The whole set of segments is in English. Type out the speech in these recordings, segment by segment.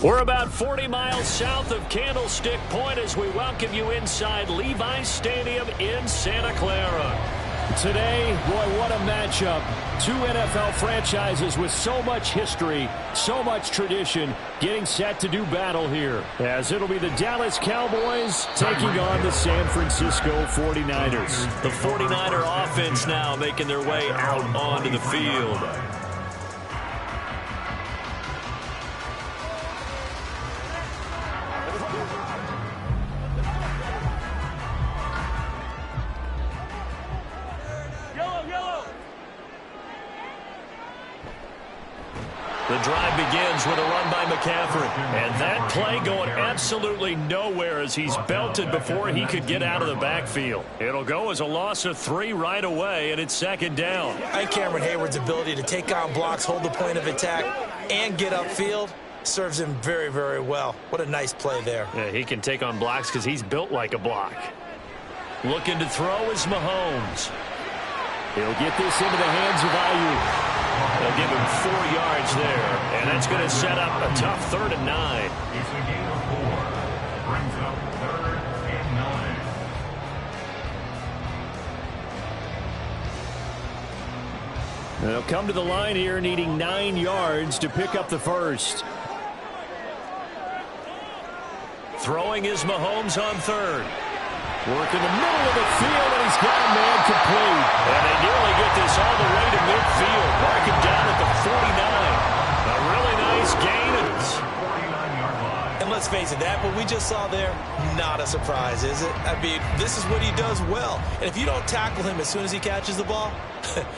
We're about 40 miles south of Candlestick Point as we welcome you inside Levi's Stadium in Santa Clara. Today, boy, what a matchup. Two NFL franchises with so much history, so much tradition, getting set to do battle here. As it'll be the Dallas Cowboys taking on the San Francisco 49ers. The 49er offense now making their way out onto the field. The drive begins with a run by McCaffrey. And that play going absolutely nowhere as he's belted before he could get out of the backfield. It'll go as a loss of 3 right away, and it's second down. I think Cameron Hayward's ability to take on blocks, hold the point of attack, and get upfield serves him very, very well. What a nice play there. Yeah, he can take on blocks because he's built like a block. Looking to throw is Mahomes. He'll get this into the hands of Ayuk. They'll give him 4 yards there, and that's going to set up a tough 3rd and 9. It's a gain of 4. Brings up 3rd and 9. They'll come to the line here needing 9 yards to pick up the first. Throwing is Mahomes on 3rd. Work in the middle of the field, and he's got a man complete. And they nearly get this all the way to midfield. Mark him down at the 49. A really nice gain. 49-yard line. And let's face it, that what we just saw there, not a surprise, is it? I mean, this is what he does well. And if you don't tackle him as soon as he catches the ball,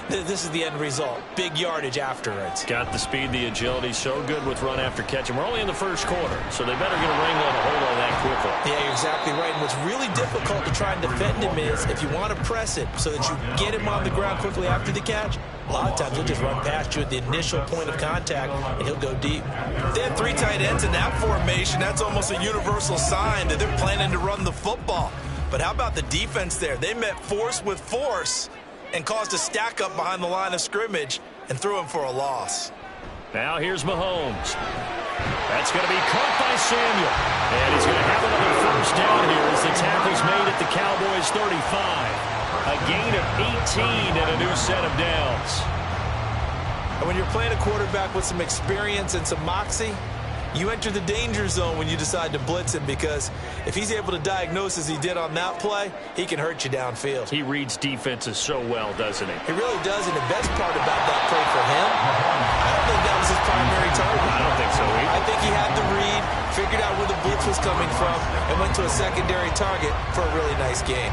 this is the end result. Big yardage after it. Got the speed, the agility, so good with run after catch. And we're only in the first quarter, so they better get a wrangle on a hold on that quickly. Yeah, you're exactly right. And what's really difficult to try and defend him is if you want to press it so that you get him on the ground quickly after the catch, a lot of times he'll just run past you at the initial point of contact, and he'll go deep. They have 3 tight ends in that formation. That's almost a universal sign that they're planning to run the football. But how about the defense there? They met force with force and caused a stack up behind the line of scrimmage and threw him for a loss. Now here's Mahomes. That's going to be caught by Samuel. And he's going to have another first down here as the tackle's made at the Cowboys' 35. A gain of 18 and a new set of downs. And when you're playing a quarterback with some experience and some moxie, you enter the danger zone when you decide to blitz him, because if he's able to diagnose as he did on that play, he can hurt you downfield. He reads defenses so well, doesn't he? He really does, and the best part about that play for him, I don't think that was his primary target. I don't think so either. I think he had the read, figured out where the blitz was coming from, and went to a secondary target for a really nice gain.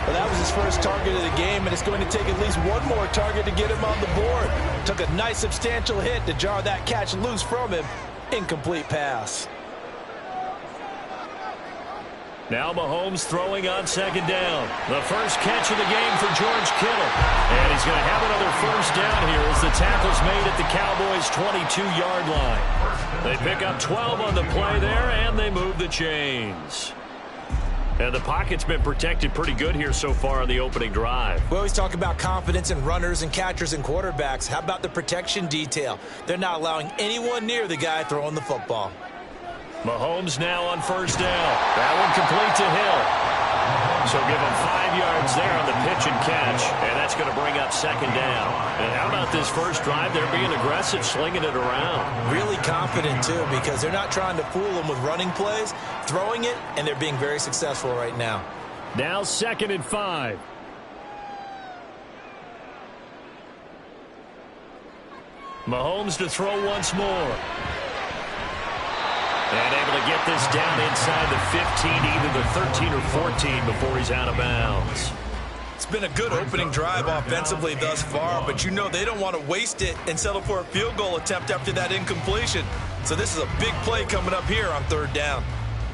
Well, that was his first target of the game, and it's going to take at least one more target to get him on the board. Took a nice substantial hit to jar that catch loose from him. Incomplete pass. Now Mahomes throwing on second down. The first catch of the game for George Kittle. And he's going to have another first down here as the tackle's made at the Cowboys' 22-yard line. They pick up 12 on the play there, and they move the chains. And the pocket's been protected pretty good here so far on the opening drive. We always talk about confidence in runners and catchers and quarterbacks. How about the protection detail? They're not allowing anyone near the guy throwing the football. Mahomes now on first down. That one complete to Hill. So give him 5 yards there on the pitch and catch, and that's going to bring up second down. And how about this first drive? They're being aggressive, slinging it around. Really confident, too, because they're not trying to fool them with running plays, throwing it, and they're being very successful right now. Now 2nd and 5. Mahomes to throw once more. And able to get this down inside the 15, either the 13 or 14 before he's out of bounds. It's been a good opening drive offensively thus far, but you know they don't want to waste it and settle for a field goal attempt after that incompletion. So this is a big play coming up here on 3rd down.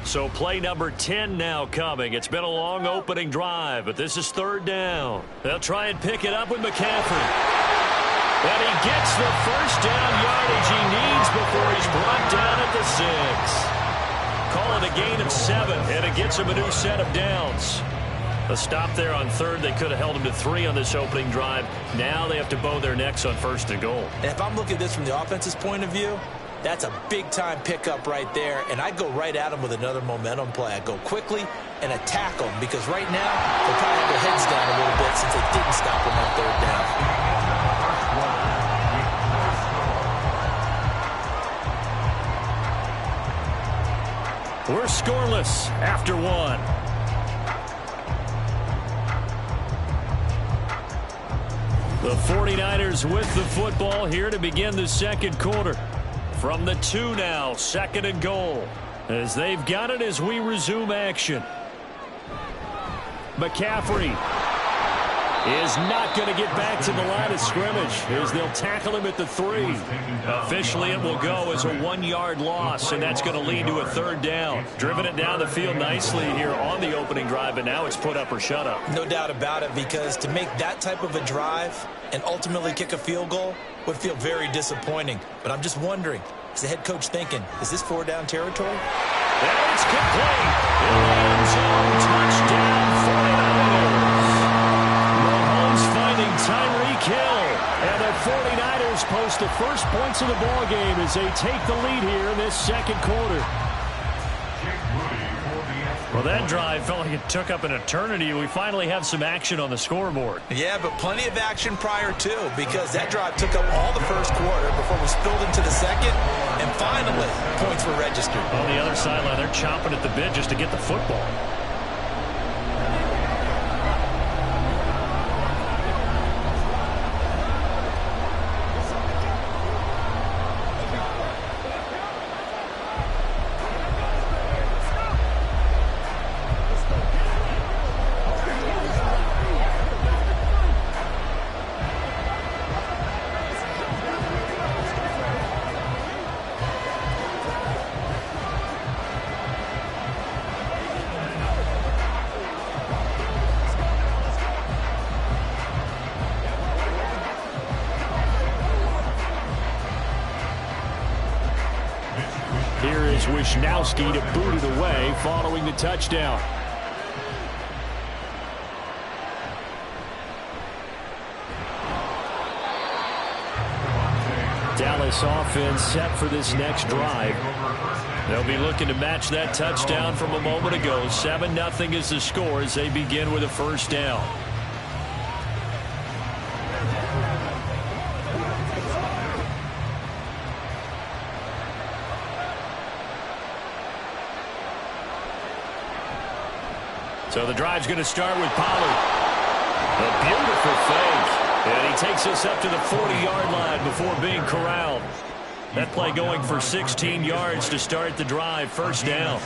So play number 10 now coming. It's been a long opening drive, but this is 3rd down. They'll try and pick it up with McCaffrey. And he gets the first down yardage he needs before he's brought down at the 6. Call it a gain of 7, and it gets him a new set of downs. A stop there on 3rd. They could have held him to 3 on this opening drive. Now they have to bow their necks on 1st and goal. And if I'm looking at this from the offense's point of view, that's a big-time pickup right there, and I'd go right at him with another momentum play. I'd go quickly and attack them, because right now they'll probably have their heads down a little bit since they didn't stop him on 3rd down. We're scoreless after 1. The 49ers with the football here to begin the 2nd quarter. From the 2 now, 2nd and goal. As they've got it as we resume action. McCaffrey is not going to get back to the line of scrimmage as they'll tackle him at the 3. Officially, it will go as a 1-yard loss, and that's going to lead to a 3rd down. Driven it down the field nicely here on the opening drive, but now it's put up or shut up. No doubt about it, because to make that type of a drive and ultimately kick a field goal would feel very disappointing. But I'm just wondering, is the head coach thinking, is this 4-down territory? And it's complete. In the end zone, touchdown 49ers. Finding Tyreek Hill, and the 49ers post the first points of the ball game as they take the lead here in this 2nd quarter. Well, that drive felt like it took up an eternity. We finally have some action on the scoreboard. Yeah, but plenty of action prior to, because that drive took up all the 1st quarter before we spilled into the 2nd, and finally points were registered. On the other sideline, they're chomping at the bit just to get the football. Here is Wisnowski to boot it away following the touchdown. Dallas offense set for this next drive. They'll be looking to match that touchdown from a moment ago. 7-0 is the score as they begin with a 1st down. So the drive's going to start with Pollard. A beautiful fake. And he takes us up to the 40-yard line before being corralled. That play going for 16 yards to start the drive. 1st down.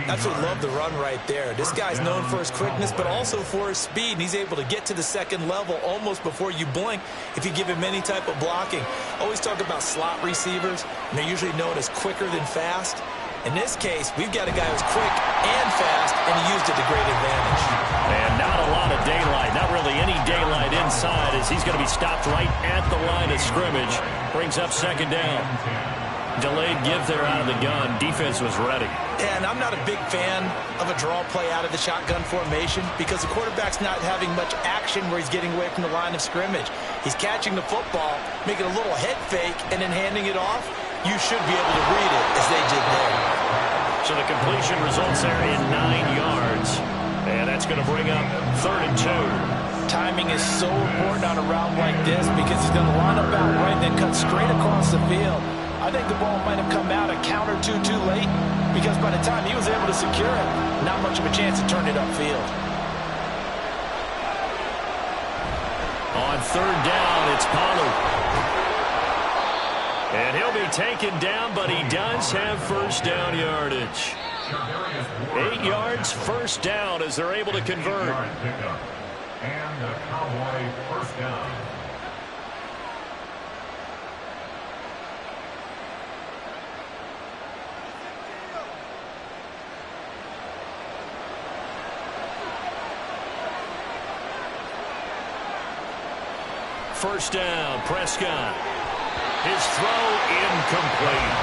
Absolutely love the run right there. This guy's known for his quickness, but also for his speed. And he's able to get to the 2nd level almost before you blink if you give him any type of blocking. Always talk about slot receivers, and they're usually known as quicker than fast. In this case, we've got a guy who's quick and fast, and he used it to great advantage. And not a lot of daylight, not really any daylight inside, as he's going to be stopped right at the line of scrimmage. Brings up 2nd down. Delayed give there out of the gun. Defense was ready. And I'm not a big fan of a draw play out of the shotgun formation because the quarterback's not having much action where he's getting away from the line of scrimmage. He's catching the football, making a little head fake, and then handing it off. You should be able to read it as they did there. So the completion results there in 9 yards. And that's going to bring up 3rd and 2. Timing is so important on a route like this because he's going to line up out right, then cut straight across the field. I think the ball might have come out a count or two too late because by the time he was able to secure it, not much of a chance to turn it upfield. On 3rd down, it's Pollard. And he'll be taken down, but he does have first down yardage. 8 yards, first down as they're able to convert. And the Cowboy first down. First down, Prescott. His throw incomplete.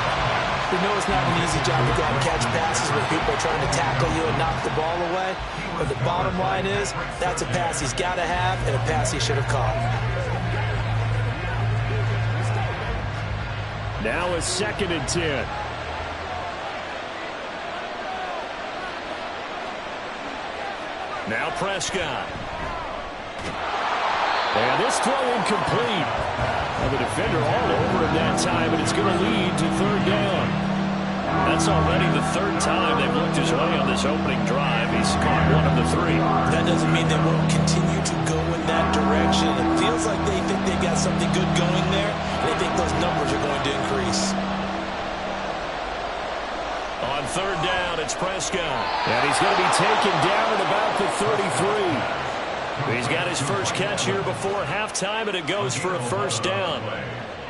We know it's not an easy job to go out and catch passes when people are trying to tackle you and knock the ball away. But the bottom line is, that's a pass he's got to have and a pass he should have caught. Now a 2nd and 10. Now Prescott. And this throw incomplete. And the defender all over him that time, and it's going to lead to 3rd down. That's already the 3rd time they've looked his way on this opening drive. He's caught 1 of the 3. That doesn't mean they won't continue to go in that direction. It feels like they think they've got something good going there, and they think those numbers are going to increase. On 3rd down, it's Prescott. And he's going to be taken down at about the 33. He's got his first catch here before halftime, and it goes for a first down.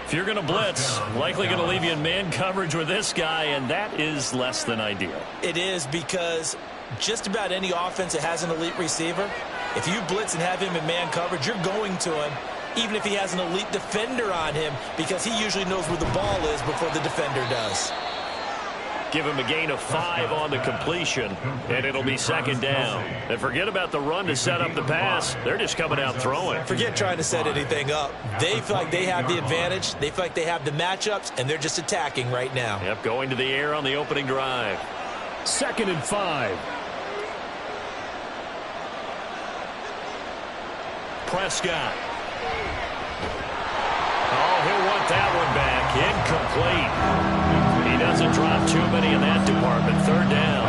If you're going to blitz, likely going to leave you in man coverage with this guy, and that is less than ideal. It is because just about any offense that has an elite receiver, if you blitz and have him in man coverage, you're going to him, even if he has an elite defender on him, because he usually knows where the ball is before the defender does. Give him a gain of 5 on the completion, and it'll be 2nd down. And forget about the run to set up the pass. They're just coming out throwing. Forget trying to set anything up. They feel like they have the advantage. They feel like they have the matchups, and they're just attacking right now. Yep, going to the air on the opening drive. 2nd and 5. Prescott. Oh, he'll want that one back. Incomplete. He doesn't drop too many in that department. 3rd down.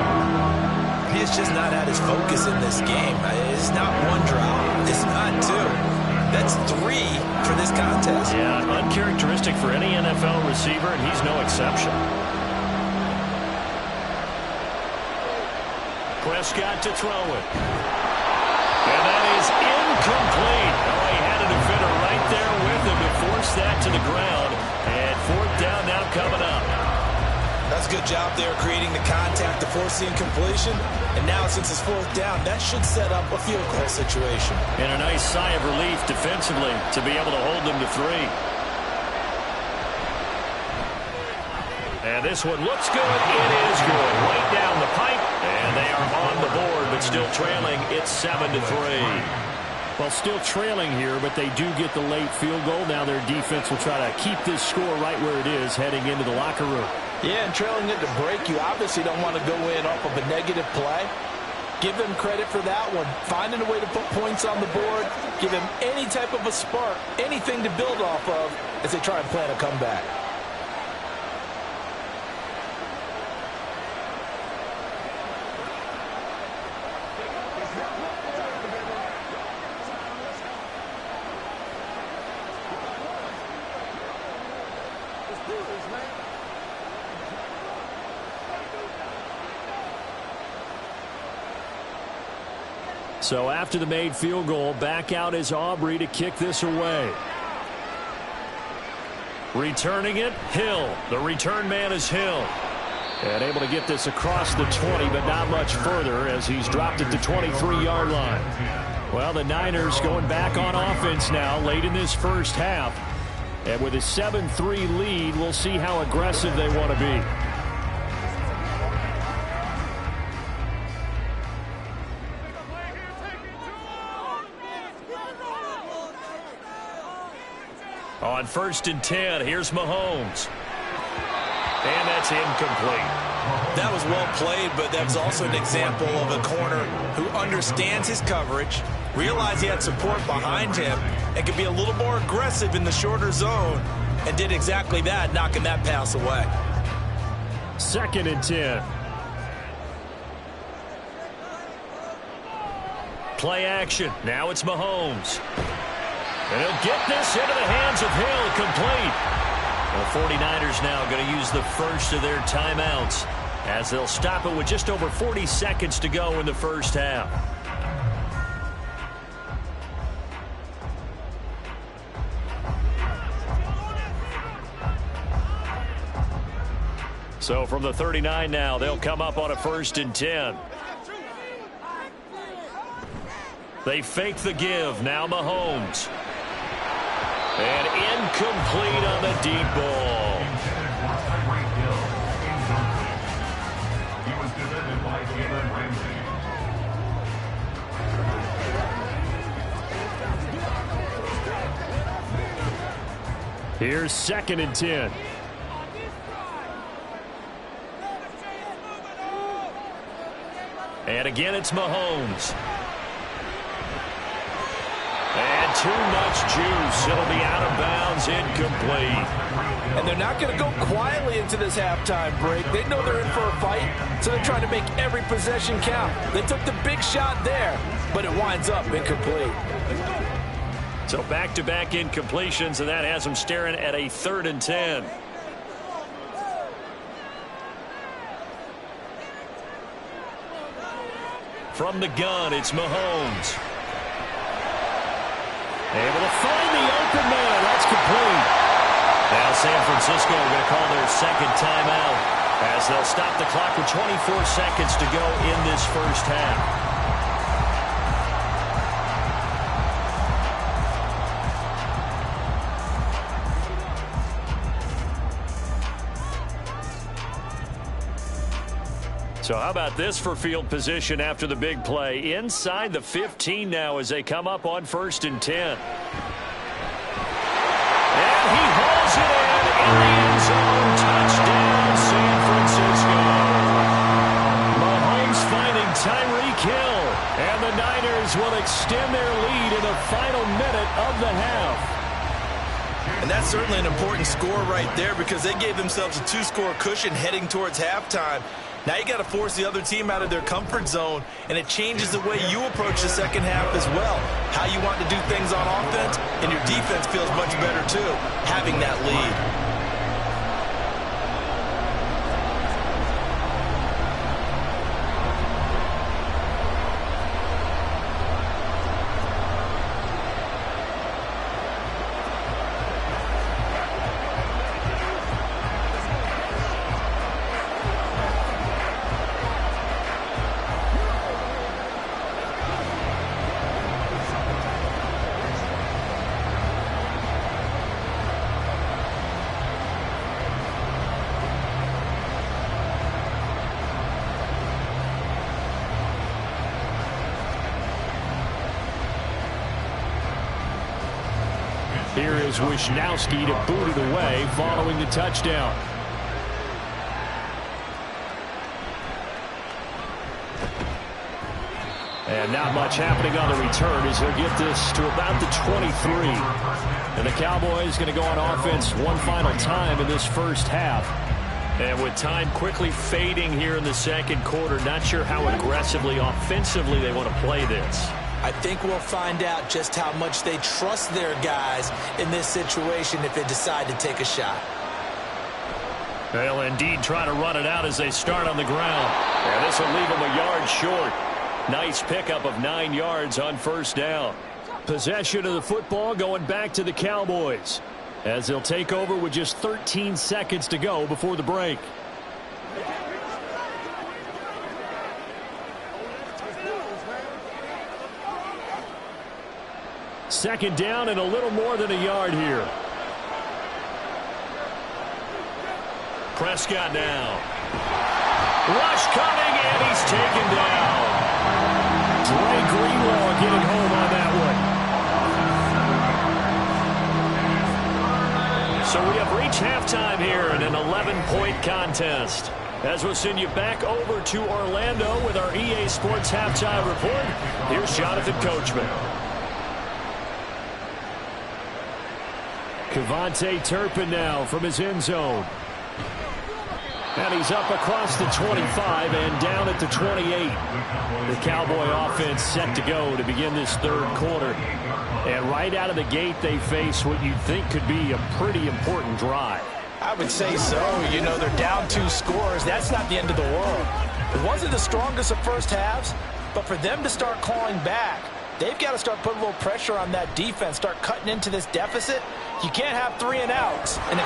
He's just not at his focus in this game. It's not 1 drop. It's not 2. That's 3 for this contest. Yeah, uncharacteristic for any NFL receiver, and he's no exception. Prescott to throw it. And that is incomplete. Oh, he had a defender right there with him to force that to the ground. And 4th down now coming up. That's a good job there creating the contact to force the incompletion. And now since it's 4th down, that should set up a field goal situation. And a nice sigh of relief defensively to be able to hold them to 3. And this one looks good. It is good. Right down the pipe. And they are on the board, but still trailing. It's 7-3. Well, still trailing here, but they do get the late field goal. Now their defense will try to keep this score right where it is heading into the locker room. Yeah, and trailing at the break, you obviously don't want to go in off of a negative play. Give them credit for that one. Finding a way to put points on the board, give them any type of a spark, anything to build off of as they try and plan a comeback. So after the made field goal, back out is Aubrey to kick this away. Returning it, Hill. The return man is Hill. And able to get this across the 20, but not much further as he's dropped it to 23-yard line. Well, the Niners going back on offense now late in this first half. And with a 7-3 lead, we'll see how aggressive they want to be. On 1st and 10, here's Mahomes. And that's incomplete. That was well played, but that was also an example of a corner who understands his coverage, realized he had support behind him, and could be a little more aggressive in the shorter zone, and did exactly that, knocking that pass away. 2nd and 10. Play action. Now it's Mahomes. And he'll get this into the hands of Hill, complete. The 49ers now going to use the first of their timeouts as they'll stop it with just over 40 seconds to go in the first half. So from the 39 now, they'll come up on a 1st and 10. They fake the give. Now Mahomes. And incomplete on the deep ball. He was defended by Jalen Ramsey. Here's 2nd and 10. And again, it's Mahomes. And too much juice. It'll be out of bounds, incomplete. And they're not going to go quietly into this halftime break. They know they're in for a fight, so they're trying to make every possession count. They took the big shot there, but it winds up incomplete. So back-to-back incompletions, and that has them staring at a 3rd and 10. From the gun, it's Mahomes. Able to find the open man. That's complete. Now San Francisco are going to call their 2nd timeout as they'll stop the clock with 24 seconds to go in this first half. So how about this for field position after the big play? Inside the 15 now as they come up on 1st and 10. And he hauls it in the end zone. Touchdown, San Francisco. Mahomes finding Tyreek Hill. And the Niners will extend their lead in the final minute of the half. And that's certainly an important score right there because they gave themselves a 2-score cushion heading towards halftime. Now you got to force the other team out of their comfort zone, and it changes the way you approach the second half as well. How you want to do things on offense, and your defense feels much better too, having that lead. Here is Wisnowski to boot it away following the touchdown. And not much happening on the return as they'll get this to about the 23. And the Cowboys going to go on offense one final time in this first half. And with time quickly fading here in the second quarter, not sure how aggressively offensively they want to play this. I think we'll find out just how much they trust their guys in this situation if they decide to take a shot. They'll indeed try to run it out as they start on the ground. And this will leave them a yard short. Nice pickup of 9 yards on first down. Possession of the football going back to the Cowboys as they'll take over with just 13 seconds to go before the break. Second down and a little more than a yard here. Prescott now. Rush coming, and he's taken down. Dre Greenlaw getting home on that one. So we have reached halftime here in an 11-point contest. As we'll send you back over to Orlando with our EA Sports Halftime Report, here's Jonathan Coachman. KaVontae Turpin now from his end zone. And he's up across the 25 and down at the 28. The Cowboy offense set to go to begin this third quarter. And right out of the gate, they face what you'd think could be a pretty important drive. I would say so. You know, they're down 2 scores. That's not the end of the world. It wasn't the strongest of first halves, but for them to start clawing back, they've got to start putting a little pressure on that defense, start cutting into this deficit. You can't have 3 and outs. Well,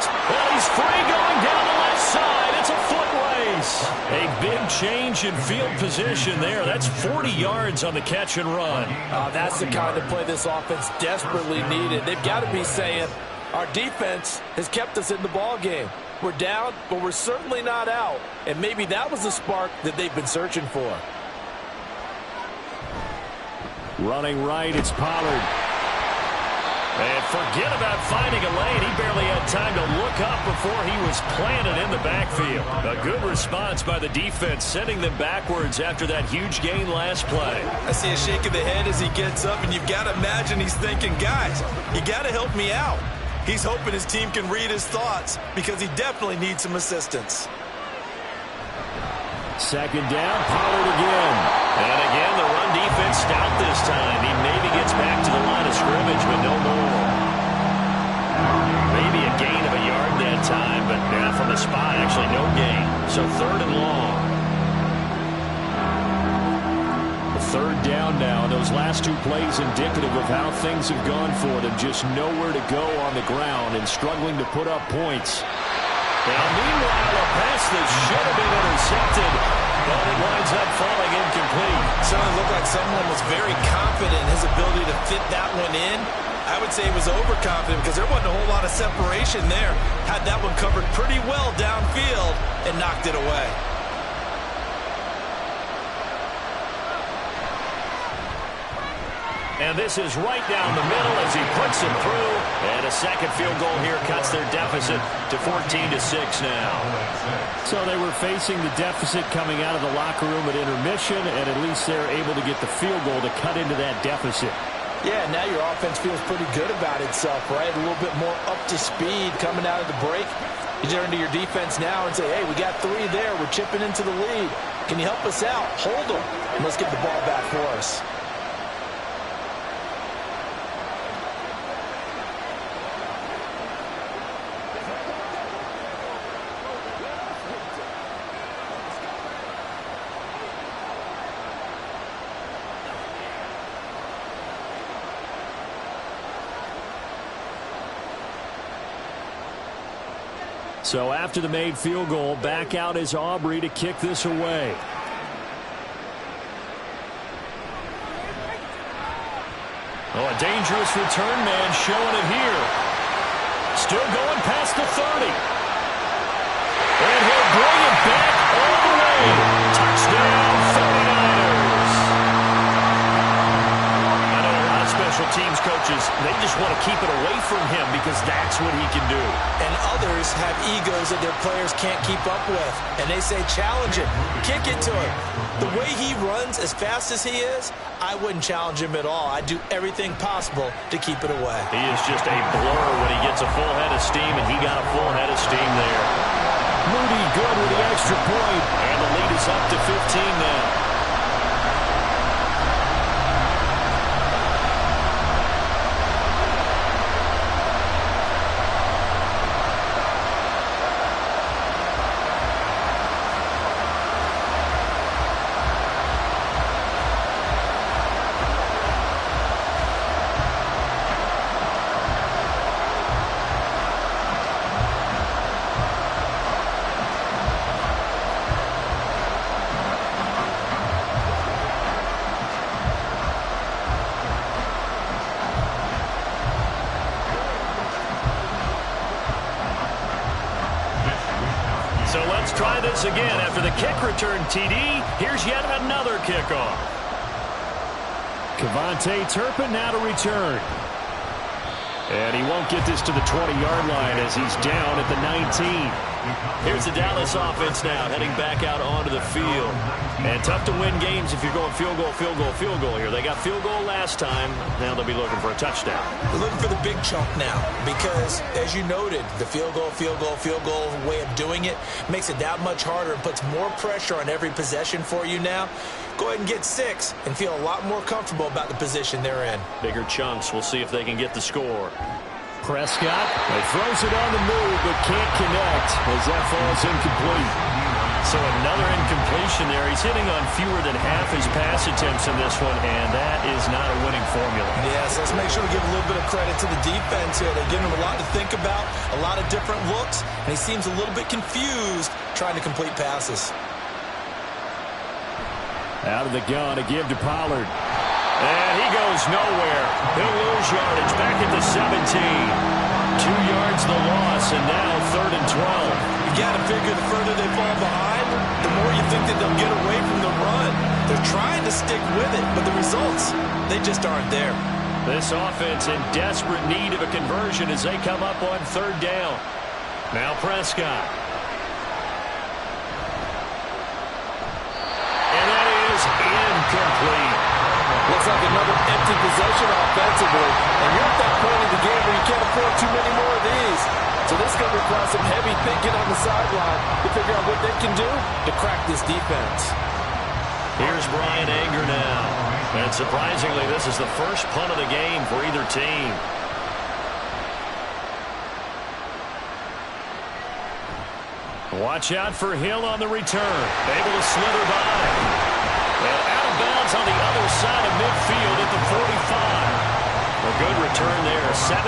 he's free going down the left side. It's a foot race. A big change in field position there. That's 40 yards on the catch and run. That's the kind of play this offense desperately needed. They've got to be saying, our defense has kept us in the ball game. We're down, but we're certainly not out. And maybe that was the spark that they've been searching for. Running right, it's Pollard. And forget about finding a lane. He barely had time to look up before he was planted in the backfield. A good response by the defense, sending them backwards after that huge gain last play. I see a shake of the head as he gets up, and you've got to imagine he's thinking, guys, you got to help me out. He's hoping his team can read his thoughts because he definitely needs some assistance. Second down, Pollard again. And again, the run defense stout this time. He maybe gets back to the line of scrimmage, but no more. Maybe a gain of a yard that time, but from the spot, actually no gain. So third and long. Third down now. Those last 2 plays indicative of how things have gone for them. Just nowhere to go on the ground and struggling to put up points. And meanwhile, a pass that should have been intercepted, but it winds up falling incomplete. Certainly looked like someone was very confident in his ability to fit that one in. I would say he was overconfident because there wasn't a whole lot of separation there. Had that one covered pretty well downfield and knocked it away. And this is right down the middle as he puts it through. And a second field goal here cuts their deficit to 14-6 now. So they were facing the deficit coming out of the locker room at intermission, and at least they're able to get the field goal to cut into that deficit. Yeah, now your offense feels pretty good about itself, right? A little bit more up to speed coming out of the break. You turn to your defense now and say, hey, we got 3 there. We're chipping into the lead. Can you help us out? Hold them, and let's get the ball back for us. So after the made field goal, back out is Aubrey to kick this away. Oh, a dangerous return man showing it here. Still going past the 30. And he'll bring it back all the way. Touchdown, 49ers. I know a lot of special teams coaches, they just want to keep it away from him because that's what he can do. And others have egos that their players can't keep up with. And they say, challenge it. Kick it to him. The way he runs as fast as he is, I wouldn't challenge him at all. I'd do everything possible to keep it away. He is just a blur when he gets a full head of steam, and he got a full head of steam there. Moody good with the extra point, and the lead is up to 15 now. So let's try this again. After the kick return TD, here's yet another kickoff. KaVontae Turpin now to return. And he won't get this to the 20-yard line as he's down at the 19. Here's the Dallas offense now, heading back out onto the field. And tough to win games if you're going field goal, field goal, field goal here. They got field goal last time. Now they'll be looking for a touchdown. They're looking for the big chunk now because, as you noted, the field goal, field goal, field goal way of doing it makes it that much harder and puts more pressure on every possession for you now. Go ahead and get 6 and feel a lot more comfortable about the position they're in. Bigger chunks. We'll see if they can get the score. Prescott throws it on the move but can't connect as that falls incomplete. So another incompletion there. He's hitting on fewer than half his pass attempts in this one, and that is not a winning formula. Yes, let's make sure we give a little bit of credit to the defense here. They're giving him a lot to think about, a lot of different looks, and he seems a little bit confused trying to complete passes. Out of the gun to give to Pollard. And he goes nowhere. He'll lose yardage back at the 17. 2 yards the loss, and now 3rd and 12. You got to figure the further they fall behind, the more you think that they'll get away from the run. They're trying to stick with it, but the results, they just aren't there. This offense in desperate need of a conversion as they come up on 3rd down. Now Prescott. And that is incomplete. Looks like another empty possession offensively. And you're at that point in the game where you can't afford too many more of these. So this is going to require some heavy thinking on the sideline to figure out what they can do to crack this defense. Here's Bryan Anger now. And surprisingly, this is the first punt of the game for either team. Watch out for Hill on the return. Able to slither by. And out of bounds on the other side of midfield at the 45. A good return there, 17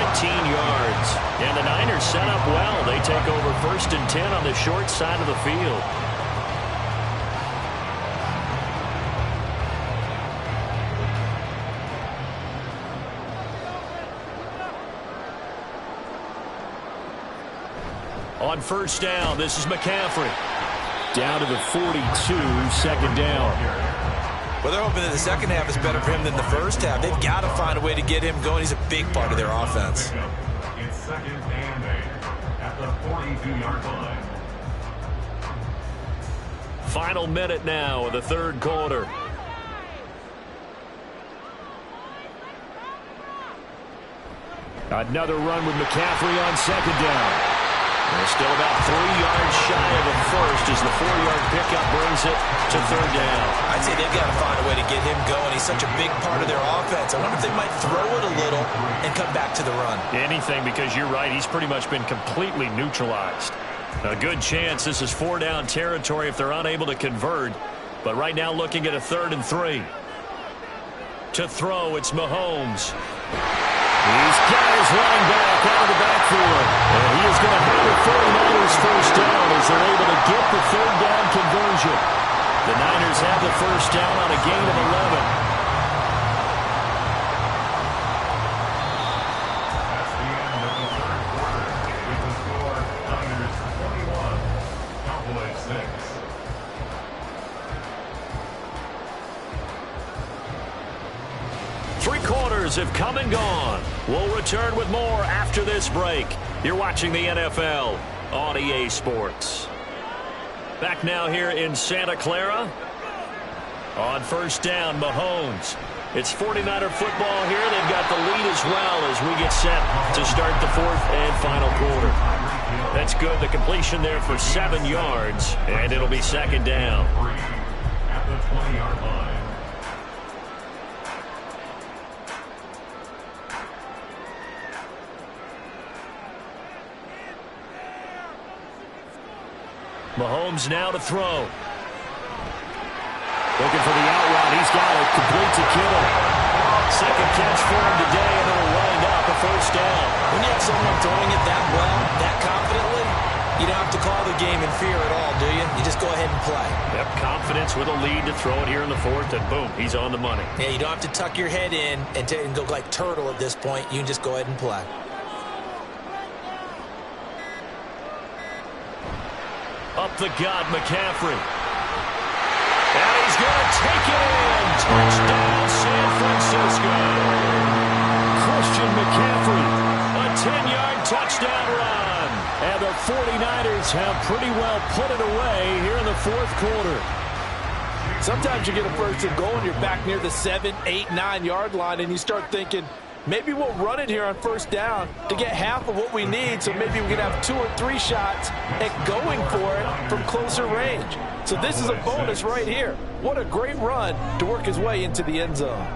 yards. And the Niners set up well. They take over 1st and 10 on the short side of the field. On 1st down, this is McCaffrey. Down to the 42, 2nd down. Well, they're hoping that the second half is better for him than the first half. They've got to find a way to get him going. He's a big part of their offense. It's 2nd and 8 at the 42-yard line. Final minute now of the 3rd quarter. Another run with McCaffrey on 2nd down. They're still about 3 yards shy of a first as the 4-yard pickup brings it to 3rd down. I'd say they've got to find a way to get him going. He's such a big part of their offense. I wonder if they might throw it a little and come back to the run. Anything, because you're right. He's pretty much been completely neutralized. A good chance this is 4-down territory if they're unable to convert. But right now looking at a 3rd and 3. To throw, it's Mahomes. He's got his running back out of the backfield. And he is going to have the 49ers 1st down as they're able to get the 3rd down conversion. The Niners have the 1st down on a gain of 11. That's the end of the 3rd quarter. With the score, Niners 21, Cowboys 6. Three quarters have come and gone. We'll return with more after this break. You're watching the NFL on EA Sports. Back now here in Santa Clara. On 1st down, Mahomes. It's 49er football here. They've got the lead as well as we get set to start the 4th and final quarter. That's good. The completion there for 7 yards, and it'll be 2nd down. At the 20-yard line. Mahomes now to throw. Looking for the out route. He's got it. Complete to Kittle. 2nd catch for him today, and it'll wind up a 1st down. When you have someone throwing it that well, that confidently, you don't have to call the game in fear at all, do you? You just go ahead and play. Yep, confidence with a lead to throw it here in the 4th, and boom, he's on the money. Yeah, you don't have to tuck your head in and go like turtle at this point. You can just go ahead and play. Up the gut, McCaffrey. And he's going to take it in. Touchdown, San Francisco. Christian McCaffrey, a 10-yard touchdown run. And the 49ers have pretty well put it away here in the fourth quarter. Sometimes you get a first and goal and you're back near the 7, 8, 9-yard line, and you start thinking, maybe we'll run it here on first down to get half of what we need, so maybe we can have 2 or 3 shots at going for it from closer range. So this is a bonus right here. What a great run to work his way into the end zone.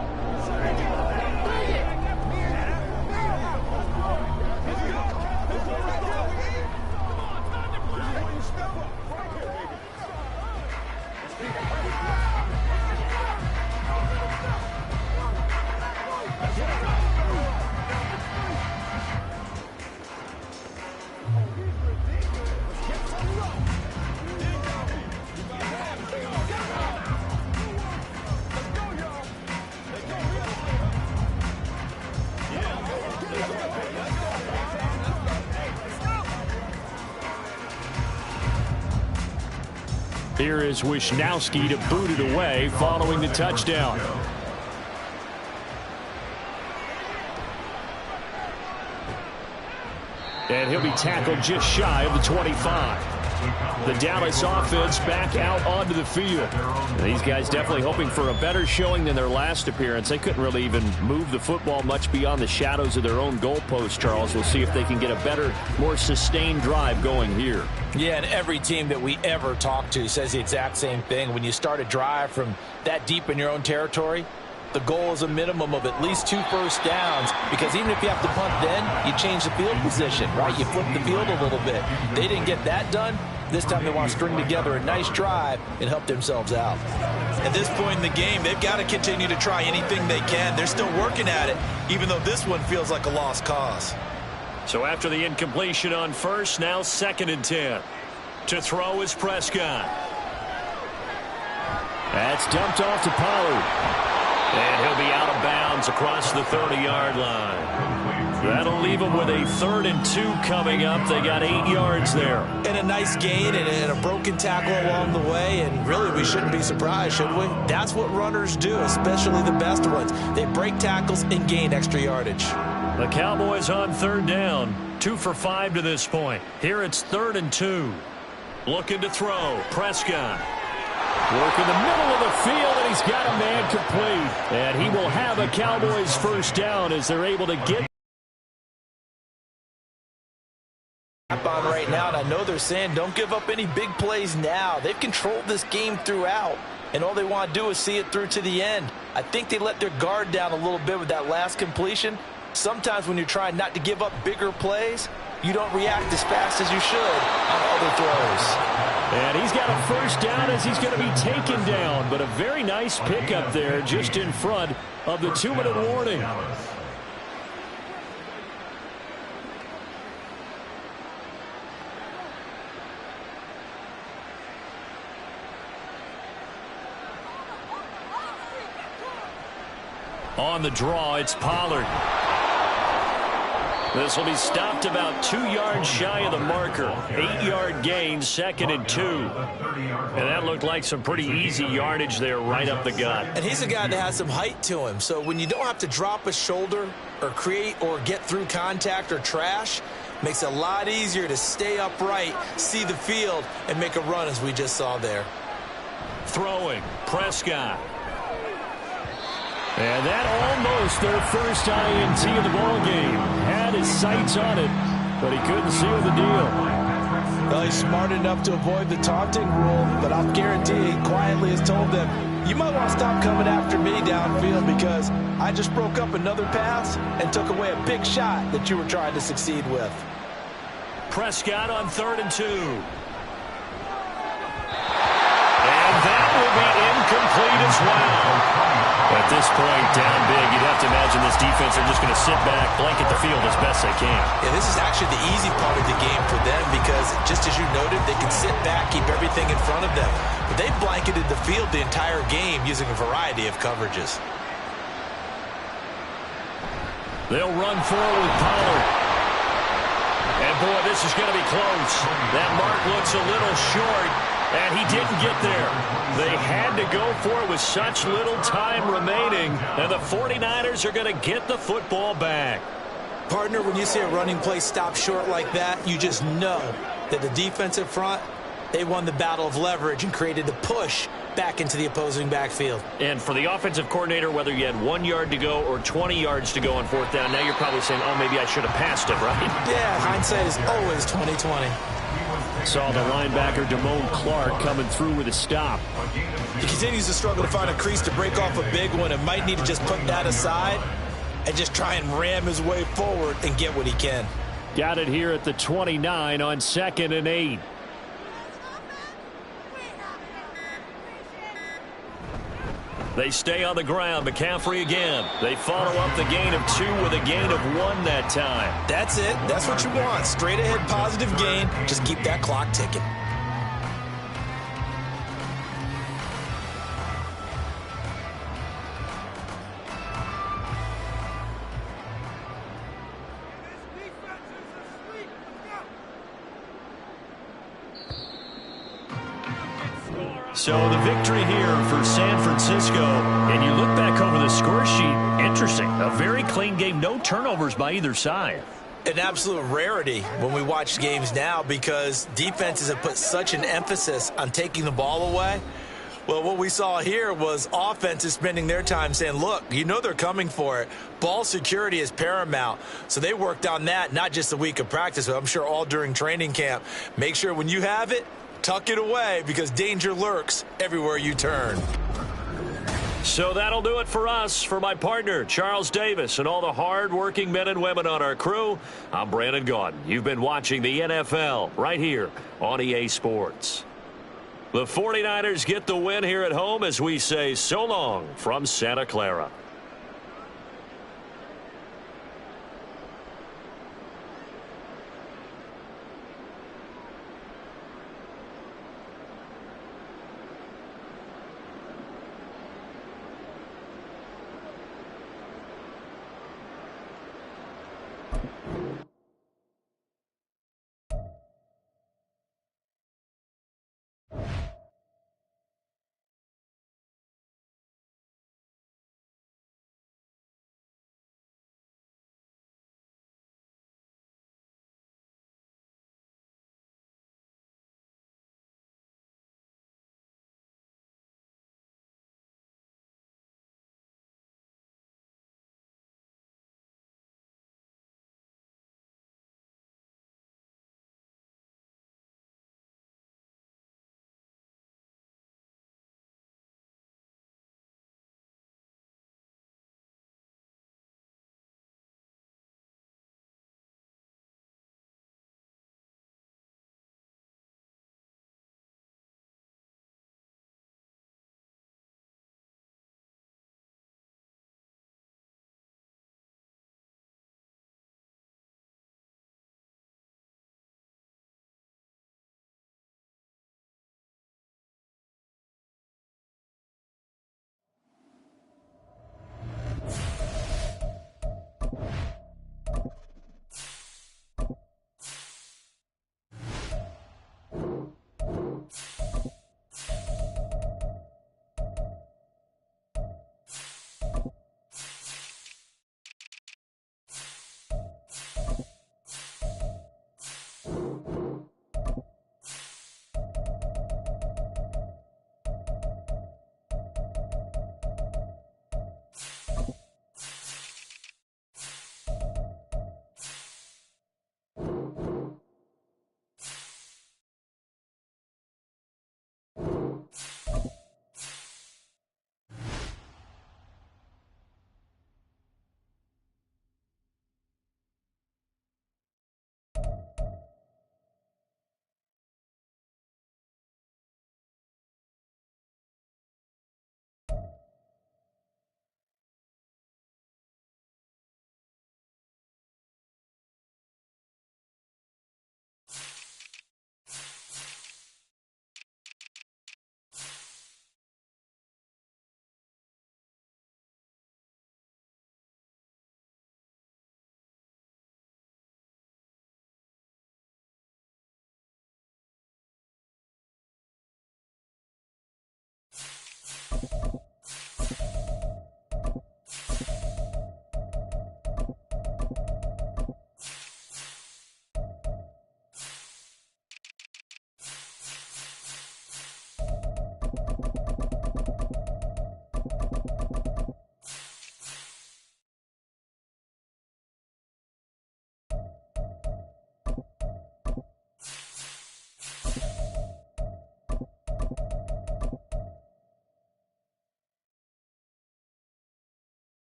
Here is Wisnowski to boot it away following the touchdown. And he'll be tackled just shy of the 25. The Dallas offense back out onto the field. And these guys definitely hoping for a better showing than their last appearance. They couldn't really even move the football much beyond the shadows of their own goalpost, Charles. We'll see if they can get a better, more sustained drive going here. Yeah, and every team that we ever talk to says the exact same thing. When you start a drive from that deep in your own territory, the goal is a minimum of at least 2 first downs, because even if you have to punt then, you change the field position, right? You flip the field a little bit. They didn't get that done. This time they want to string together a nice drive and help themselves out. At this point in the game, they've got to continue to try anything they can. They're still working at it, even though this one feels like a lost cause. So after the incompletion on first, now 2nd and 10. To throw is Prescott. That's dumped off to Pollard. And he'll be out of bounds across the 30-yard line. That'll leave them with a 3rd and 2 coming up. They got 8 yards there. And a nice gain and a broken tackle along the way. And really, we shouldn't be surprised, should we? That's what runners do, especially the best ones. They break tackles and gain extra yardage. The Cowboys on 3rd down. 2 for 5 to this point. Here it's 3rd and 2. Looking to throw. Prescott. Work in the middle of the field, and he's got a man complete. And he will have a Cowboys first down as they're able to get on right now, and I know they're saying don't give up any big plays now. They've controlled this game throughout, and all they want to do is see it through to the end. I think they let their guard down a little bit with that last completion. Sometimes when you're trying not to give up bigger plays, you don't react as fast as you should on other throws. And he's got a first down as he's going to be taken down, but a very nice pickup there just in front of the 2-minute warning. On the draw, it's Pollard. This will be stopped about 2 yards shy of the marker. 8-yard gain, 2nd and 2. And that looked like some pretty easy yardage there right up the gut. And he's a guy that has some height to him. So when you don't have to drop a shoulder or create or get through contact or trash, makes it a lot easier to stay upright, see the field, and make a run as we just saw there. Throwing, Prescott. And that almost their first INT of the ballgame. Had his sights on it, but he couldn't seal the deal. Well, he's smart enough to avoid the taunting rule, but I'll guarantee he quietly has told them, you might want to stop coming after me downfield because I just broke up another pass and took away a big shot that you were trying to succeed with. Prescott on 3rd and 2. And that will be incomplete as well. At this point, down big, you'd have to imagine this defense are just going to sit back, blanket the field as best they can. Yeah, this is actually the easy part of the game for them because, just as you noted, they can sit back, keep everything in front of them. But they've blanketed the field the entire game using a variety of coverages. They'll run forward with Pollard. And, boy, this is going to be close. That mark looks a little short. And he didn't get there. They had to go for it with such little time remaining. And the 49ers are going to get the football back. Partner, when you see a running play stop short like that, you just know that the defensive front, they won the battle of leverage and created a push back into the opposing backfield. And for the offensive coordinator, whether you had 1 yard to go or 20 yards to go on fourth down, now you're probably saying, oh, maybe I should have passed it, right? Yeah, hindsight is always 20/20. Saw the linebacker Damone Clark coming through with a stop. He continues to struggle to find a crease to break off a big one and might need to just put that aside and just try and ram his way forward and get what he can. Got it here at the 29 on 2nd and 8. They stay on the ground. McCaffrey again. They follow up the gain of 2 with a gain of 1 that time. That's it. That's what you want. Straight ahead positive gain. Just keep that clock ticking. So the victory here for San Francisco, and you look back over the score sheet, interesting. A very clean game, no turnovers by either side. An absolute rarity when we watch games now because defenses have put such an emphasis on taking the ball away. Well, what we saw here was offenses spending their time saying, look, you know they're coming for it. Ball security is paramount. So they worked on that, not just a week of practice, but I'm sure all during training camp. Make sure when you have it, tuck it away because danger lurks everywhere you turn. So that'll do it for us. For my partner, Charles Davis, and all the hard-working men and women on our crew, I'm Brandon Gaudin. You've been watching the NFL right here on EA Sports. The 49ers get the win here at home as we say so long from Santa Clara.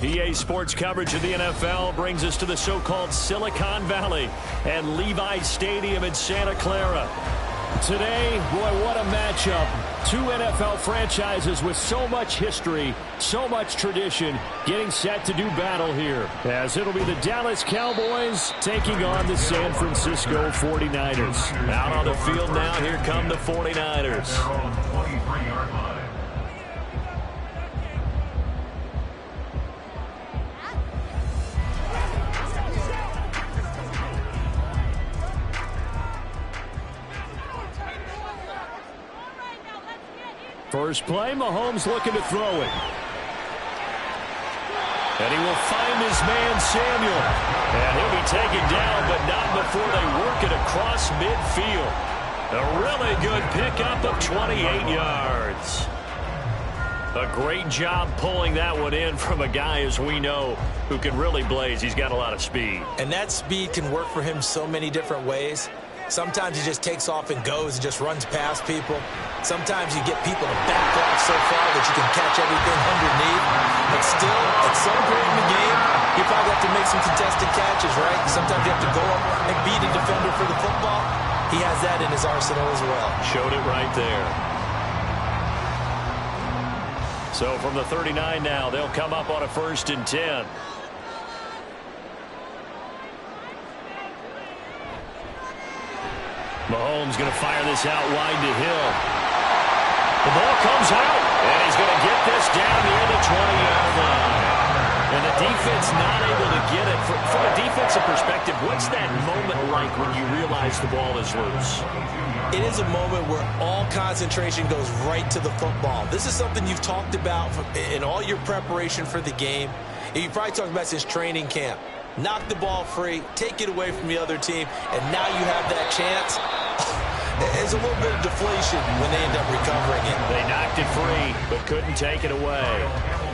EA Sports coverage of the NFL brings us to the so-called Silicon Valley and Levi Stadium in Santa Clara. Today, boy, what a matchup. Two NFL franchises with so much history, so much tradition, getting set to do battle here. As it'll be the Dallas Cowboys taking on the San Francisco 49ers. Out on the field now, here come the 49ers. They're on the 23-yard line. First play, Mahomes looking to throw it. And he will find his man, Samuel. And he'll be taken down, but not before they work it across midfield. A really good pickup of 28 yards. A great job pulling that one in from a guy, as we know, who can really blaze. He's got a lot of speed. And that speed can work for him so many different ways. Sometimes he just takes off and goes and just runs past people. Sometimes you get people to back off so far that you can catch everything underneath. But still, at some point in the game, you probably have to make some contested catches, right? Sometimes you have to go up and beat a defender for the football. He has that in his arsenal as well. Showed it right there. So from the 39 now, they'll come up on a 1st and 10. Mahomes going to fire this out wide to Hill. The ball comes out, and he's going to get this down near the 20-yard line. And the defense not able to get it. From a defensive perspective, what's that moment like when you realize the ball is loose? It is a moment where all concentration goes right to the football. This is something you've talked about in all your preparation for the game. You probably talked about since training camp. Knock the ball free, take it away from the other team, and now you have that chance. There's a little bit of deflation when they end up recovering it. They knocked it free, but couldn't take it away.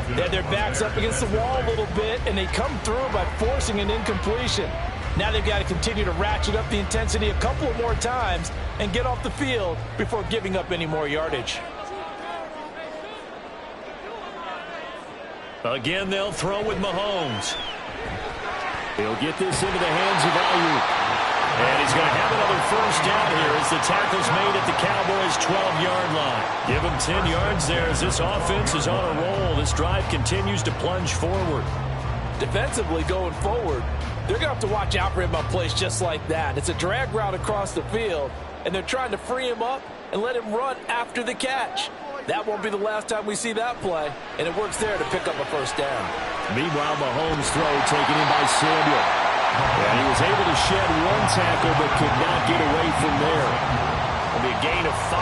They had their backs up against the wall a little bit, and they come through by forcing an incompletion. Now they've got to continue to ratchet up the intensity a couple of more times and get off the field before giving up any more yardage. Again, they'll throw with Mahomes. He'll get this into the hands of Ayuk. And he's going to have another 1st down here as the tackle's made at the Cowboys' 12-yard line. Give him 10 yards there as this offense is on a roll. This drive continues to plunge forward. Defensively going forward, they're going to have to watch out for him on plays just like that. It's a drag route across the field, and they're trying to free him up and let him run after the catch. That won't be the last time we see that play, and it works there to pick up a 1st down. Meanwhile, Mahomes' throw taken in by Samuel. And he was able to shed one tackle but could not get away from there. It'll be a gain of 5,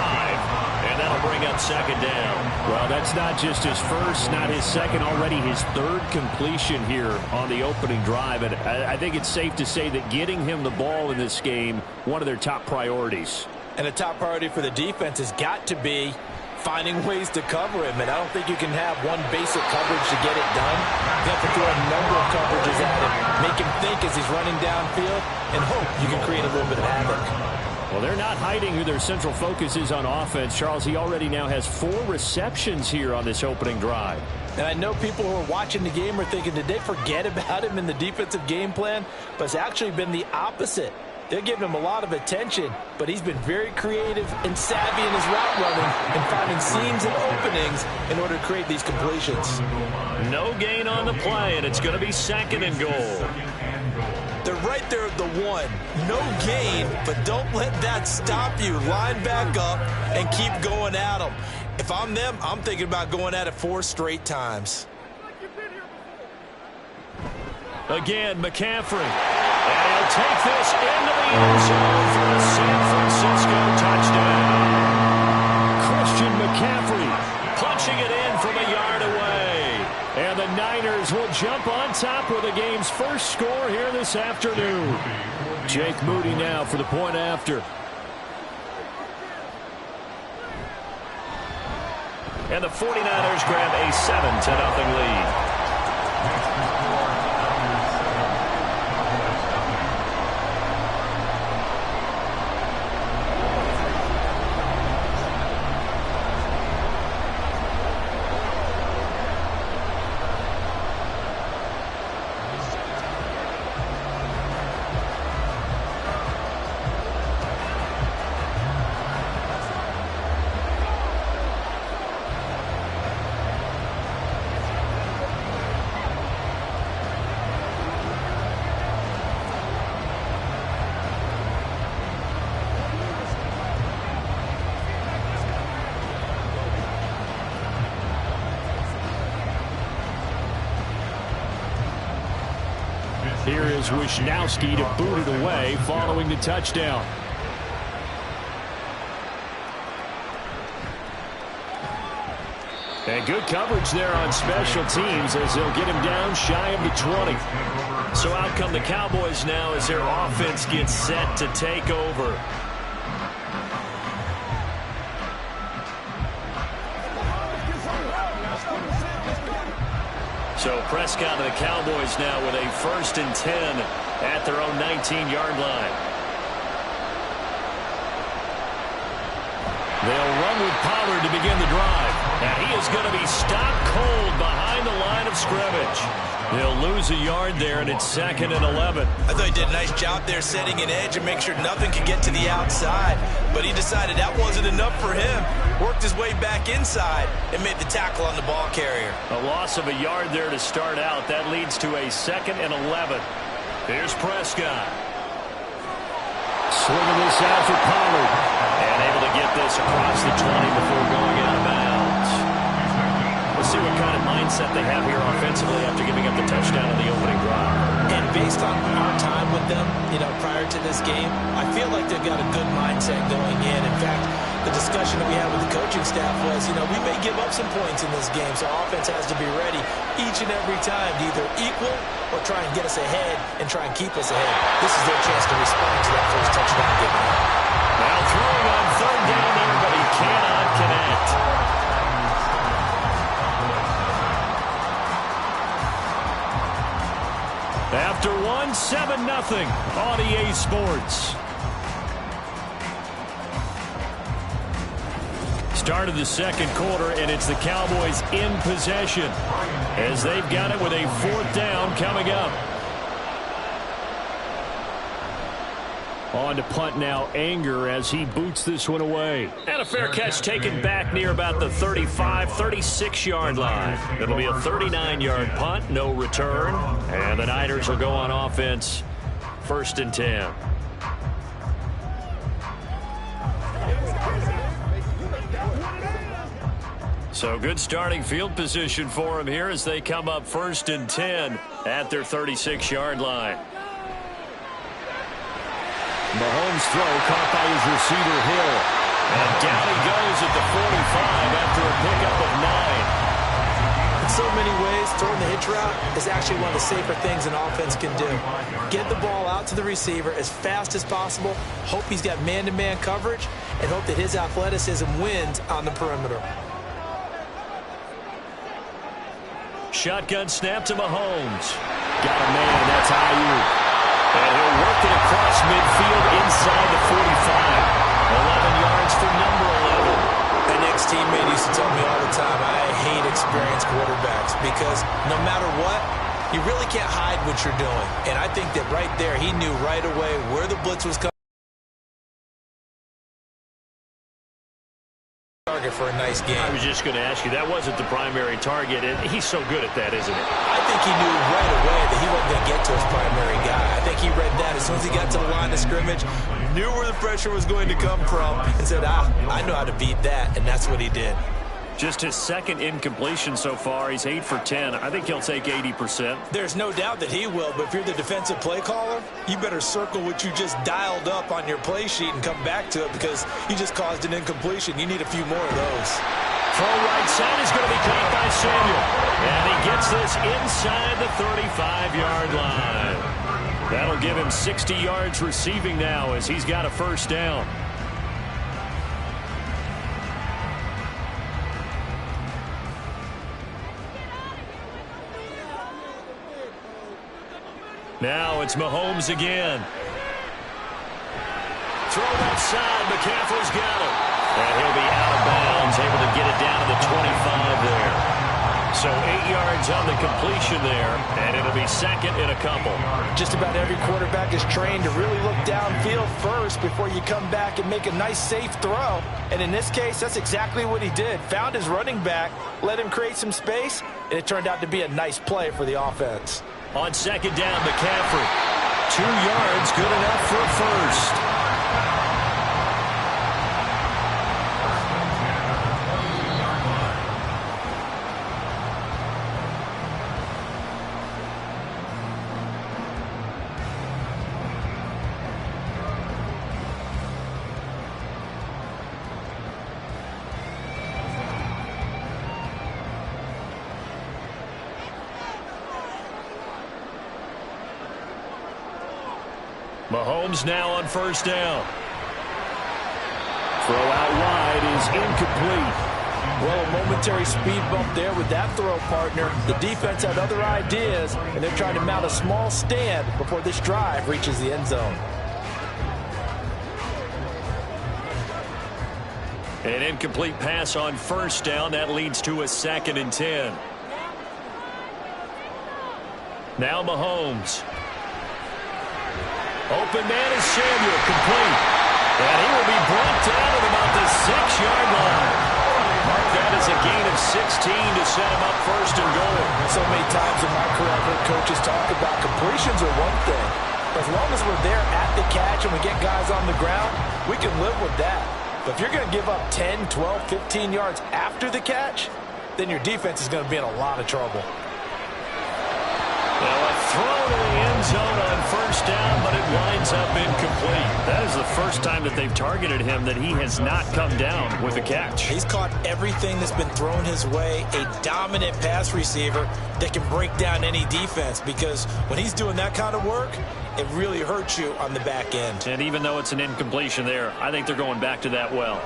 and that'll bring up 2nd down. Well, that's not just his first, not his second, already his 3rd completion here on the opening drive. And I think it's safe to say that getting him the ball in this game, one of their top priorities. And a top priority for the defense has got to be finding ways to cover him, and I don't think you can have one basic coverage to get it done. You have to throw a number of coverages at him, make him think as he's running downfield, and hope you can create a little bit of havoc. Well, they're not hiding who their central focus is on offense. Charles, he already now has 4 receptions here on this opening drive. And I know people who are watching the game are thinking, did they forget about him in the defensive game plan? But it's actually been the opposite. They're giving him a lot of attention, but he's been very creative and savvy in his route running and finding seams and openings in order to create these completions. No gain on the play, and it's going to be 2nd and goal. They're right there at the 1. No gain, but don't let that stop you. Line back up and keep going at them. If I'm them, I'm thinking about going at it 4 straight times. Again, McCaffrey. And he'll take this into the end zone for the San Francisco touchdown. Christian McCaffrey punching it in from a yard away. And the Niners will jump on top with the game's first score here this afternoon. Jake Moody now for the point after. And the 49ers grab a 7-0 lead. Here is Wisnowski to boot it away following the touchdown. And good coverage there on special teams as they'll get him down shy of the 20. So out come the Cowboys now as their offense gets set to take over. So Prescott and the Cowboys now with a 1st and 10 at their own 19-yard line. They'll run with Pollard to begin the drive. Now he is going to be stopped cold behind the line of scrimmage. They'll lose a yard there, and it's 2nd and 11. I thought he did a nice job there setting an edge and making sure nothing could get to the outside. But he decided that wasn't enough for him. Worked his way back inside and made the tackle on the ball carrier. A loss of a yard there to start out. That leads to a 2nd and 11. Here's Prescott. Slinging this out for Pollard. And able to get this across the 20 before going out of bounds. Let's see what kind of mindset they have here offensively after giving up the touchdown in the opening drive. And based on our time with them, prior to this game, I feel like they've got a good mindset going in. In fact, the discussion that we had with the coaching staff was, we may give up some points in this game, so offense has to be ready each and every time to either equal or try and get us ahead and try and keep us ahead. This is their chance to respond to that first touchdown given up. Now throwing on 3rd down there, but he cannot connect. After 7-0 on EA Sports. Start of the 2nd quarter, and it's the Cowboys in possession as they've got it with a 4th down coming up. On to punt now, Anger as he boots this one away. And a fair catch taken back near about the 35, 36-yard line. It'll be a 39-yard punt, no return. And the Niners will go on offense, 1st and 10. So good starting field position for them here as they come up 1st and 10 at their 36-yard line. Mahomes' throw caught by his receiver Hill. And down he goes at the 45 after a pickup of 9. In so many ways, throwing the hitch route is actually one of the safer things an offense can do. Get the ball out to the receiver as fast as possible, hope he's got man-to-man coverage, and hope that his athleticism wins on the perimeter. Shotgun snap to Mahomes. Got a man, that's Ayuk. And he'll work it across midfield inside the 45. 11 yards for number 11. An ex-teammate used to tell me all the time, I hate experienced quarterbacks because no matter what, you really can't hide what you're doing. And I think that right there, he knew right away where the blitz was coming. Target for a nice game. I was just going to ask you, that wasn't the primary target, and he's so good at that, isn't it? I think he knew right away that he wasn't going to get to his primary guy. I think he read that as soon as he got to the line of scrimmage, knew where the pressure was going to come from, and said, I know how to beat that, and that's what he did. Just his 2nd incompletion so far. He's 8 for 10. I think he'll take 80%. There's no doubt that he will, but if you're the defensive play caller, you better circle what you just dialed up on your play sheet and come back to it because you just caused an incompletion. You need a few more of those. Throw right side is going to be caught by Samuel. And he gets this inside the 35-yard line. That'll give him 60 yards receiving now as he's got a 1st down. Now it's Mahomes again. Throw outside. McCaffrey's got it. And he'll be out of bounds, able to get it down to the 25 there. So 8 yards on the completion there, and it'll be 2nd and a couple. Just about every quarterback is trained to really look downfield first before you come back and make a nice, safe throw. And in this case, that's exactly what he did. Found his running back, let him create some space, and it turned out to be a nice play for the offense. On 2nd down, McCaffrey. 2 yards, good enough for a 1st. Mahomes now on first down. Throw out wide is incomplete. Well, a momentary speed bump there with that throw, partner. The defense had other ideas, and they're trying to mount a small stand before this drive reaches the end zone. An incomplete pass on first down. That leads to a 2nd and 10. Now Mahomes. Open man is Samuel, complete. And he will be brought down at about the 6-yard line. Mark that as a gain of 16 to set him up first and goal. So many times in my career I've heard coaches talk about completions are one thing. But as long as we're there at the catch and we get guys on the ground, we can live with that. But if you're going to give up 10, 12, 15 yards after the catch, then your defense is going to be in a lot of trouble. Now a throw to the end zone on first down, but it winds up incomplete. That is the first time that they've targeted him that he has not come down with a catch. He's caught everything that's been thrown his way, a dominant pass receiver that can break down any defense, because when he's doing that kind of work, it really hurts you on the back end. And even though it's an incompletion there, I think they're going back to that well.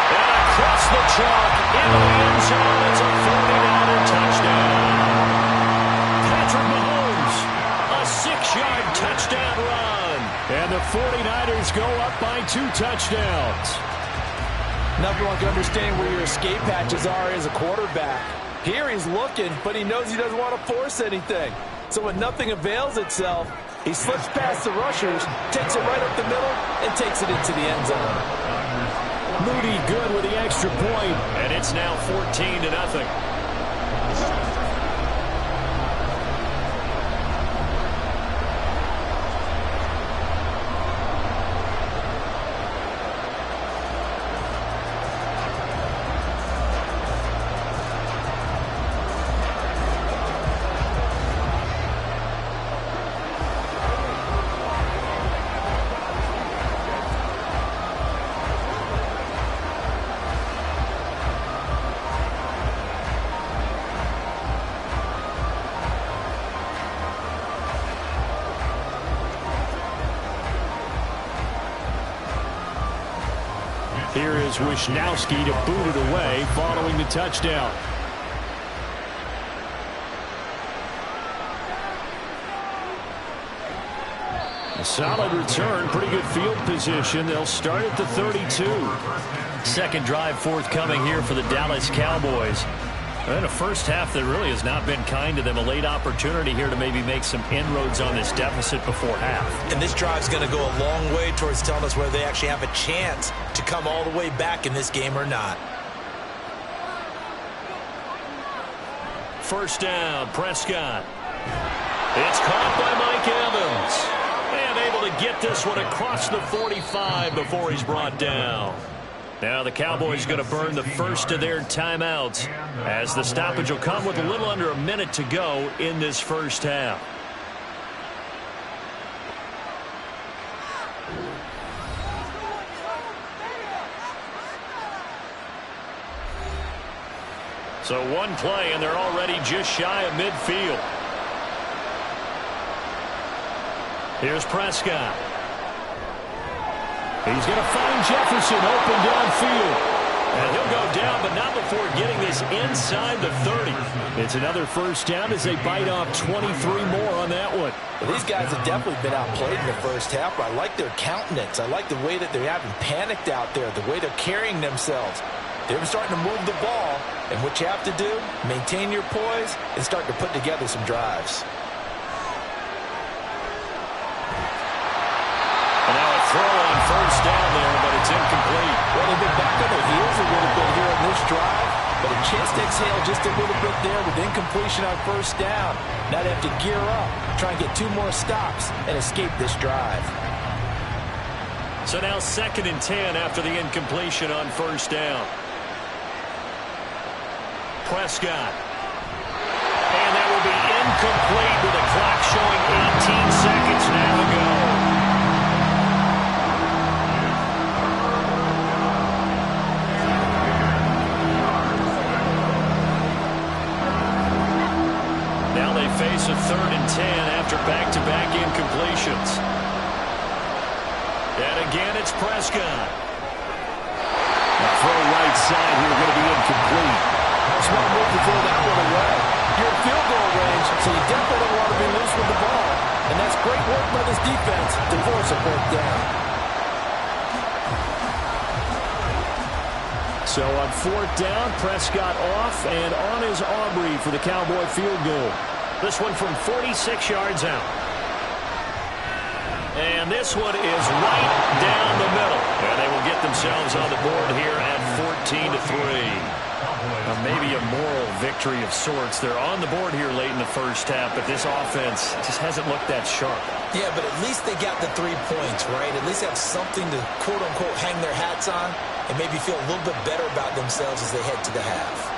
And across the chalk into the end zone, it's a 49er touchdown. Patrick Mahomes, a 6-yard touchdown run. And the 49ers go up by 2 touchdowns. Nothing like understanding where your escape hatches are as a quarterback. Here he's looking, but he knows he doesn't want to force anything. So when nothing avails itself, he slips past the rushers, takes it right up the middle, and takes it into the end zone. Moody good with the extra point, and it's now 14-0. Here is Wisnowski to boot it away following the touchdown. A solid return, pretty good field position. They'll start at the 32. Second drive forthcoming here for the Dallas Cowboys. And a first half that really has not been kind to them. A late opportunity here to maybe make some inroads on this deficit before half. And this drive's going to go a long way towards telling us whether they actually have a chance to come all the way back in this game or not. First down, Prescott. It's caught by Mike Evans. And able to get this one across the 45 before he's brought down. Now the Cowboys going to burn the first of their timeouts as the stoppage will come with a little under a minute to go in this first half. So one play and they're already just shy of midfield. Here's Prescott. He's going to find Jefferson open downfield. And he'll go down, but not before getting this inside the 30. It's another first down as they bite off 23 more on that one. Well, these guys have definitely been outplayed in the first half, but I like their countenance. I like the way that they haven't panicked out there, the way they're carrying themselves. They're starting to move the ball, and what you have to do, maintain your poise and start to put together some drives. Throw on first down there, but it's incomplete. Well, they've been back on their heels a little bit here in this drive, but a chance to exhale just a little bit there with incompletion on first down. Now they have to gear up, try and get 2 more stops, and escape this drive. So now 2nd and 10 after the incompletion on first down. Prescott. And that will be incomplete with the clock showing 18 seconds now to go. Face it's a 3rd and 10 after back-to-back incompletions. And again, it's Prescott. The throw right side here going to be incomplete. Smart move to throw that one away. You're in field goal range, so you definitely don't want to be loose with the ball. And that's great work by this defense to force a 4th down. So on 4th down, Prescott off, and on is Aubrey for the Cowboy field goal. This one from 46 yards out. And this one is right down the middle. And they will get themselves on the board here at 14-3. Maybe a moral victory of sorts. They're on the board here late in the first half, but this offense just hasn't looked that sharp. Yeah, but at least they got the 3 points, right? At least they have something to, quote-unquote, hang their hats on and maybe feel a little bit better about themselves as they head to the half.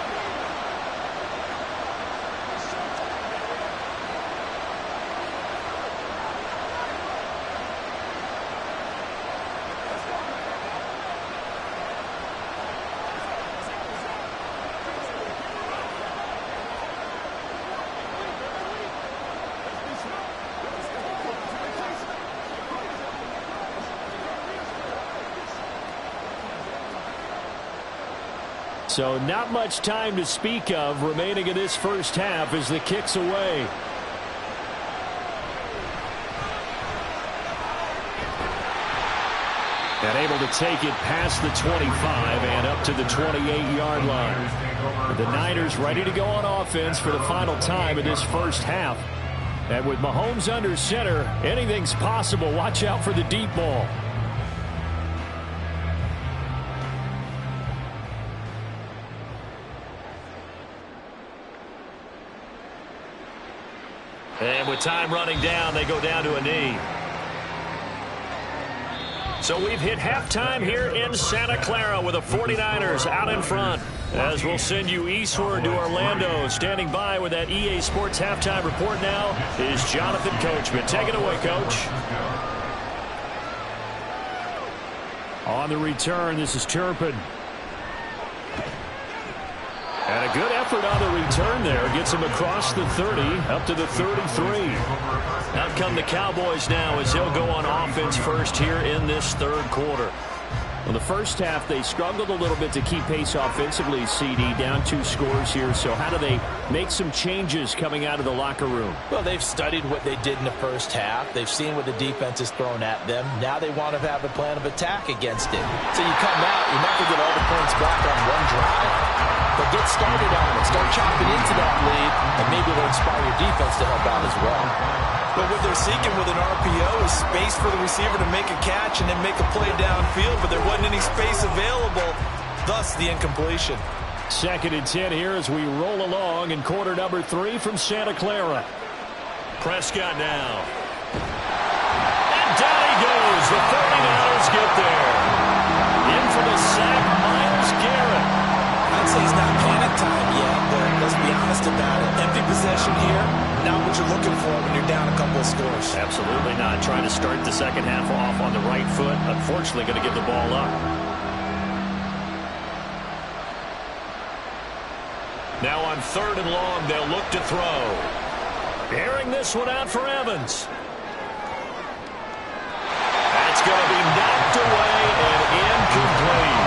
So not much time to speak of remaining in this first half as the kick's away. And able to take it past the 25 and up to the 28-yard line. The Niners ready to go on offense for the final time in this first half. And with Mahomes under center, anything's possible. Watch out for the deep ball. And with time running down, they go down to a knee. So we've hit halftime here in Santa Clara with the 49ers out in front. As we'll send you eastward to Orlando. Standing by with that EA Sports halftime report now is Jonathan Coachman. Take it away, Coach. On the return, this is Turpin. And a good effort on the return there. Gets him across the 30, up to the 33. Out come the Cowboys now as they'll go on offense first here in this 3rd quarter. Well, the first half, they struggled a little bit to keep pace offensively, CD, down 2 scores here. So how do they make some changes coming out of the locker room? Well, they've studied what they did in the first half. They've seen what the defense has thrown at them. Now they want to have a plan of attack against it. So you come out, you're not going to get all the points back on one drive. But get started on it. Start chopping into that lead, and maybe it'll inspire your defense to help out as well. But what they're seeking with an RPO is space for the receiver to make a catch and then make a play downfield, but there wasn't any space available, thus the incompletion. 2nd and 10 here as we roll along in quarter number 3 from Santa Clara. Prescott now. And down he goes. The 49ers get there. In for the sack, Myles Garrett. I'd say he's not panic time yet, but let's be honest about it. Empty possession here, not what you're looking for when you're down a couple of scores. Absolutely not. Trying to start the second half off on the right foot. Unfortunately, going to give the ball up. Now on 3rd and long, they'll look to throw. Airing this one out for Evans. That's going to be knocked away and incomplete.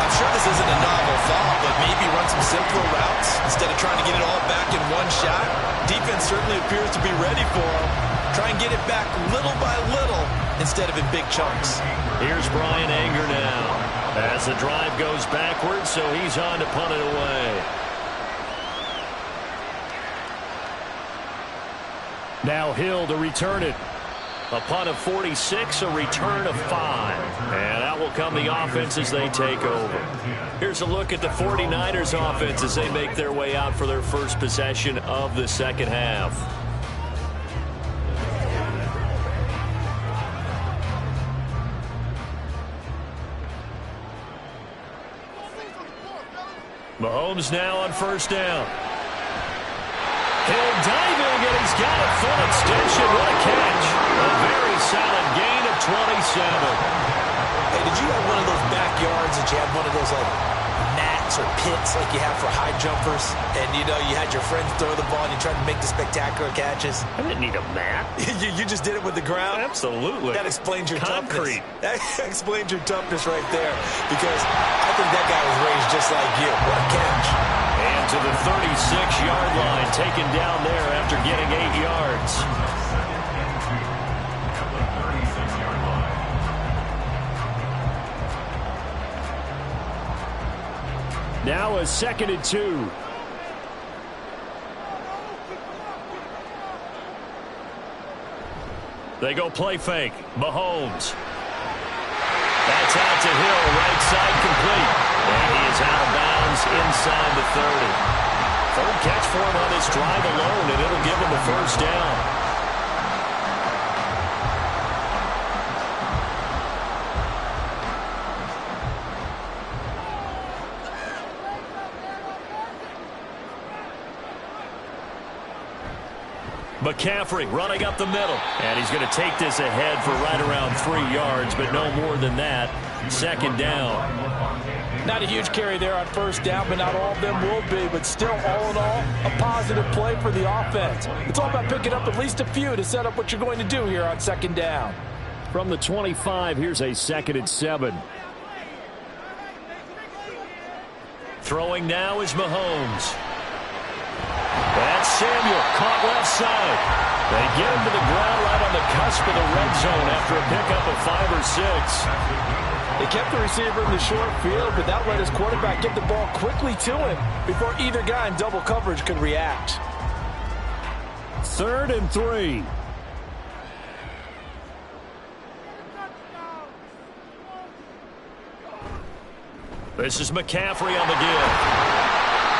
I'm sure this isn't a novel thought, but maybe run some simpler routes instead of trying to get it all back in one shot. Defense certainly appears to be ready for him. Try and get it back little by little instead of in big chunks. Here's Brian Anger now as the drive goes backwards, so he's on to punt it away. Now Hill to return it. A punt of 46, a return of 5. And out will come the offense as they take over. Here's a look at the 49ers offense as they make their way out for their first possession of the second half. Mahomes now on 1st down. Hill diving, and he's got a full extension. What a catch. A very solid gain of 27. Hey, did you have one of those backyards that you had one of those, like, mat blocks or pits like you have for high jumpers, and you had your friends throw the ball and you tried to make the spectacular catches. I didn't need a mat. you just did it with the ground? Absolutely. That explains your concrete. Toughness. That explains your toughness right there, because I think that guy was raised just like you. What a catch. And to the 36-yard line, taken down there after getting 8 yards. Now a 2nd and 2. They go play fake. Mahomes. That's out to Hill, right side complete. And he is out of bounds inside the 30. Third catch for him on this drive alone, and it'll give him a first down. McCaffrey running up the middle. And he's going to take this ahead for right around 3 yards, but no more than that. 2nd down. Not a huge carry there on first down, but not all of them will be. But still, all in all, a positive play for the offense. It's all about picking up at least a few to set up what you're going to do here on 2nd down. From the 25, here's a 2nd and 7. Throwing now is Mahomes. That's Samuel, caught left side. They get him to the ground right on the cusp of the red zone after a pickup of 5 or 6. They kept the receiver in the short field, but that let his quarterback get the ball quickly to him before either guy in double coverage could react. 3rd and 3. This is McCaffrey on the give.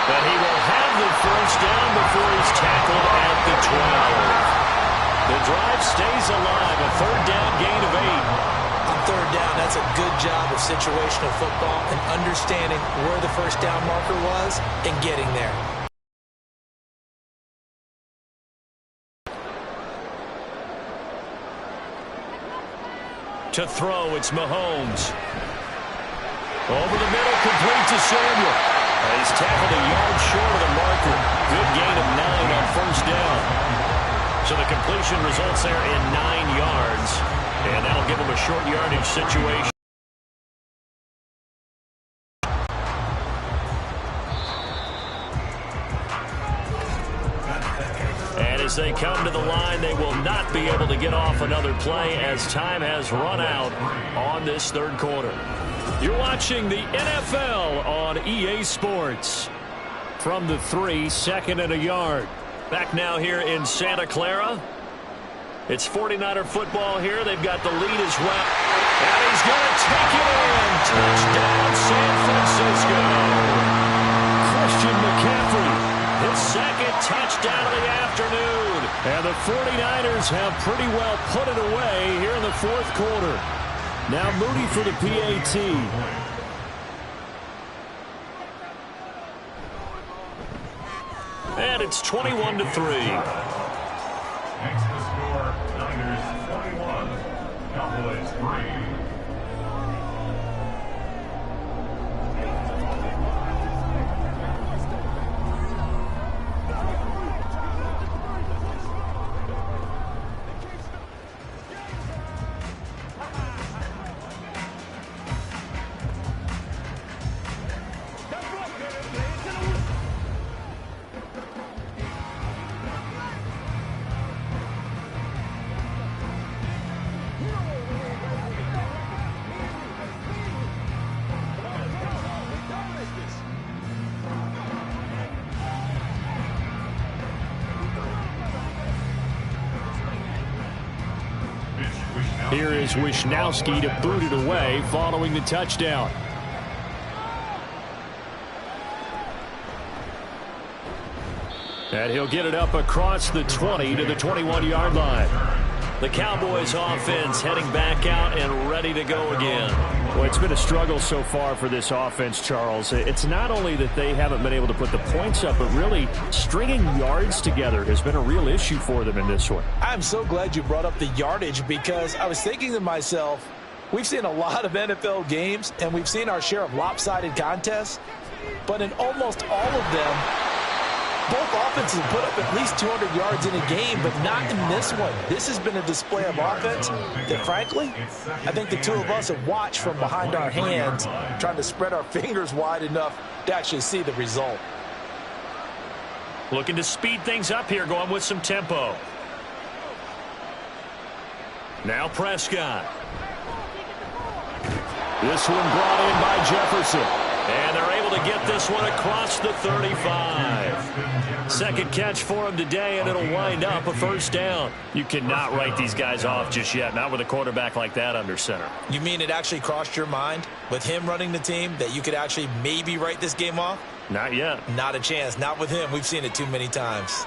But he will have the first down before he's tackled at the 12. The drive stays alive, a 3rd down gain of 8. On 3rd down, that's a good job of situational football and understanding where the first down marker was and getting there. To throw, it's Mahomes. Over the middle, complete to Samuel. He's tackled a yard short of the marker. Good gain of 9 on first down. So the completion results there in 9 yards. And that'll give him a short yardage situation. And as they come to the line, they will not be able to get off another play as time has run out on this 3rd quarter. You're watching the NFL on EA Sports. From the 3, 2nd and a yard. Back now here in Santa Clara. It's 49er football here. They've got the lead as well. And he's going to take it in. Touchdown, San Francisco. Christian McCaffrey, his 2nd touchdown of the afternoon. And the 49ers have pretty well put it away here in the 4th quarter. Now Moody for the PAT. And it's 21-3. Next to score, Niners 21, Cowboys 3. Here is Wisnowski to boot it away following the touchdown. And he'll get it up across the 20 to the 21-yard line. The Cowboys offense heading back out and ready to go again. Well, it's been a struggle so far for this offense, Charles. It's not only that they haven't been able to put the points up, but really stringing yards together has been a real issue for them in this one. I'm so glad you brought up the yardage, because I was thinking to myself, we've seen a lot of NFL games and we've seen our share of lopsided contests. but in almost all of them, both offenses put up at least 200 yards in a game, but not in this one. This has been a display of offense that, frankly, I think the two of us have watched from behind our hands, trying to spread our fingers wide enough to actually see the result. Looking to speed things up here, going with some tempo. Now Prescott. This one brought in by Jefferson. And they're able to get this one across the 35. Second catch for him today, and it'll wind up a first down. You cannot write these guys off just yet, not with a quarterback like that under center. You mean it actually crossed your mind with him running the team that you could actually maybe write this game off? Not yet. Not a chance. Not with him. We've seen it too many times.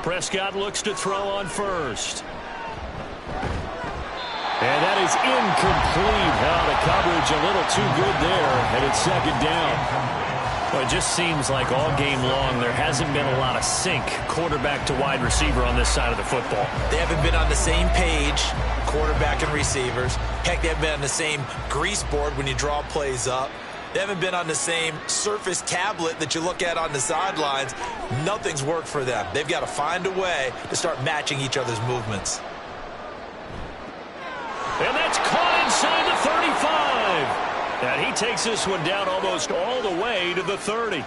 Prescott looks to throw on first. And that is incomplete. The coverage a little too good there, and it's second down. Well, it just seems like all game long there hasn't been a lot of sync quarterback to wide receiver on this side of the football. They haven't been on the same page, quarterback and receivers. Heck, they haven't been on the same grease board when you draw plays up. They haven't been on the same Surface tablet that you look at on the sidelines. Nothing's worked for them. They've got to find a way to start matching each other's movements. And that's caught inside the 35. And he takes this one down almost all the way to the 30.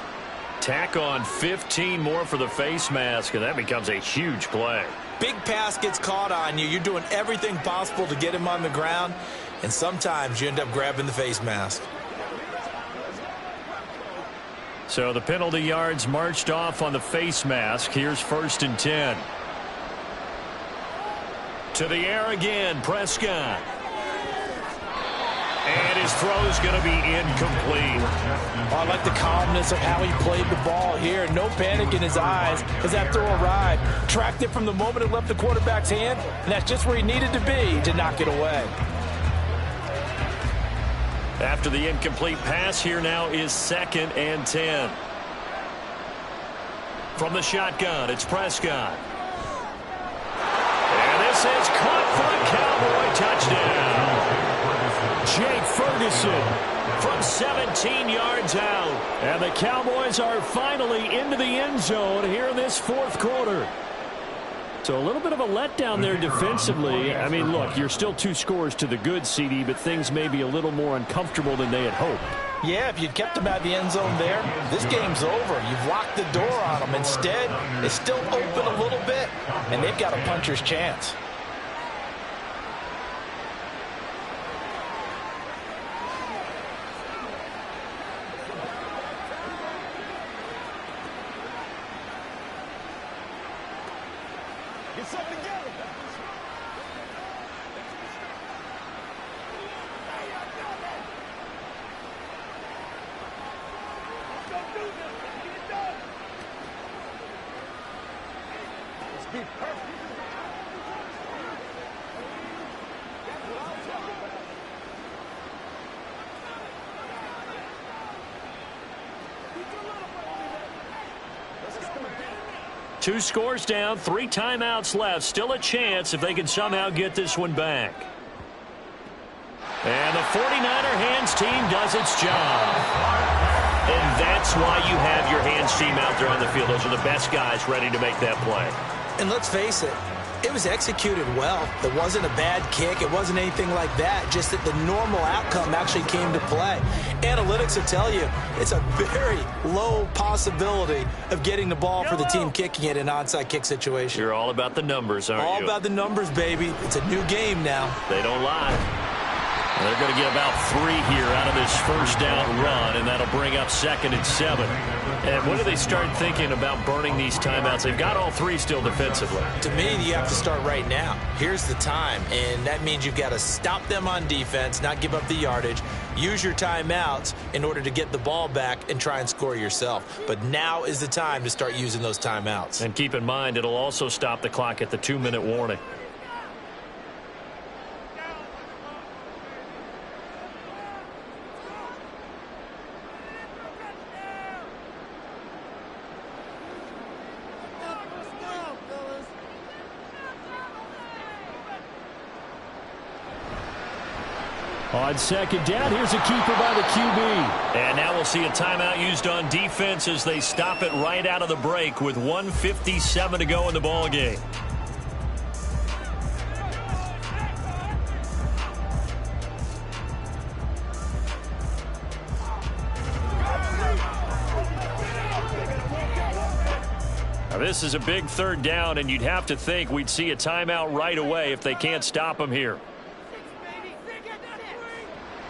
Tack on 15 more for the face mask, and that becomes a huge play. Big pass gets caught on you. You're doing everything possible to get him on the ground, and sometimes you end up grabbing the face mask. So the penalty yards marched off on the face mask. Here's 1st and 10. To the air again, Prescott. And his throw's going to be incomplete. I like the calmness of how he played the ball here. No panic in his eyes as that throw arrived. Tracked it from the moment it left the quarterback's hand, and that's just where he needed to be to knock it away. After the incomplete pass, here now is 2nd and 10. From the shotgun, it's Prescott. And this is caught for a Cowboy touchdown. Jake Ferguson from 17 yards out. And the Cowboys are finally into the end zone here in this 4th quarter. So a little bit of a letdown there defensively. I mean, look, you're still 2 scores to the good, CD, but things may be a little more uncomfortable than they had hoped. Yeah, if you'd kept them out of the end zone there, this game's over. You've locked the door on them. Instead, it's still open a little bit, and they've got a puncher's chance. Two scores down, 3 timeouts left. Still a chance if they can somehow get this one back. And the 49er hands team does its job. And that's why you have your hands team out there on the field. Those are the best guys ready to make that play. And let's face it, it was executed well. It wasn't a bad kick. It wasn't anything like that. Just that the normal outcome actually came to play. Analytics will tell you it's a very low possibility of getting the ball for the team kicking it in an onside kick situation. You're all about the numbers, aren't you? All about the numbers, baby. It's a new game now. They don't lie. They're going to get about 3 here out of this first down run, and that'll bring up 2nd and 7. And when do they start thinking about burning these timeouts? They've got all 3 still defensively. To me, you have to start right now. Here's the time, and that means you've got to stop them on defense, not give up the yardage, use your timeouts in order to get the ball back and try and score yourself. But now is the time to start using those timeouts. And keep in mind, it'll also stop the clock at the 2-minute warning. On second down, here's a keeper by the QB. And now we'll see a timeout used on defense as they stop it right out of the break with 1:57 to go in the ball game. Now, this is a big third down, and you'd have to think we'd see a timeout right away if they can't stop him here.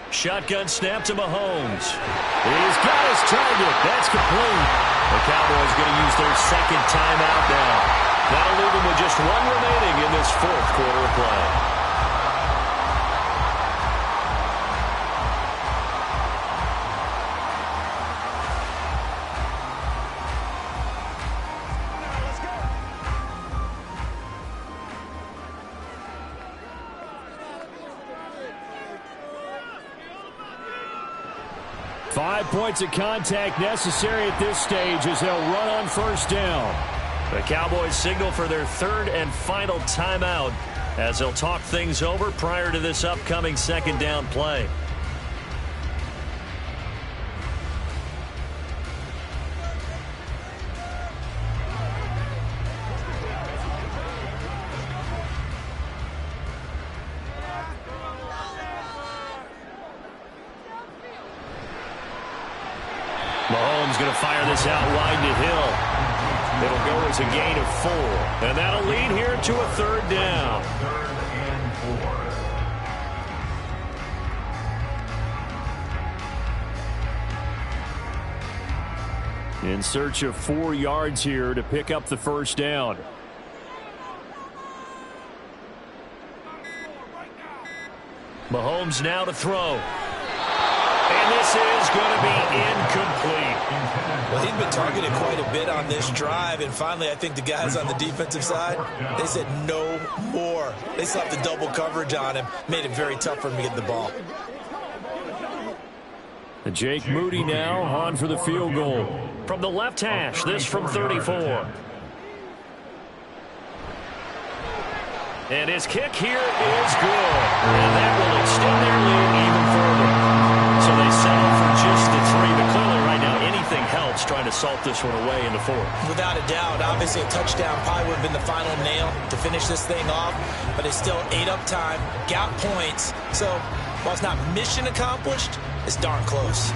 Shotgun snap to Mahomes. He's got his target. That's complete. The Cowboys going to use their second timeout now. That'll leave them with just one remaining in this fourth quarter of play. Five points of contact necessary at this stage as they'll run on first down. The Cowboys signal for their third and final timeout as they'll talk things over prior to this upcoming second down play. Mahomes going to fire this out wide to Hill. It'll go as a gain of 4. And that'll lead here to a third down. Third and 4. In search of 4 yards here to pick up the first down. Mahomes now to throw. And this is going to be incomplete. Well, he'd been targeted quite a bit on this drive, and finally I think the guys on the defensive side, they said no more. They slapped the double coverage on him, made it very tough for him to get the ball. Jake Moody now on for the field goal. From the left hash, this from 34. And his kick here is good. And that will extend their lead even further. So they settle for just the 3. But clearly right now anything helps trying to salt this one away in the 4th. Without a doubt, obviously a touchdown probably would have been the final nail to finish this thing off. But it's still 8 up time, got points. So while it's not mission accomplished, it's darn close.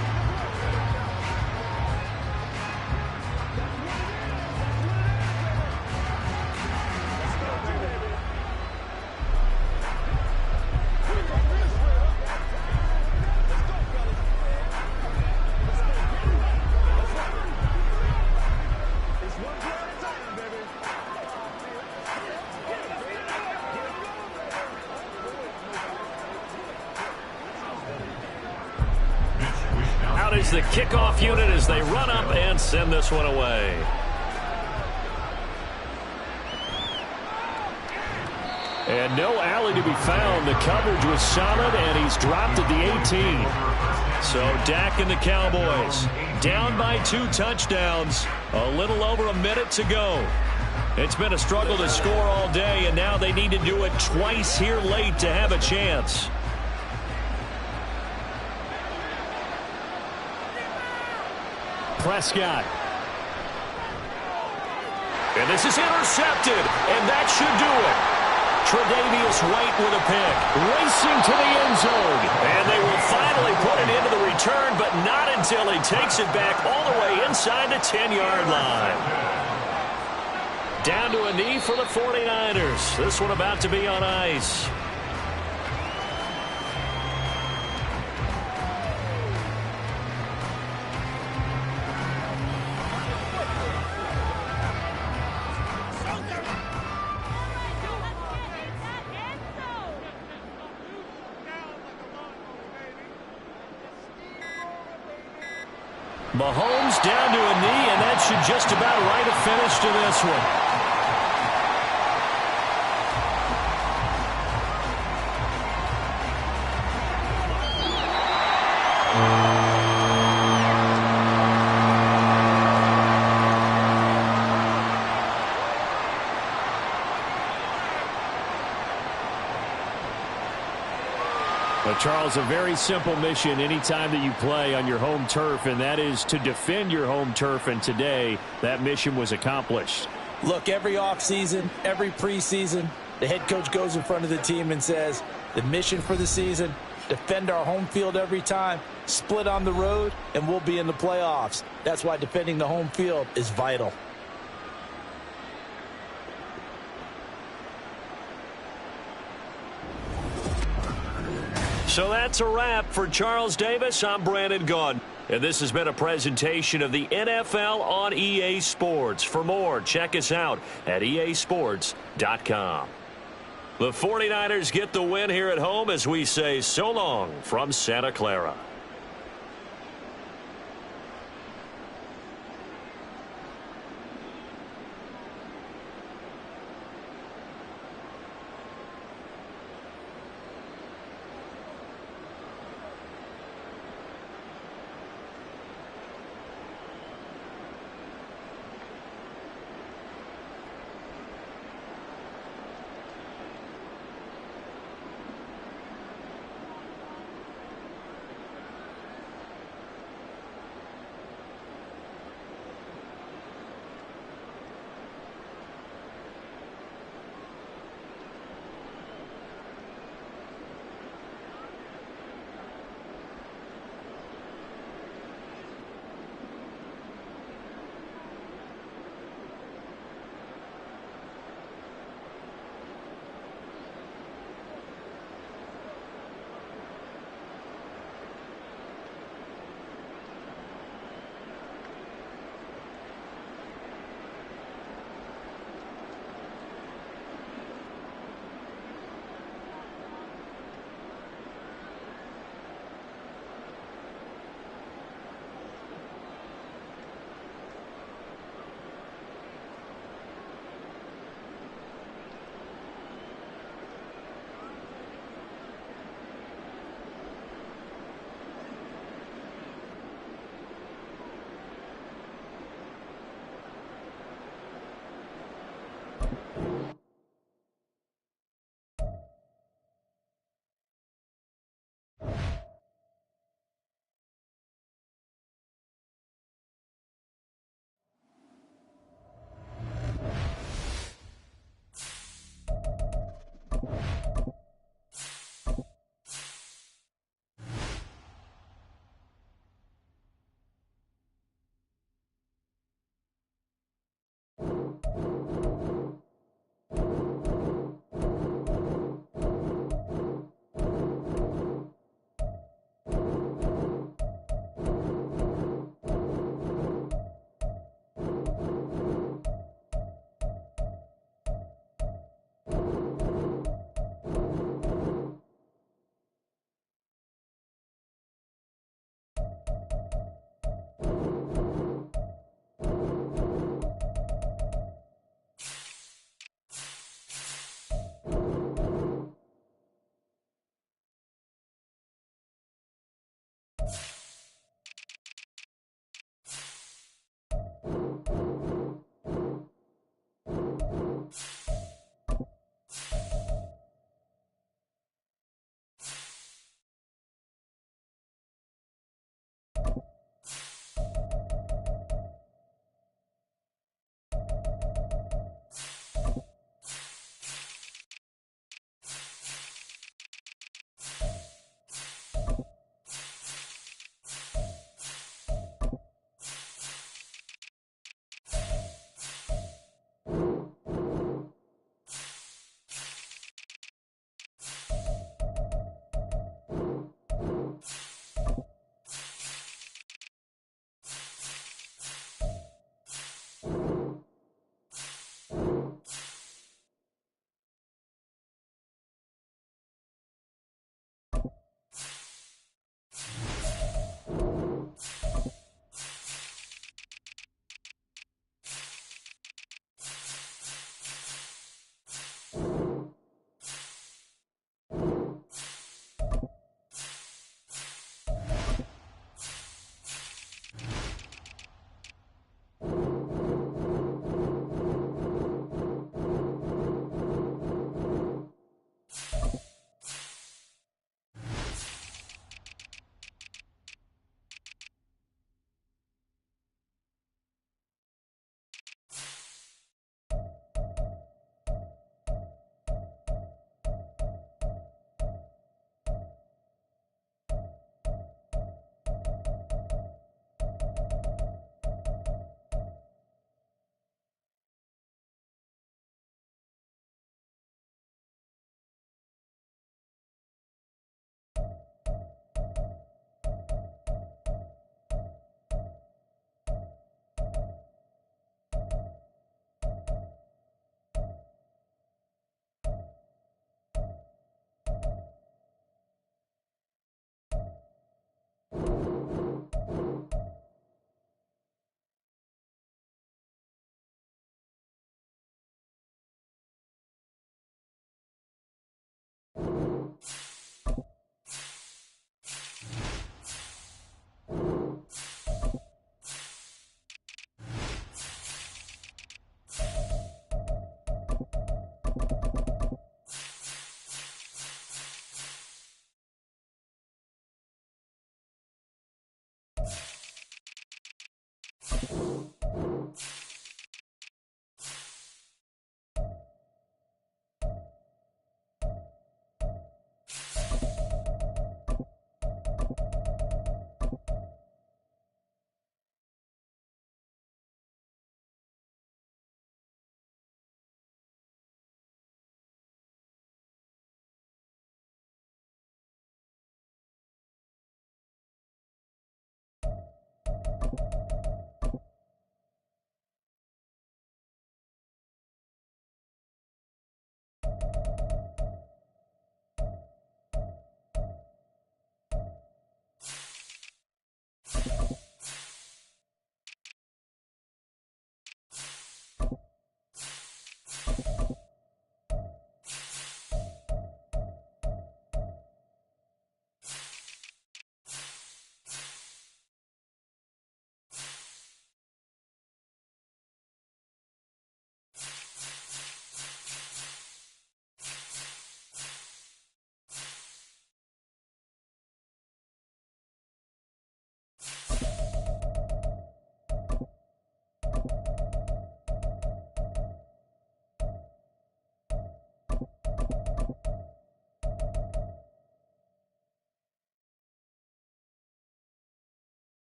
Is the kickoff unit as they run up and send this one away. And no alley to be found. The coverage was solid, and he's dropped at the 18. So Dak and the Cowboys down by 2 touchdowns. A little over a minute to go. It's been a struggle to score all day, and now they need to do it twice here late to have a chance. Prescott. And this is intercepted, and that should do it. Tre'Davious White with a pick, racing to the end zone. And they will finally put it into the return, but not until he takes it back all the way inside the 10-yard line. Down to a knee for the 49ers. This one about to be on ice. Mahomes down to a knee, and that should just about write a finish to this one. Charles, a very simple mission anytime that you play on your home turf, and that is to defend your home turf, and today that mission was accomplished. Look, every offseason, every preseason, the head coach goes in front of the team and says, the mission for the season, defend our home field every time, split on the road, and we'll be in the playoffs. That's why defending the home field is vital. So that's a wrap for Charles Davis. I'm Brandon Gaudin. And this has been a presentation of the NFL on EA Sports. For more, check us out at easports.com. The 49ers get the win here at home as we say so long from Santa Clara.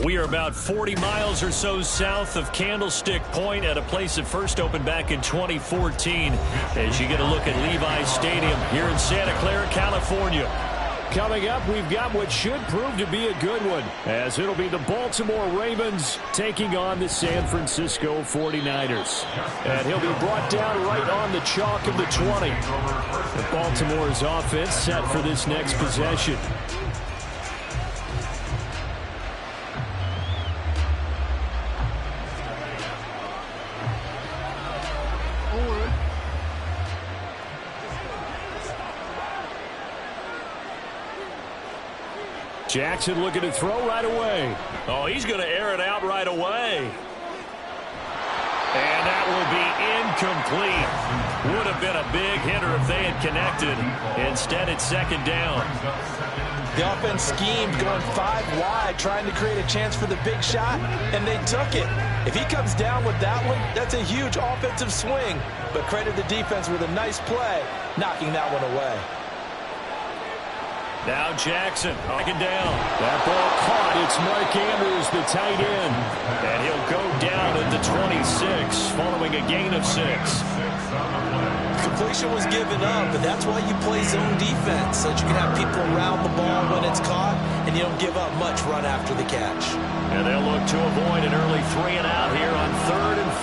We are about 40 miles or so south of Candlestick Point at a place that first opened back in 2014 as you get a look at Levi's Stadium here in Santa Clara, California. Coming up, we've got what should prove to be a good one, as it'll be the Baltimore Ravens taking on the San Francisco 49ers. And he'll be brought down right on the chalk of the 20. The Baltimore's offense set for this next possession. Jackson looking to throw right away. Oh, he's going to air it out right away. And that will be incomplete. Would have been a big hitter if they had connected. Instead, it's second down. The offense schemed, going 5 wide, trying to create a chance for the big shot, and they took it. If he comes down with that one, that's a huge offensive swing. But credit the defense with a nice play, knocking that one away. Now Jackson, knocking down. That ball caught. It's Mark Andrews, the tight end. And he'll go down at the 26, following a gain of 6. Completion was given up, but that's why you play zone defense, so that you can have people around the ball when it's caught, and you don't give up much run after the catch. And they'll look to avoid an early 3 and out here on 3rd and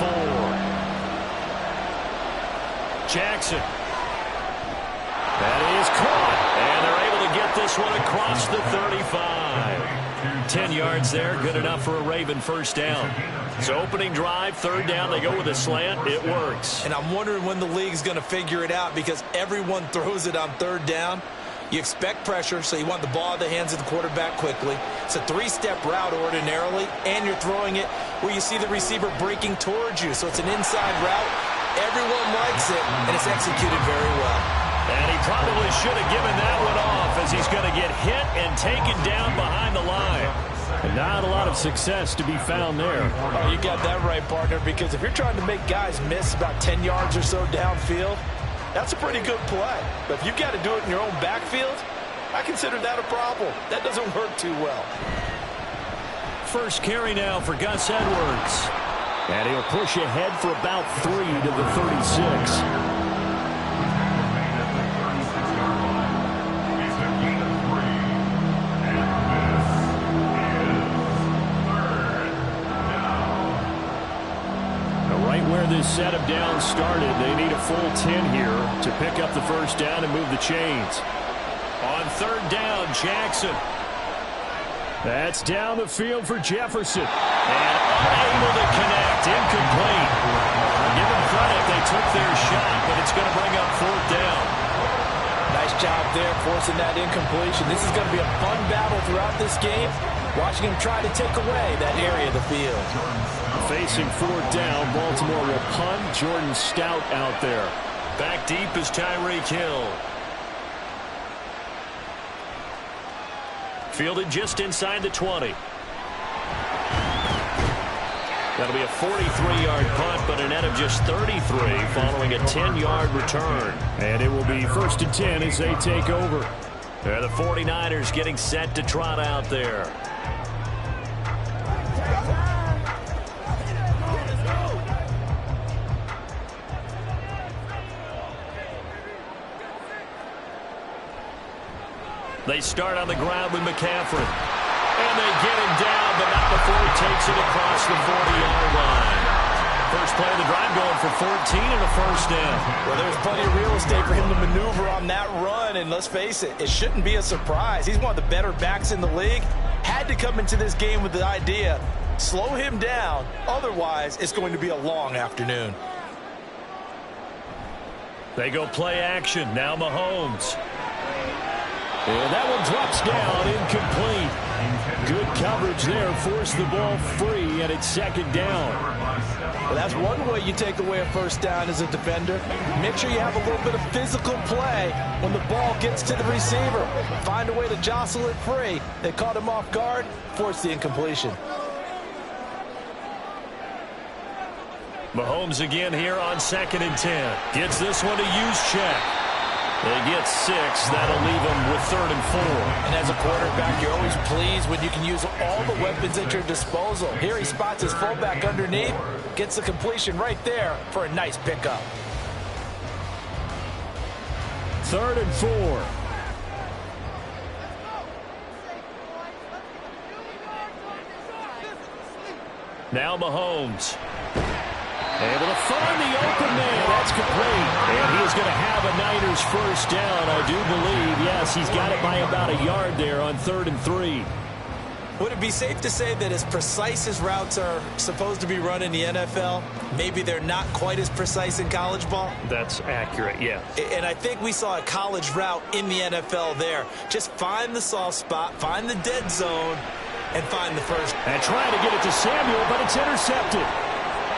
4. Jackson. That is caught. And they're able to get this one across the 35. 10 yards there, good enough for a Raven first down. So opening drive, 3rd down, they go with a slant. It works. And I'm wondering when the league's going to figure it out, because everyone throws it on 3rd down. You expect pressure, so you want the ball in the hands of the quarterback quickly. It's a three-step route ordinarily, and you're throwing it where you see the receiver breaking towards you. So it's an inside route. Everyone likes it, and it's executed very well. And he probably should have given that one off, as he's going to get hit and taken down behind the line. And not a lot of success to be found there. Oh, you got that right, partner, because if you're trying to make guys miss about 10 yards or so downfield, that's a pretty good play. But if you've got to do it in your own backfield, I consider that a problem. That doesn't work too well. First carry now for Gus Edwards. And he'll push ahead for about 3 to the 36. This set of downs started. They need a full 10 here to pick up the first down and move the chains. On third down, Jackson. That's down the field for Jefferson. And unable to connect. Incomplete. Give them credit. They took their shot, but it's going to bring up fourth down. Nice job there forcing that incompletion. This is going to be a fun battle throughout this game. Watching him try to take away that area of the field. Facing fourth down, Baltimore will punt. Jordan Stout out there. Back deep is Tyreek Hill. Fielded just inside the 20. That'll be a 43-yard punt, but a net of just 33 following a 10-yard return. And it will be 1st and 10 as they take over. They're the 49ers getting set to trot out there. They start on the ground with McCaffrey. And they get him down, but not before he takes it across the 40-yard line. First play of the drive going for 14 and a first down. Well, there's plenty of real estate for him to maneuver on that run, and let's face it, it shouldn't be a surprise. He's one of the better backs in the league. Had to come into this game with the idea, slow him down, otherwise it's going to be a long afternoon. They go play action. Now Mahomes. And that one drops down, incomplete. Good coverage there, forced the ball free, and it's second down. Well, that's one way you take away a first down as a defender. Make sure you have a little bit of physical play when the ball gets to the receiver. Find a way to jostle it free. They caught him off guard, forced the incompletion. Mahomes again here on 2nd and 10. Gets this one to Juszczyk. They get 6. That'll leave them with 3rd and 4. And as a quarterback, you're always pleased when you can use all the weapons at your disposal. Here he spots his fullback underneath, gets the completion right there for a nice pickup. 3rd and 4. Now Mahomes. Able to find the open man. That's complete. And he is going to have a Niners first down, I do believe. Yes, he's got it by about a yard there on 3rd and 3. Would it be safe to say that as precise as routes are supposed to be run in the NFL, maybe they're not quite as precise in college ball? That's accurate, yeah. And I think we saw a college route in the NFL there. Just find the soft spot, find the dead zone, and find the first. And trying to get it to Samuel, but it's intercepted.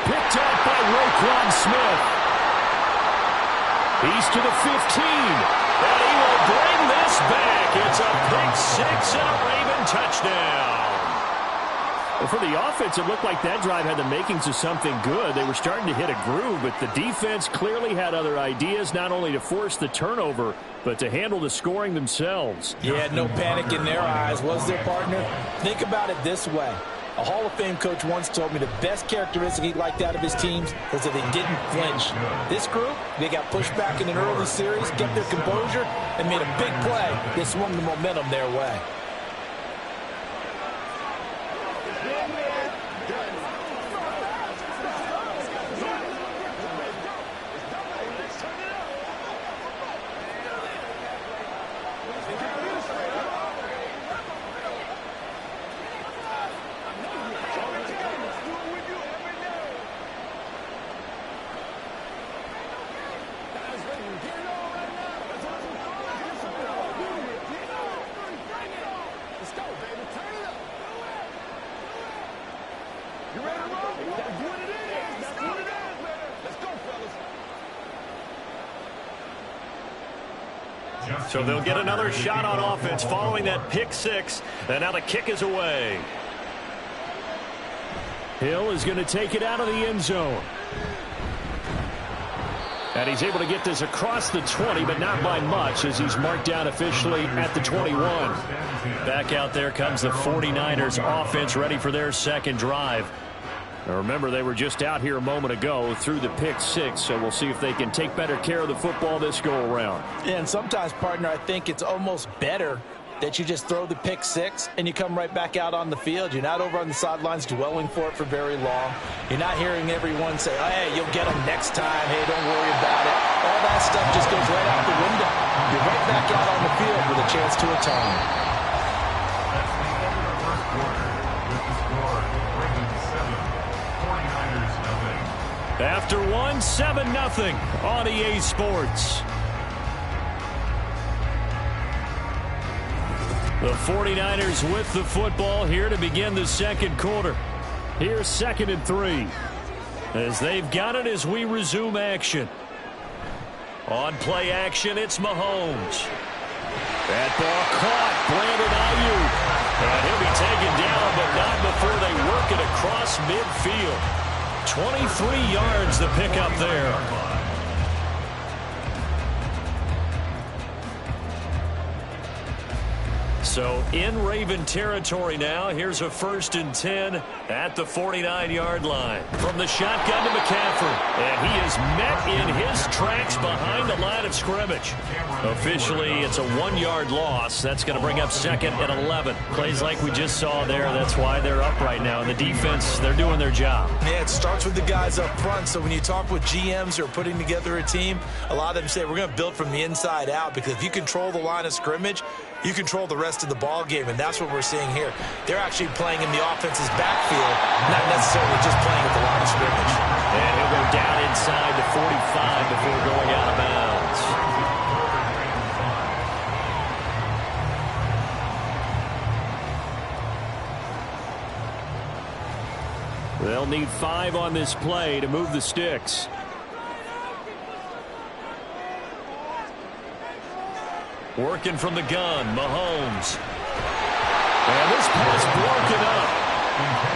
Picked up by Roquan Smith. He's to the 15. And he will bring this back. It's a pick 6 and a Raven touchdown. Well, for the offense, it looked like that drive had the makings of something good. They were starting to hit a groove, but the defense clearly had other ideas, not only to force the turnover, but to handle the scoring themselves. Yeah, no panic in their eyes, was there, partner? Think about it this way. A Hall of Fame coach once told me the best characteristic he liked out of his teams was that they didn't flinch. This group, they got pushed back in an early series, kept their composure, and made a big play that swung the momentum their way. So they'll get another shot on offense following that pick six. And now the kick is away. Hill is going to take it out of the end zone. And he's able to get this across the 20, but not by much, as he's marked down officially at the 21. Back out there comes the 49ers offense, ready for their second drive. Now remember, they were just out here a moment ago through the pick six, so we'll see if they can take better care of the football this go-around. Yeah, and sometimes, partner, I think it's almost better that you just throw the pick six and you come right back out on the field. You're not over on the sidelines dwelling for it for very long. You're not hearing everyone say, oh, hey, you'll get them next time. Hey, don't worry about it. All that stuff just goes right out the window. You're right back out on the field with a chance to atone. That's the end of the first quarter with the score Ravens 7, 49ers nothing. After one, 7-0 on EA Sports. The 49ers with the football here to begin the second quarter. Here's 2nd and 3. As they've got it as we resume action. On play action, it's Mahomes. That ball caught. Brandon Ayuk. And he'll be taken down, but not before they work it across midfield. 23 yards the pickup there. So in Raven territory now. Here's a 1st and 10 at the 49-yard line. From the shotgun to McCaffrey. And he is met in his tracks behind the line of scrimmage. Officially, it's a 1-yard loss. That's going to bring up 2nd and 11. Plays like we just saw there. That's why they're up right now. And the defense, they're doing their job. Yeah, it starts with the guys up front. So when you talk with GMs who are putting together a team, a lot of them say we're going to build from the inside out, because if you control the line of scrimmage, you control the rest of the ball game, and that's what we're seeing here. They're actually playing in the offense's backfield, not necessarily just playing at the line of scrimmage. And he'll go down inside the 45 before going out of bounds. They'll need 5 on this play to move the sticks. Working from the gun, Mahomes. And this pass broken up.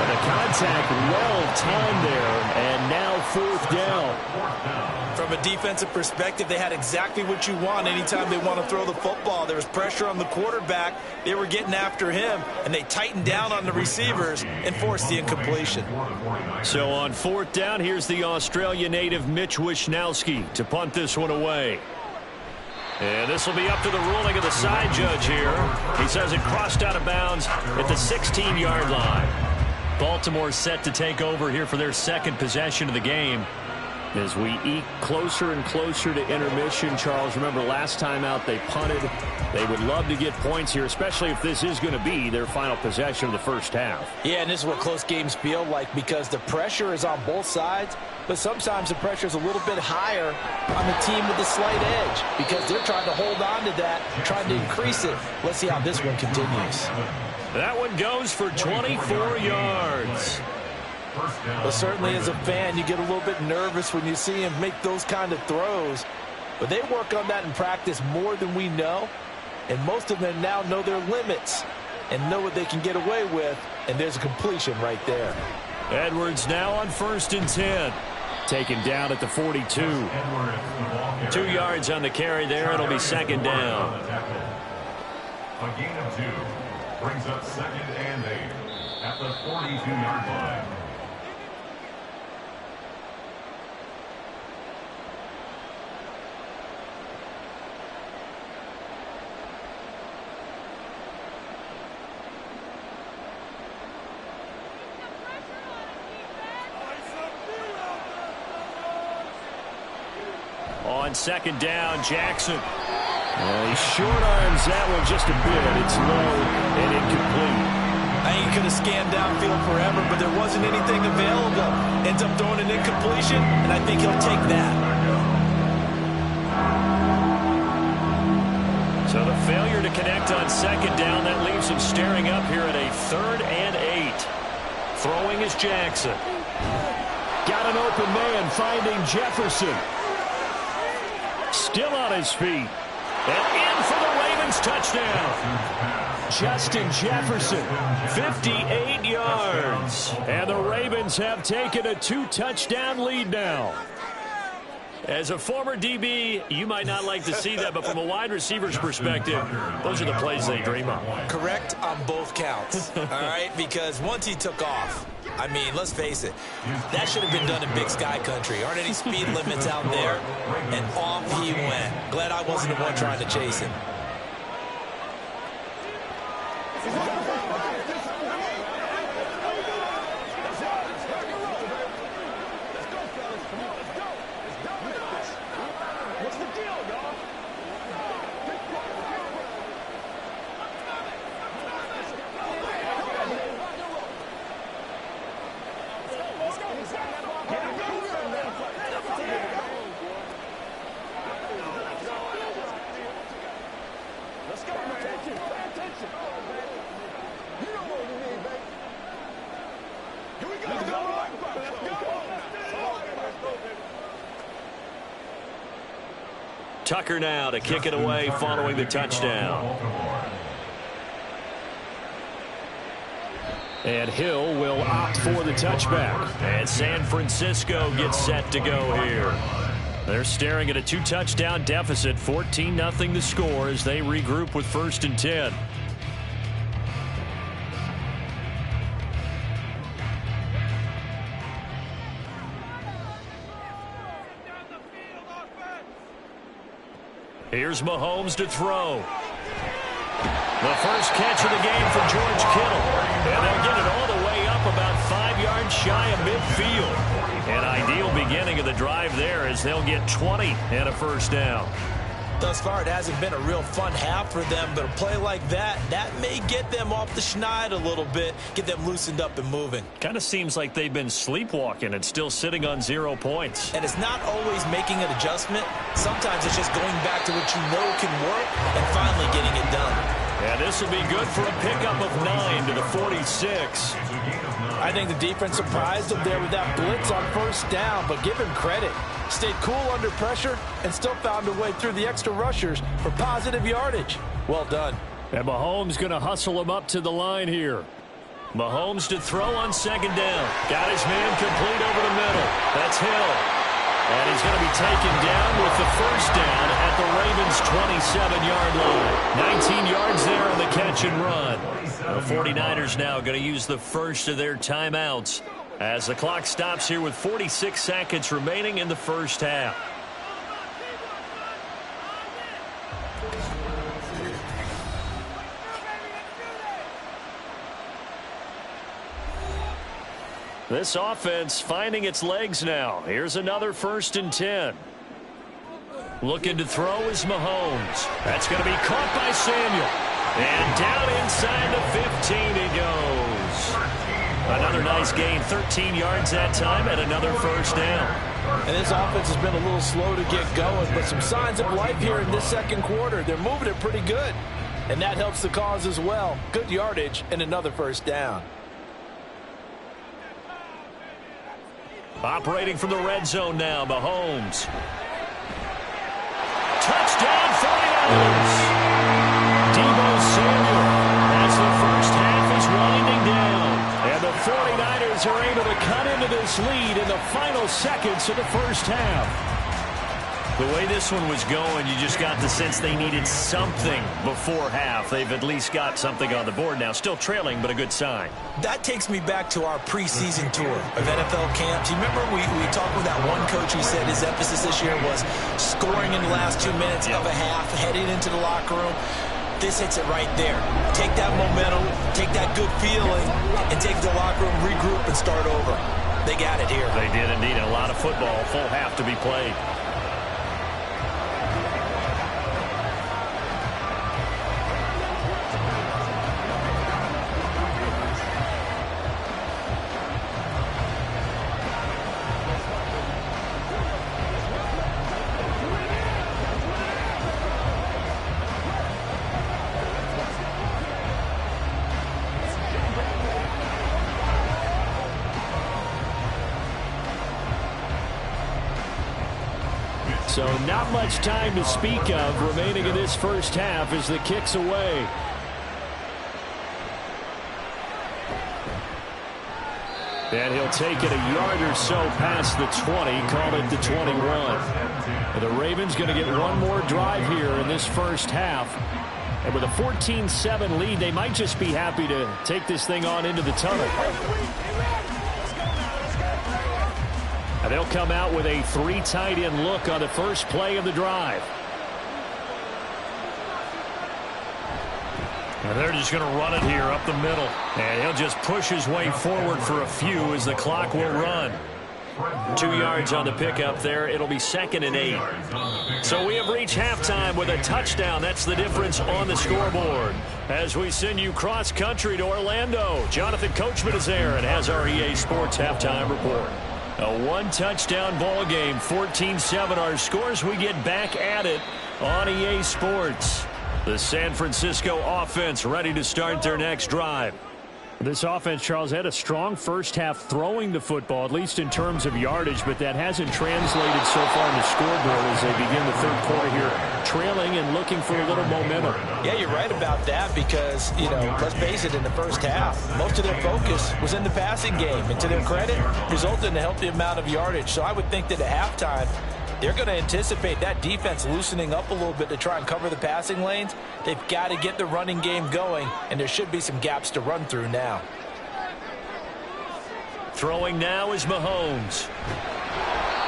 And a contact well-timed there, and now 4th down. From a defensive perspective, they had exactly what you want anytime they want to throw the football. There was pressure on the quarterback. They were getting after him, and they tightened down on the receivers and forced the incompletion. So on 4th down, here's the Australia native Mitch Wishnowsky to punt this one away. And this will be up to the ruling of the side judge here. He says it crossed out of bounds at the 16-yard line. Baltimore set to take over here for their second possession of the game. As we eke closer and closer to intermission, Charles, remember last time out they punted. They would love to get points here, especially if this is going to be their final possession of the first half. Yeah, and this is what close games feel like, because the pressure is on both sides, but sometimes the pressure is a little bit higher on the team with the slight edge, because they're trying to hold on to that, trying to increase it. Let's see how this one continues. That one goes for 24 yards. But certainly as a fan, you get a little bit nervous when you see him make those kind of throws. But they work on that in practice more than we know. And most of them now know their limits and know what they can get away with. And there's a completion right there. Edwards now on 1st and 10. Taken down at the 42. 2 yards on the carry there. It'll be 2nd down. A gain of 2 brings up 2nd and 8 at the 42-yard line. On 2nd down, Jackson. He short arms that one just a bit. It's low and incomplete. I think he could have scanned downfield forever, but there wasn't anything available. Ends up throwing an incompletion, and I think he'll take that. So the failure to connect on 2nd down, that leaves him staring up here at a 3rd and 8. Throwing is Jackson. Got an open man, finding Jefferson. Still on his feet. And in for the Ravens touchdown. Justin Jefferson, 58 yards. And the Ravens have taken a 2-touchdown lead now. As a former DB, you might not like to see that, but from a wide receiver's perspective, those are the plays they dream of. Correct on both counts, all right? Because once he took off, I mean, let's face it, that should have been done in Big Sky country. Aren't any speed limits out there? And off he went. Glad I wasn't the one trying to chase him. Tucker now to kick it away following the touchdown. And Hill will opt for the touchback. And San Francisco gets set to go here. They're staring at a 2-touchdown deficit, 14-0 the score as they regroup with 1st and 10. Here's Mahomes to throw. The first catch of the game for George Kittle. And they'll get it all the way up about 5 yards shy of midfield. An ideal beginning of the drive there as they'll get 20 and a first down. Thus far, it hasn't been a real fun half for them, but a play like that may get them off the schneid a little bit, get them loosened up and moving. Kind of seems like they've been sleepwalking and still sitting on 0 points. And it's not always making an adjustment. Sometimes it's just going back to what you know can work and finally getting it done. Yeah, this will be good for a pickup of 9 to the 46. I think the defense surprised him there with that blitz on first down, but give him credit. Stayed cool under pressure and still found a way through the extra rushers for positive yardage. Well done. And Mahomes going to hustle him up to the line here. Mahomes to throw on 2nd down. Got his man complete over the middle. That's Hill. And he's going to be taken down with the first down at the Ravens' 27-yard line. 19 yards there on the catch and run. The 49ers now going to use the first of their timeouts as the clock stops here with 46 seconds remaining in the first half. This offense finding its legs now. Here's another 1st and 10. Looking to throw is Mahomes. That's going to be caught by Samuel. And down inside the 15 he goes. Another nice gain, 13 yards that time, and another first down. And this offense has been a little slow to get going, but some signs of life here in this 2nd quarter. They're moving it pretty good, and that helps the cause as well. Good yardage and another first down. Operating from the red zone now, Mahomes. Touchdown, 49ers. Deebo Samuel as the first half is winding down. And the 49ers are able to cut into this lead in the final seconds of the first half. The way this one was going, you just got the sense they needed something before half. They've at least got something on the board now. Still trailing, but a good sign. That takes me back to our preseason tour of NFL camps. You remember we talked with that one coach who said his emphasis this year was scoring in the last 2 minutes of a half, heading into the locker room. This hits it right there. Take that momentum, take that good feeling, and take the locker room, regroup, and start over. They got it here. They did indeed. A lot of football, full half to be played. So not much time to speak of remaining in this first half as the kick's away. And he'll take it a yard or so past the 20, call it the 21. The Ravens going to get one more drive here in this first half. And with a 14-7 lead, they might just be happy to take this thing on into the tunnel. And they'll come out with a 3 tight end look on the first play of the drive. And they're just going to run it here up the middle. And he'll just push his way forward for a few as the clock will run. 2 yards on the pickup there. It'll be 2nd and 8. So we have reached halftime with a touchdown. That's the difference on the scoreboard. As we send you cross country to Orlando, Jonathan Coachman is there and has our EA Sports halftime report. A 1-touchdown ball game, 14-7 our scores. We get back at it on EA Sports. The San Francisco offense ready to start their next drive. This offense, Charles, had a strong first half throwing the football, at least in terms of yardage, but that hasn't translated so far in the scoreboard as they begin the third quarter here, trailing and looking for a little momentum. Yeah, you're right about that because, let's face it, in the first half, most of their focus was in the passing game. And to their credit, resulted in a healthy amount of yardage. So I would think that at halftime, they're going to anticipate that defense loosening up a little bit to try and cover the passing lanes. They've got to get the running game going, and there should be some gaps to run through now. Throwing now is Mahomes.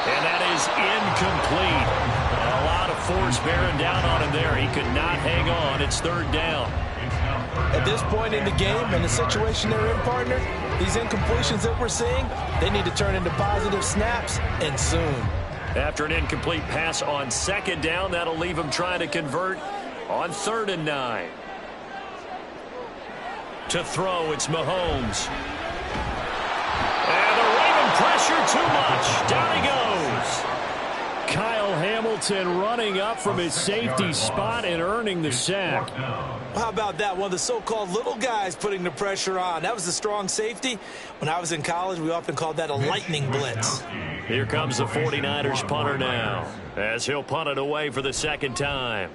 And that is incomplete. A lot of force bearing down on him there. He could not hang on. It's 3rd down. At this point in the game and the situation they're in, partner, these incompletions that we're seeing, they need to turn into positive snaps, and soon. After an incomplete pass on 2nd down, that'll leave him trying to convert on 3rd and 9. To throw, it's Mahomes. And the Raven pressure too much. Down he goes. Kyle Hamilton running up from his safety spot and earning the sack. How about that? One of the so-called little guys putting the pressure on. That was a strong safety. When I was in college, we often called that a lightning blitz. Here comes the 49ers punter now, as he'll punt it away for the 2nd time.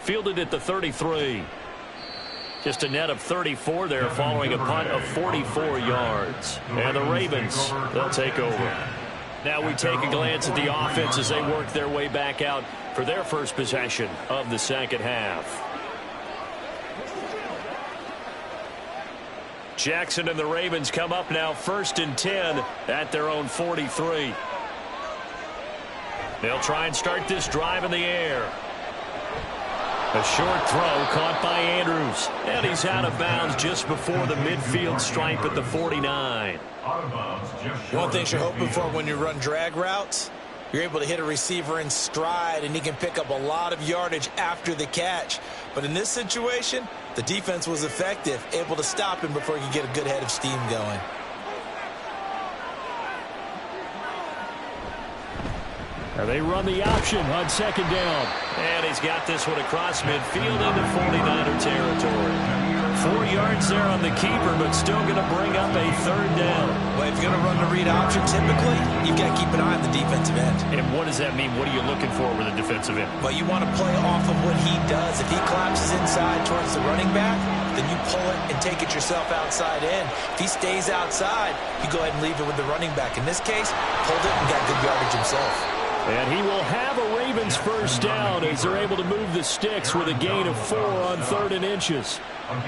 Fielded at the 33. Just a net of 34 there following a punt of 44 yards. And the Ravens, they'll take over. Now we take a glance at the offense as they work their way back out for their first possession of the second half. Jackson and the Ravens come up now 1st and 10 at their own 43. They'll try and start this drive in the air. A short throw caught by Andrews. And he's out of bounds just before the midfield stripe at the 49. One thing you're hoping for when you run drag routes, you're able to hit a receiver in stride and he can pick up a lot of yardage after the catch. But in this situation, the defense was effective, able to stop him before he could get a good head of steam going. Now they run the option on 2nd down. And he's got this one across midfield into 49er territory. 4 yards there on the keeper, but still going to bring up a 3rd down. Well, if you're going to run the read option, typically, you've got to keep an eye on the defensive end. And what does that mean? What are you looking for with a defensive end? Well, you want to play off of what he does. If he collapses inside towards the running back, then you pull it and take it yourself outside in. If he stays outside, you go ahead and leave it with the running back. In this case, pulled it and got good yardage himself. And he will have a Ravens first down as they're able to move the sticks with a gain of 4 on 3rd and inches.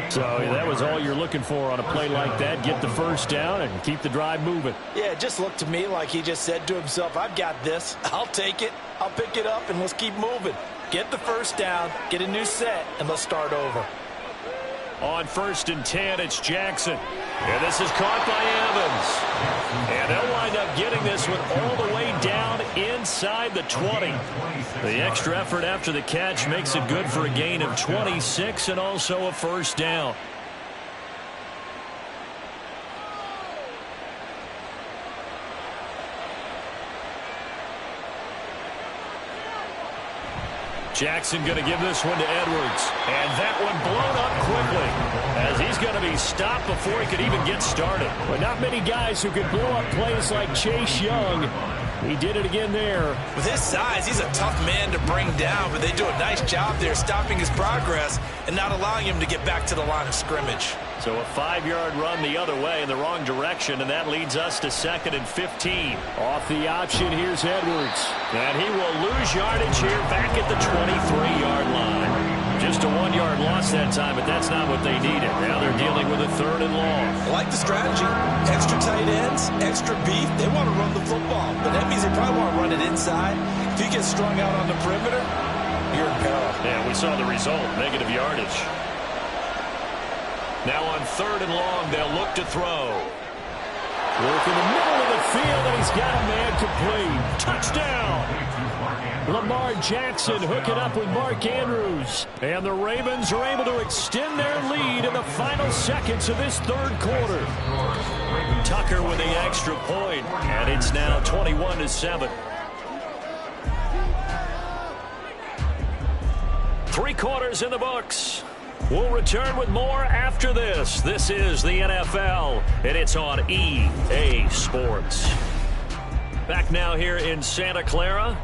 So that was all you're looking for on a play like that. Get the first down and keep the drive moving. Yeah, it just looked to me like he just said to himself, I've got this. I'll take it. I'll pick it up, and let's keep moving. Get the first down, get a new set, and let's start over. On 1st and 10, it's Jackson. And this is caught by Evans. And they'll wind up getting this one all the way down inside the 20. The extra effort after the catch makes it good for a gain of 26 and also a first down. Jackson going to give this one to Edwards. And that one blown up quickly as he's going to be stopped before he could even get started. But not many guys who could blow up plays like Chase Young. He did it again there. With his size, he's a tough man to bring down, but they do a nice job there stopping his progress and not allowing him to get back to the line of scrimmage. So a 5-yard run the other way in the wrong direction, and that leads us to 2nd and 15. Off the option, here's Edwards. And he will lose yardage here back at the 23-yard line. Just a 1-yard loss that time, but that's not what they needed. Now they're dealing with a 3rd and long. I like the strategy. Extra tight ends, extra beef. They want to run the football, but that means they probably want to run it inside. If you get strung out on the perimeter, you're in peril. Yeah, we saw the result, negative yardage. Now on 3rd and long, they'll look to throw. Work in the middle of the field, and he's got a man complete. Touchdown! Lamar Jackson hooking up with Mark Andrews. And the Ravens are able to extend their lead in the final seconds of this 3rd quarter. Tucker with the extra point, and it's now 21-7. 3 quarters in the books. We'll return with more after this. This is the NFL, and it's on EA Sports. Back now here in Santa Clara,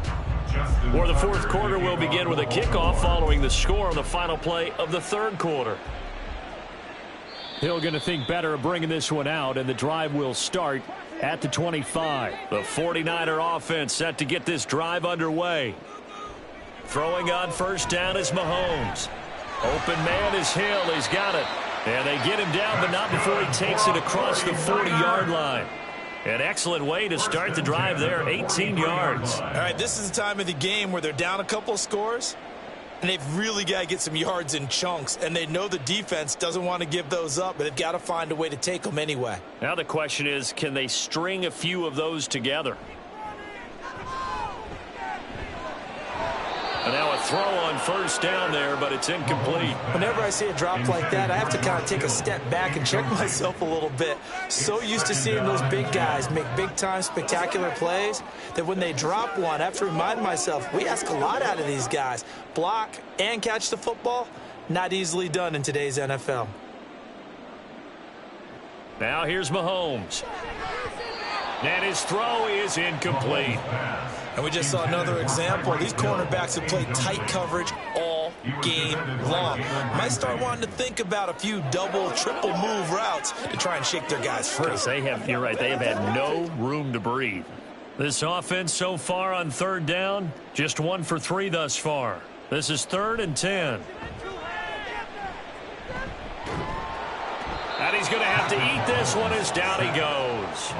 where the 4th quarter will begin with a kickoff following the score on the final play of the 3rd quarter. Hill going to think better of bringing this one out, and the drive will start at the 25. The 49er offense set to get this drive underway. Throwing on 1st down is Mahomes. Open man is Hill. He's got it. And they get him down, but not before he takes it across the 40-yard line. An excellent way to start the drive there, 18 yards. All right, this is the time of the game where they're down a couple of scores, and they've really got to get some yards in chunks, and they know the defense doesn't want to give those up, but they've got to find a way to take them anyway. Now the question is, can they string a few of those together? And now a throw on 1st down there, but it's incomplete. Whenever I see a drop like that, I have to kind of take a step back and check myself a little bit. So used to seeing those big guys make big-time spectacular plays that when they drop one, I have to remind myself, we ask a lot out of these guys. Block and catch the football, not easily done in today's NFL. Now here's Mahomes. And his throw is incomplete. And we just saw another example. These cornerbacks have played tight coverage all game long. Might start wanting to think about a few double, triple move routes to try and shake their guys free. You're right, they have had no room to breathe. This offense so far on 3rd down, just 1 for 3 thus far. This is 3rd and 10. And he's going to have to eat this one as down he goes.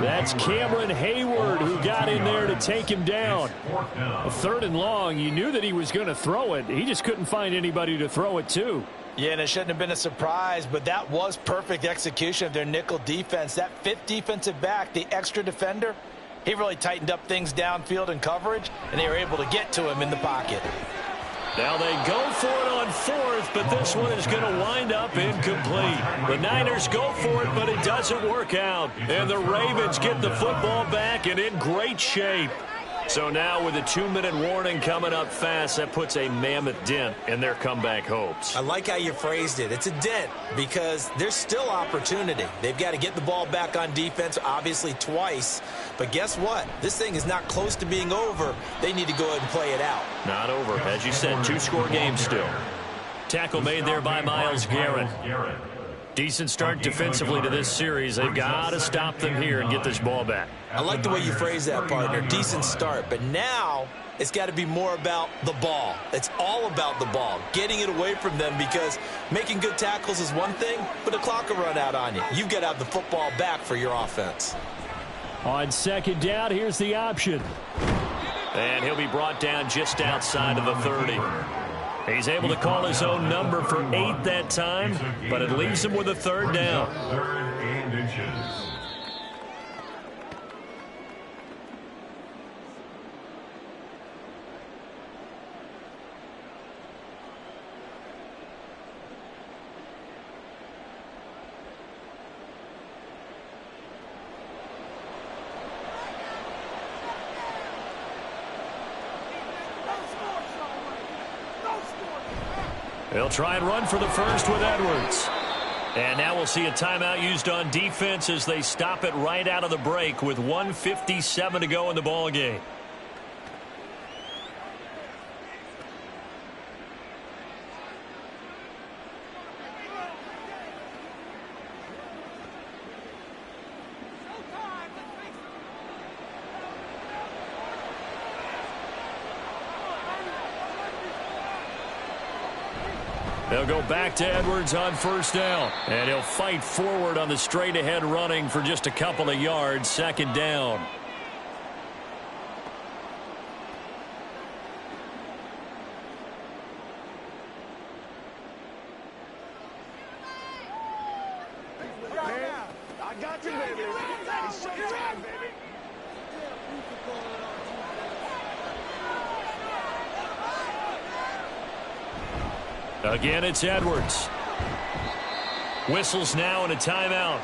That's Cameron Hayward who got in there to take him down. A 3rd and long, you knew that he was going to throw it. He just couldn't find anybody to throw it to. Yeah, and it shouldn't have been a surprise, but that was perfect execution of their nickel defense. That 5th defensive back, the extra defender, he really tightened up things downfield in coverage, and they were able to get to him in the pocket. Now they go for it on 4th, but this one is going to wind up incomplete. The Niners go for it, but it doesn't work out. And the Ravens get the football back and in great shape. So now with a 2-minute warning coming up fast, that puts a mammoth dent in their comeback hopes. I like how you phrased it. It's a dent because there's still opportunity. They've got to get the ball back on defense, obviously twice. But guess what? This thing is not close to being over. They need to go ahead and play it out. Not over. As you said, 2-score game still. Tackle made there by Myles Garrett. Decent start defensively to this series. They've got to stop them here and get this ball back. I like the way you phrase that, partner. Decent start. But now it's got to be more about the ball. It's all about the ball, getting it away from them, because making good tackles is one thing, but the clock will run out on you. You've got to have the football back for your offense. On 2nd down, here's the option. And he'll be brought down just outside of the 30. He's able to call his own number for 8 that time, but it leaves him with a 3rd down. 3rd and inches. They'll try and run for the first with Edwards. And now we'll see a timeout used on defense as they stop it right out of the break with 1:57 to go in the ball game. They'll go back to Edwards on first down. And he'll fight forward on the straight-ahead running for just a couple of yards. Second down. I got you, baby. It's showtime, baby. Again, it's Edwards. Whistles now and a timeout.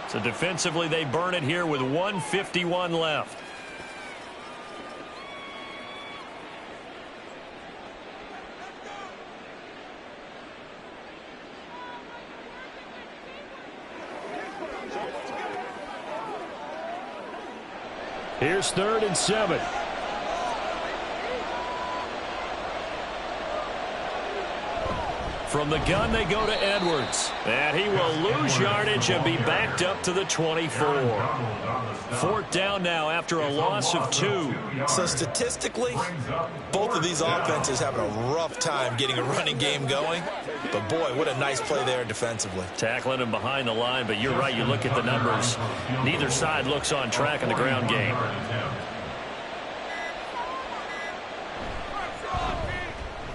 So defensively, they burn it here with 1:51 left. Here's 3rd and 7. From the gun, they go to Edwards. And he will lose yardage and be backed up to the 24. 4th down now after a loss of 2. So statistically, both of these offenses having a rough time getting a running game going. But boy, what a nice play there defensively. Tackling him behind the line, but you're right, you look at the numbers. Neither side looks on track in the ground game.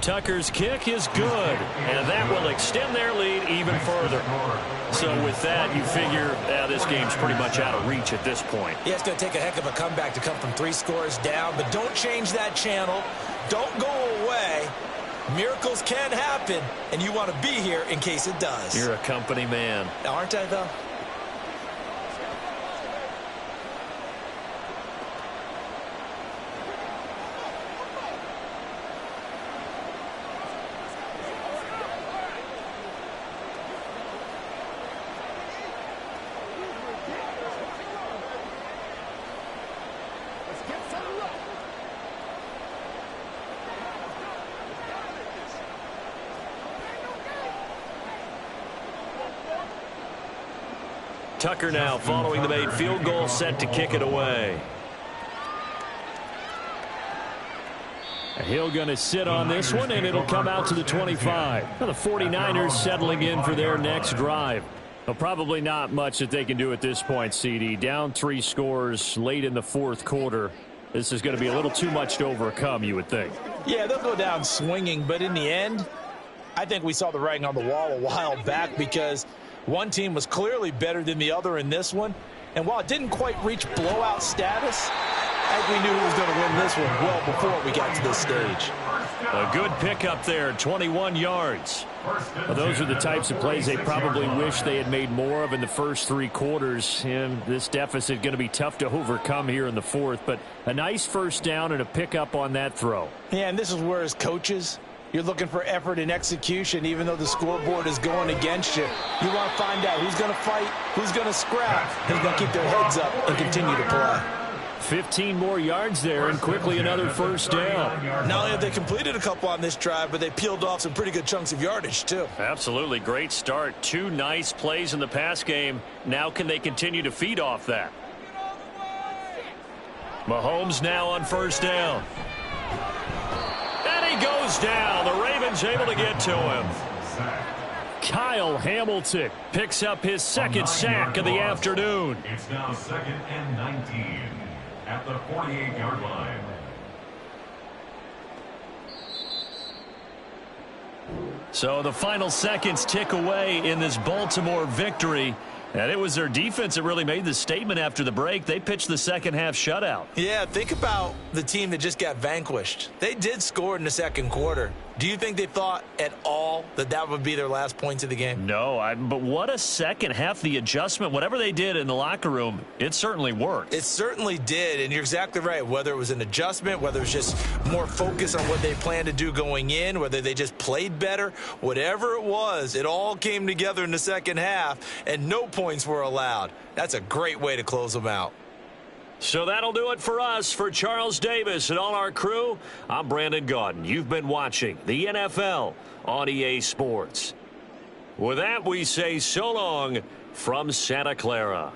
Tucker's kick is good, and that will extend their lead even further. So with that, you figure this game's pretty much out of reach at this point. Yeah, it's going to take a heck of a comeback to come from 3 scores down, but don't change that channel. Don't go away. Miracles can happen, and you want to be here in case it does. You're a company man. Aren't I, though? Tucker now following the made field goal, set to kick it away. He'll going to sit on this one, and it'll come out to the 25. Now the 49ers settling in for their next drive. Well, probably not much that they can do at this point, CD. Down 3 scores late in the 4th quarter. This is going to be a little too much to overcome, you would think. Yeah, they'll go down swinging, but in the end, I think we saw the writing on the wall a while back because one team was clearly better than the other in this one. And while it didn't quite reach blowout status, I think we knew who was going to win this one well before we got to this stage. A good pickup there, 21 yards. Well, those are the types of plays they probably wish they had made more of in the first 3 quarters. And this deficit going to be tough to overcome here in the 4th. But a nice first down and a pickup on that throw. Yeah, and this is where as coaches, you're looking for effort and execution, even though the scoreboard is going against you. You want to find out who's going to fight, who's going to scrap, who's going to keep their heads up and continue to play. 15 more yards there and quickly another first down. Not only have they completed a couple on this drive, but they peeled off some pretty good chunks of yardage, too. Absolutely. Great start. 2 nice plays in the pass game. Now can they continue to feed off that? Mahomes now on first down. He goes down. The Ravens able to get to him. Kyle Hamilton picks up his 2nd sack of the afternoon. It's now 2nd and 19 at the 48-yard line. So the final seconds tick away in this Baltimore victory. And it was their defense that really made the statement after the break. They pitched the second half shutout. Yeah, think about the team that just got vanquished. They did score in the 2nd quarter, Do you think they thought at all that that would be their last points of the game? No, but what a second half. The adjustment, whatever they did in the locker room, it certainly worked. It certainly did, and you're exactly right. Whether it was an adjustment, whether it was just more focus on what they planned to do going in, whether they just played better, whatever it was, it all came together in the second half, and no points were allowed. That's a great way to close them out. So that'll do it for us. For Charles Davis and all our crew, I'm Brandon Gaudin. You've been watching the NFL on EA Sports. With that, we say so long from Santa Clara.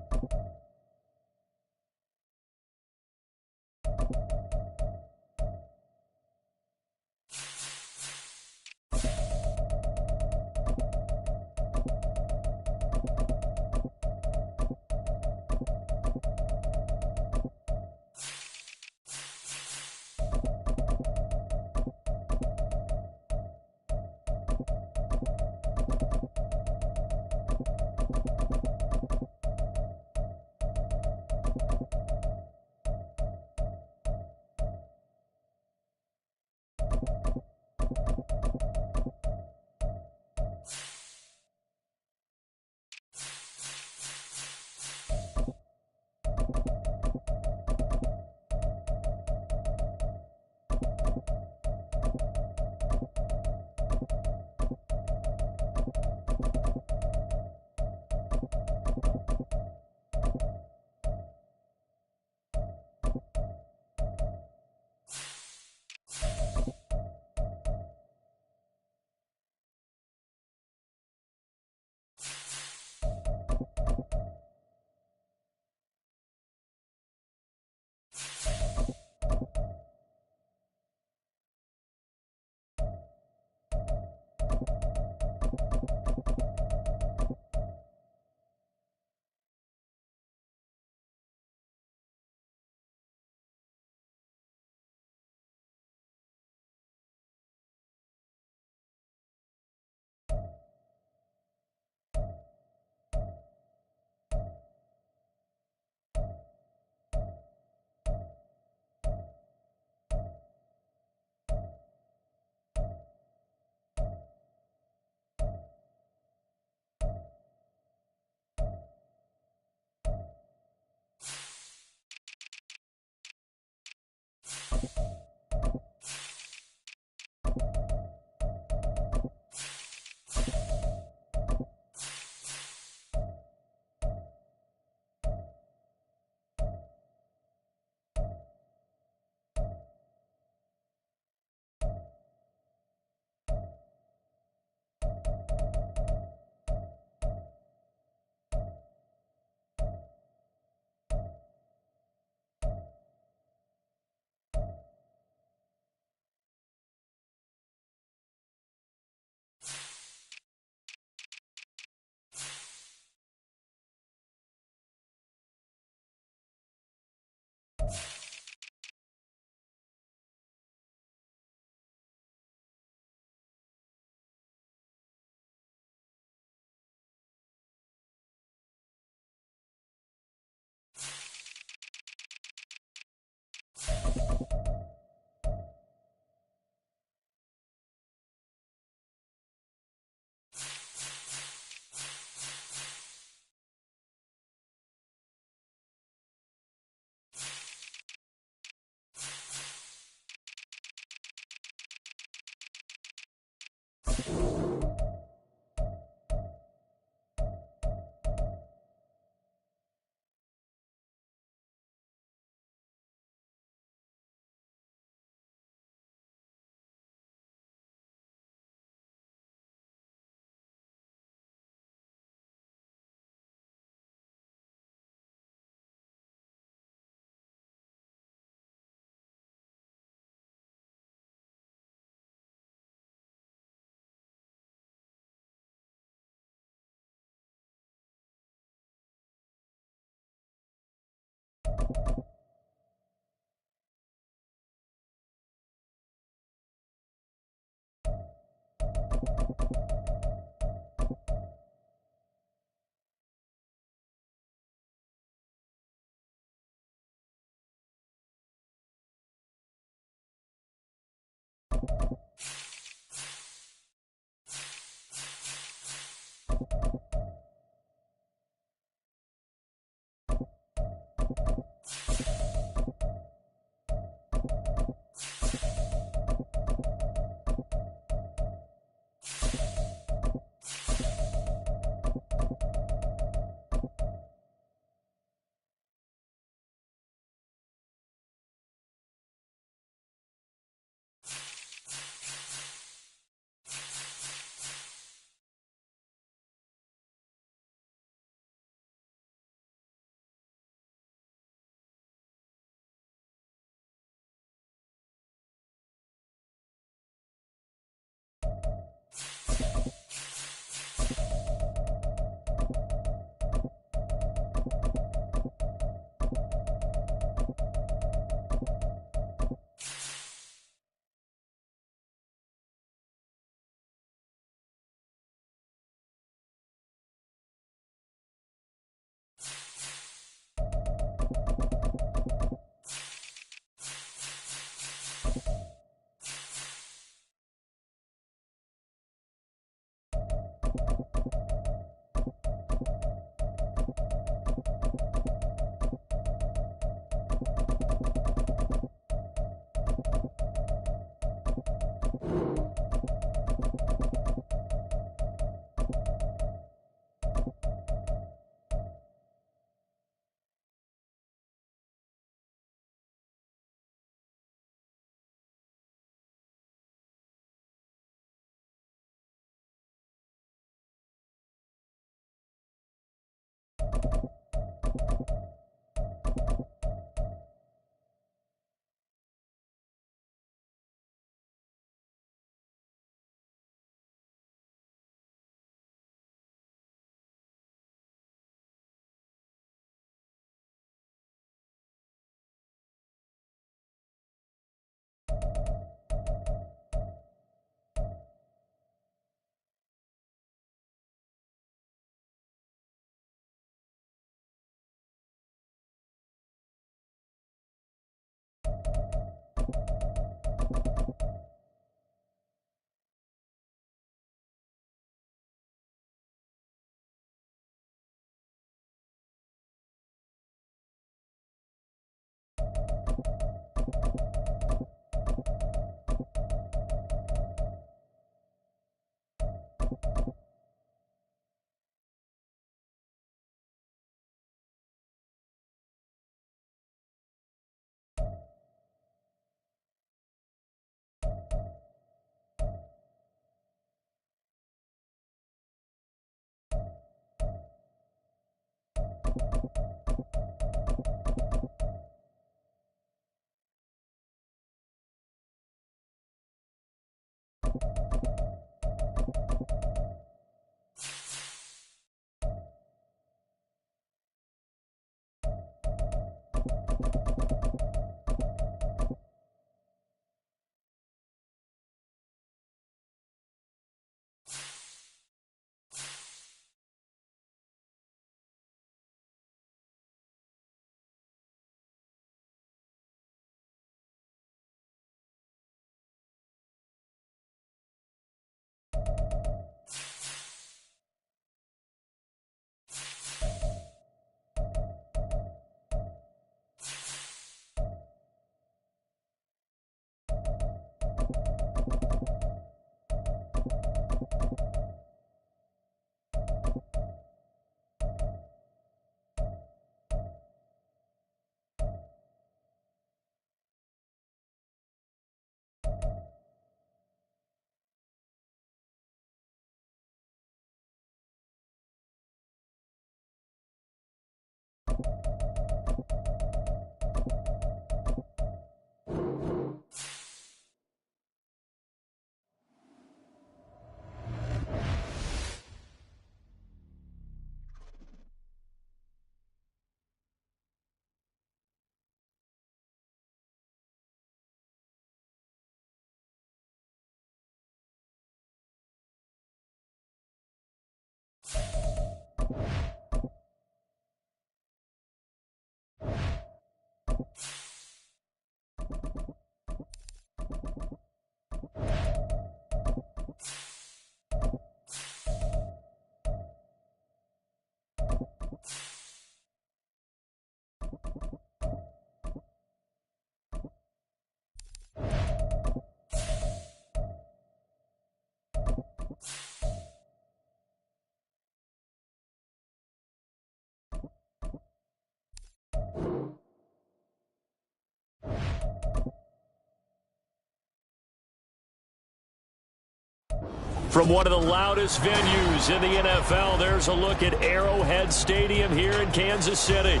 From one of the loudest venues in the NFL, there's a look at Arrowhead Stadium here in Kansas City.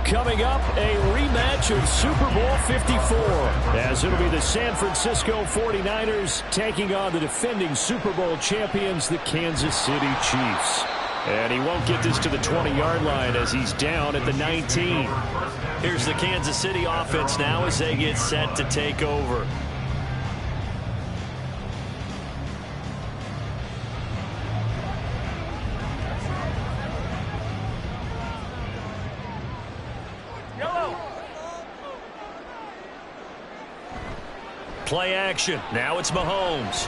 Coming up, a rematch of Super Bowl 54, as it'll be the San Francisco 49ers taking on the defending Super Bowl champions, the Kansas City Chiefs. And he won't get this to the 20-yard line as he's down at the 19. Here's the Kansas City offense now as they get set to take over. Play action. Now it's Mahomes.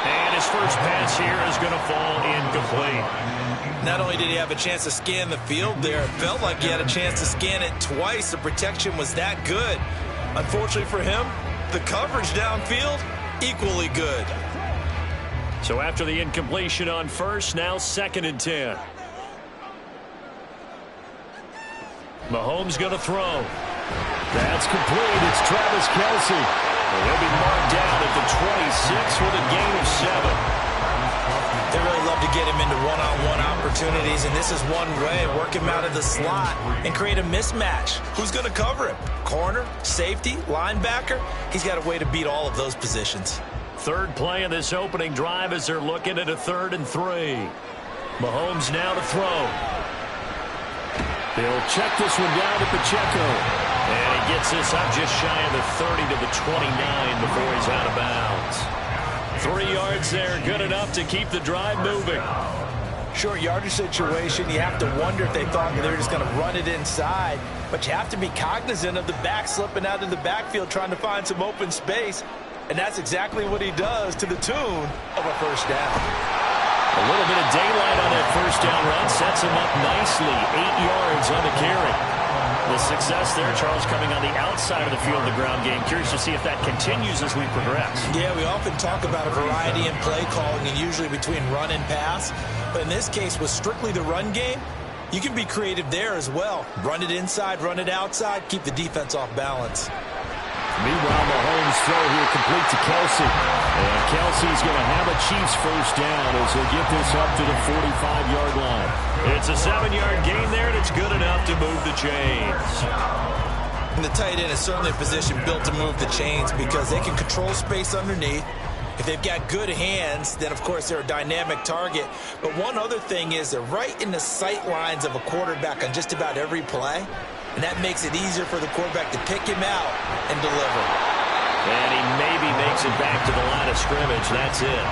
And his first pass here is going to fall incomplete. Not only did he have a chance to scan the field there, it felt like he had a chance to scan it twice. The protection was that good. Unfortunately for him, the coverage downfield, equally good. So after the incompletion on first, now 2nd and 10. Mahomes going to throw. That's complete. It's Travis Kelce. And he'll be marked down at the 26 with a gain of 7. They really love to get him into one-on-one opportunities, and this is one way. Work him out of the slot and create a mismatch. Who's going to cover him? Corner, safety, linebacker? He's got a way to beat all of those positions. Third play of this opening drive as they're looking at a 3rd and 3. Mahomes now to throw. They'll check this one down to Pacheco. And he gets this up just shy of the 30 to the 29 before he's out of bounds. 3 yards there, good enough to keep the drive moving. Short yardage situation, you have to wonder if they thought that they were just going to run it inside. But you have to be cognizant of the back slipping out of the backfield trying to find some open space. And that's exactly what he does to the tune of a first down. A little bit of daylight on that first down run sets him up nicely. 8 yards on the carry. The success there, Charles, coming on the outside of the field, the ground game. Curious to see if that continues as we progress. Yeah, we often talk about a variety in play calling and usually between run and pass. But in this case, with strictly the run game, you can be creative there as well. Run it inside, run it outside, keep the defense off balance. Meanwhile, Mahomes throw here complete to Kelce. And Kelce's going to have a Chiefs first down as they get this up to the 45-yard line. It's a 7-yard gain there, and it's good enough to move the chains. And the tight end is certainly a position built to move the chains because they can control space underneath. If they've got good hands, then, of course, they're a dynamic target. But one other thing is they're right in the sight lines of a quarterback on just about every play. And that makes it easier for the quarterback to pick him out and deliver. And he maybe makes it back to the line of scrimmage. That's it.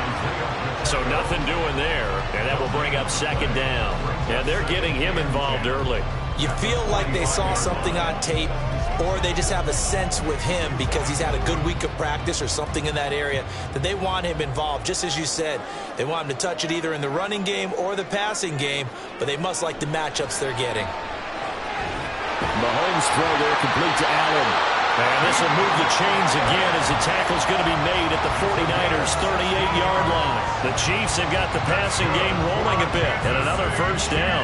So nothing doing there. And that will bring up 2nd down. And they're getting him involved early. You feel like they saw something on tape, or they just have a sense with him because he's had a good week of practice or something in that area that they want him involved. Just as you said, they want him to touch it either in the running game or the passing game, but they must like the matchups they're getting. Mahomes throw there complete to Allen. And this will move the chains again as the tackle's going to be made at the 49ers' 38-yard line. The Chiefs have got the passing game rolling a bit. And another first down.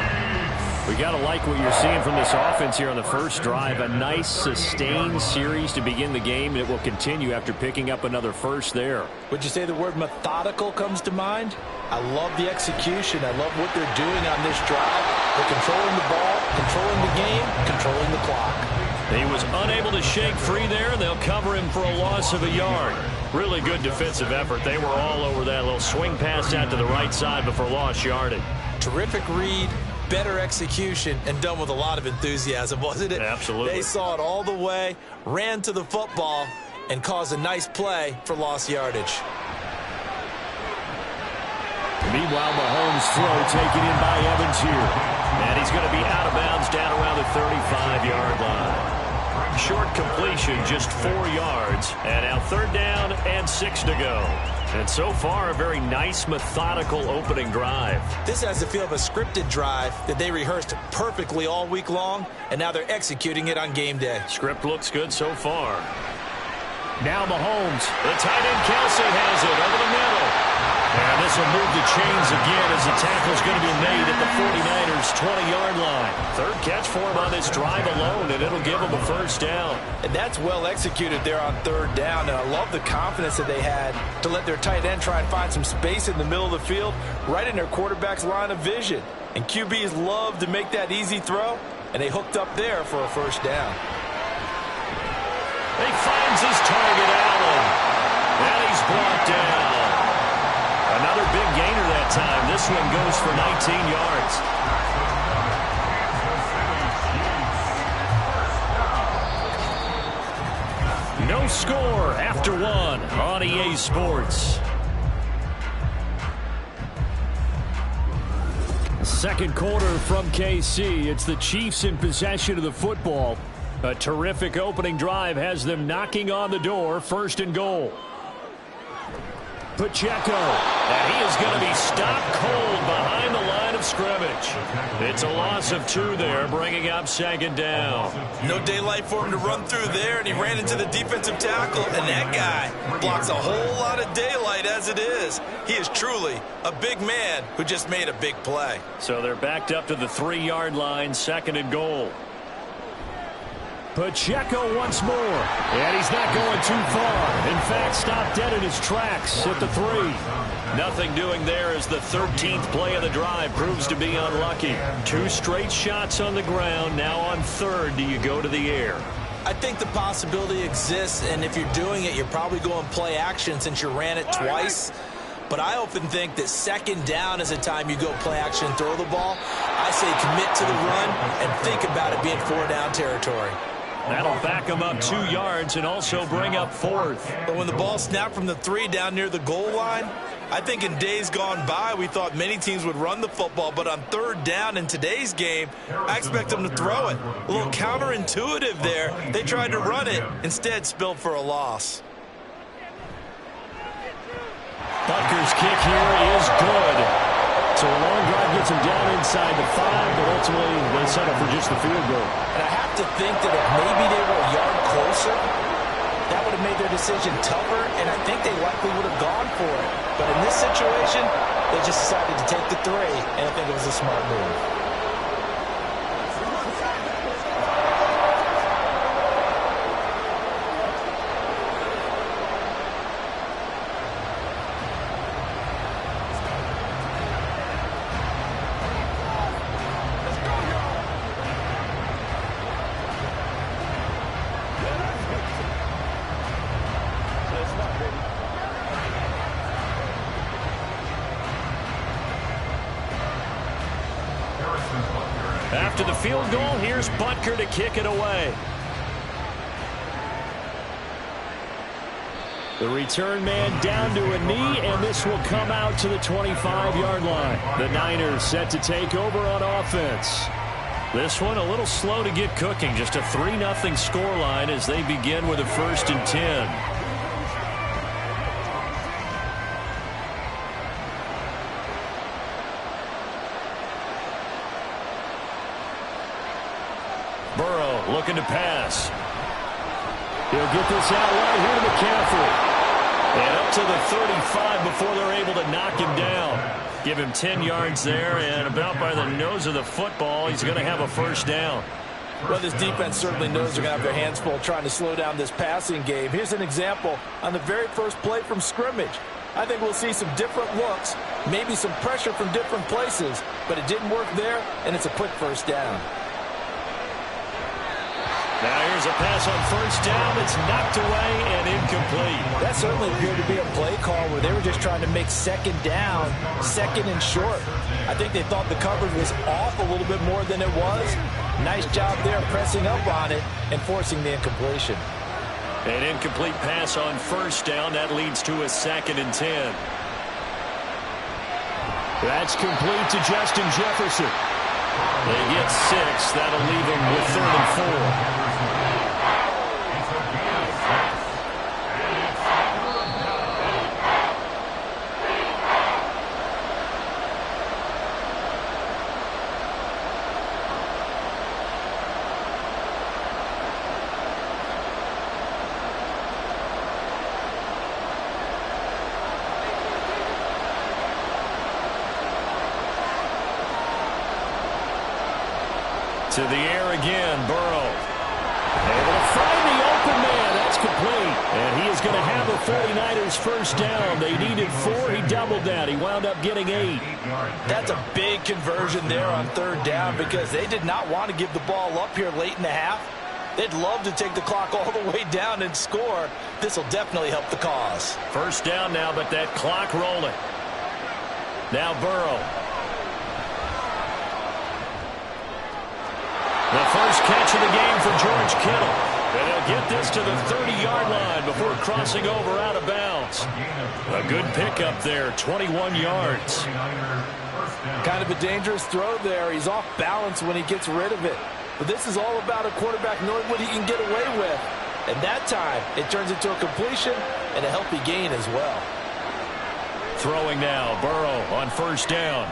We got to like what you're seeing from this offense here on the first drive. A nice, sustained series to begin the game, and it will continue after picking up another first there. Would you say the word methodical comes to mind? I love the execution. I love what they're doing on this drive. They're controlling the ball, controlling the game, controlling the clock. He was unable to shake free there, and they'll cover him for a loss of a yard. Really good defensive effort. They were all over that little swing pass out to the right side before lost yardage. Terrific read, better execution, and done with a lot of enthusiasm, wasn't it? Absolutely. They saw it all the way, ran to the football, and caused a nice play for lost yardage. Meanwhile, Mahomes' throw taken in by Evans here. And he's going to be out of bounds down around the 35-yard line. Short completion, just 4 yards. And now 3rd down and 6 to go. And so far, a very nice, methodical opening drive. This has the feel of a scripted drive that they rehearsed perfectly all week long, and now they're executing it on game day. Script looks good so far. Now Mahomes, the tight end Kelsey has it over the middle. And this will move the chains again as the tackle's going to be made at the 49ers' 20-yard line. 3rd catch for him on this drive alone, and it'll give him a 1st down. And that's well executed there on 3rd down. And I love the confidence that they had to let their tight end try and find some space in the middle of the field, right in their quarterback's line of vision. And QBs love to make that easy throw, and they hooked up there for a 1st down. He finds his target, Allen. And he's brought down. Another big gainer that time. This one goes for 19 yards. No score after 1 on EA Sports. 2nd quarter from KC. It's the Chiefs in possession of the football. A terrific opening drive has them knocking on the door. 1st and goal. Pacheco, and he is going to be stopped cold behind the line of scrimmage. It's a loss of 2 there, bringing up 2nd down. No daylight for him to run through there, and he ran into the defensive tackle, and that guy blocks a whole lot of daylight as it is. He is truly a big man who just made a big play. So they're backed up to the 3-yard line, 2nd and goal. Pacheco once more, and he's not going too far. In fact, stopped dead in his tracks at the 3. Nothing doing there as the 13th play of the drive proves to be unlucky. 2 straight shots on the ground. Now on 3rd, do you go to the air? I think the possibility exists, and if you're doing it, you're probably going play action since you ran it twice. But I often think that 2nd down is the time you go play action and throw the ball. I say commit to the run and think about it being 4-down territory. That'll back them up 2 yards and also bring up 4th. But when the ball snapped from the 3 down near the goal line, I think in days gone by, we thought many teams would run the football. But on 3rd down in today's game, I expect them to throw it. A little counterintuitive there. They tried to run it, instead spilled for a loss. Butker's kick here is good. So a long drive gets him down inside the 5, but ultimately they settle for just the field goal. And I have to think that if maybe they were a yard closer, that would have made their decision tougher, and I think they likely would have gone for it. But in this situation, they just decided to take the 3, and I think it was a smart move. After the field goal, here's Butker to kick it away. The return man down to a knee, and this will come out to the 25-yard line. The Niners set to take over on offense. This one a little slow to get cooking. Just a 3-0 scoreline as they begin with a 1st and 10. Burrow looking to pass. He'll get this out right here to McCaffrey. And up to the 35 before they're able to knock him down. Give him 10 yards there, and about by the nose of the football, he's going to have a 1st down. Well, this defense certainly knows they're going to have their hands full trying to slow down this passing game. Here's an example on the very first play from scrimmage. I think we'll see some different looks, maybe some pressure from different places, but it didn't work there, and it's a quick first down. Now here's a pass on first down. It's knocked away and incomplete. That certainly appeared to be a play call where they were just trying to make second down, second and short. I think they thought the coverage was off a little bit more than it was. Nice job there pressing up on it and forcing the incompletion. An incomplete pass on first down. That leads to a 2nd and 10. That's complete to Justin Jefferson. They get 6. That'll leave them with 3rd and 4. To the air again, Burrow. Able to find the open man. That's complete. And he is going to have the 49ers first down. They needed 4. He doubled that. He wound up getting 8. That's a big conversion there on 3rd down because they did not want to give the ball up here late in the half. They'd love to take the clock all the way down and score. This will definitely help the cause. First down now, but that clock rolling. Now Burrow. The first catch of the game for George Kittle. And he'll get this to the 30-yard line before crossing over out of bounds. A good pickup there, 21 yards. Kind of a dangerous throw there. He's off balance when he gets rid of it. But this is all about a quarterback knowing what he can get away with. And that time, it turns into a completion and a healthy gain as well. Throwing now, Burrow on first down.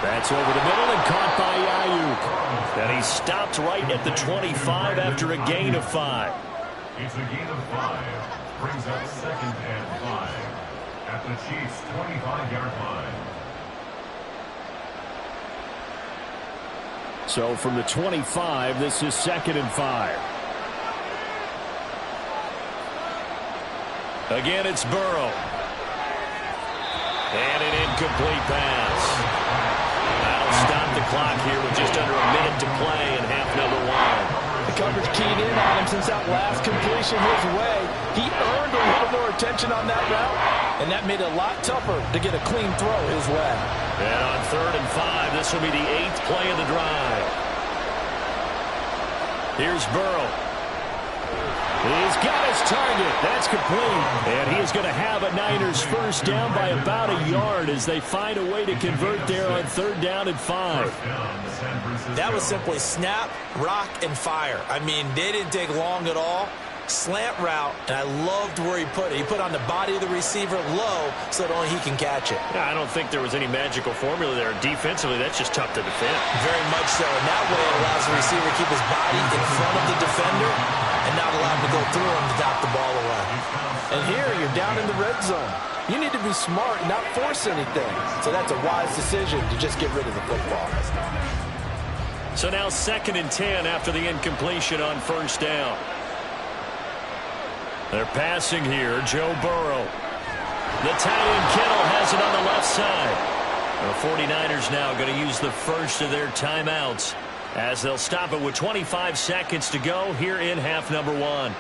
That's over the middle and caught by Ayuk. And he stopped right at the 25 after a gain of 5. It's a gain of 5. Brings up 2nd and 5 at the Chiefs' 25-yard line. So from the 25, this is 2nd and 5. Again, it's Burrow. And an incomplete pass. That'll stop the clock here with just under a minute to play in half number 1. The coverage keyed in on him since that last completion his way. He earned a little more attention on that route, and that made it a lot tougher to get a clean throw his way. And on 3rd and 5, this will be the 8th play of the drive. Here's Burrow. He's got his target. That's complete. And he is going to have a Niners first down by about a yard as they find a way to convert there on 3rd down and 5. That was simply snap, rock, and fire. I mean, they didn't take long at all. Slant route, and I loved where he put it. He put on the body of the receiver low so that only he can catch it. Yeah, I don't think there was any magical formula there. Defensively, that's just tough to defend. Very much so. And that way it allows the receiver to keep his body in front of the defender and not allow him to go through him to knock the ball away. And here, you're down in the red zone. You need to be smart and not force anything. So that's a wise decision to just get rid of the football. So now 2nd and 10 after the incompletion on first down. They're passing here, Joe Burrow. The tight end Kittle has it on the left side. The 49ers now going to use the first of their timeouts as they'll stop it with 25 seconds to go here in half number 1.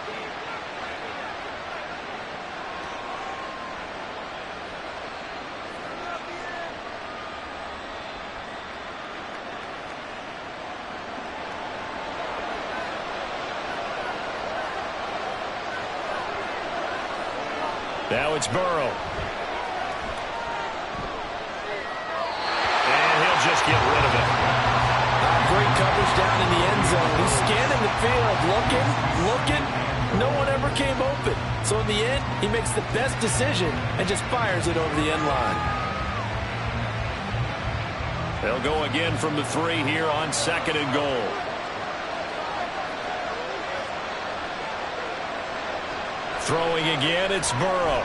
Now it's Burrow. And he'll just get rid of it. Great coverage down in the end zone. He's scanning the field, looking. No one ever came open. So in the end, he makes the best decision and just fires it over the end line. They'll go again from the 3 here on 2nd and goal. Throwing again, it's Burrow.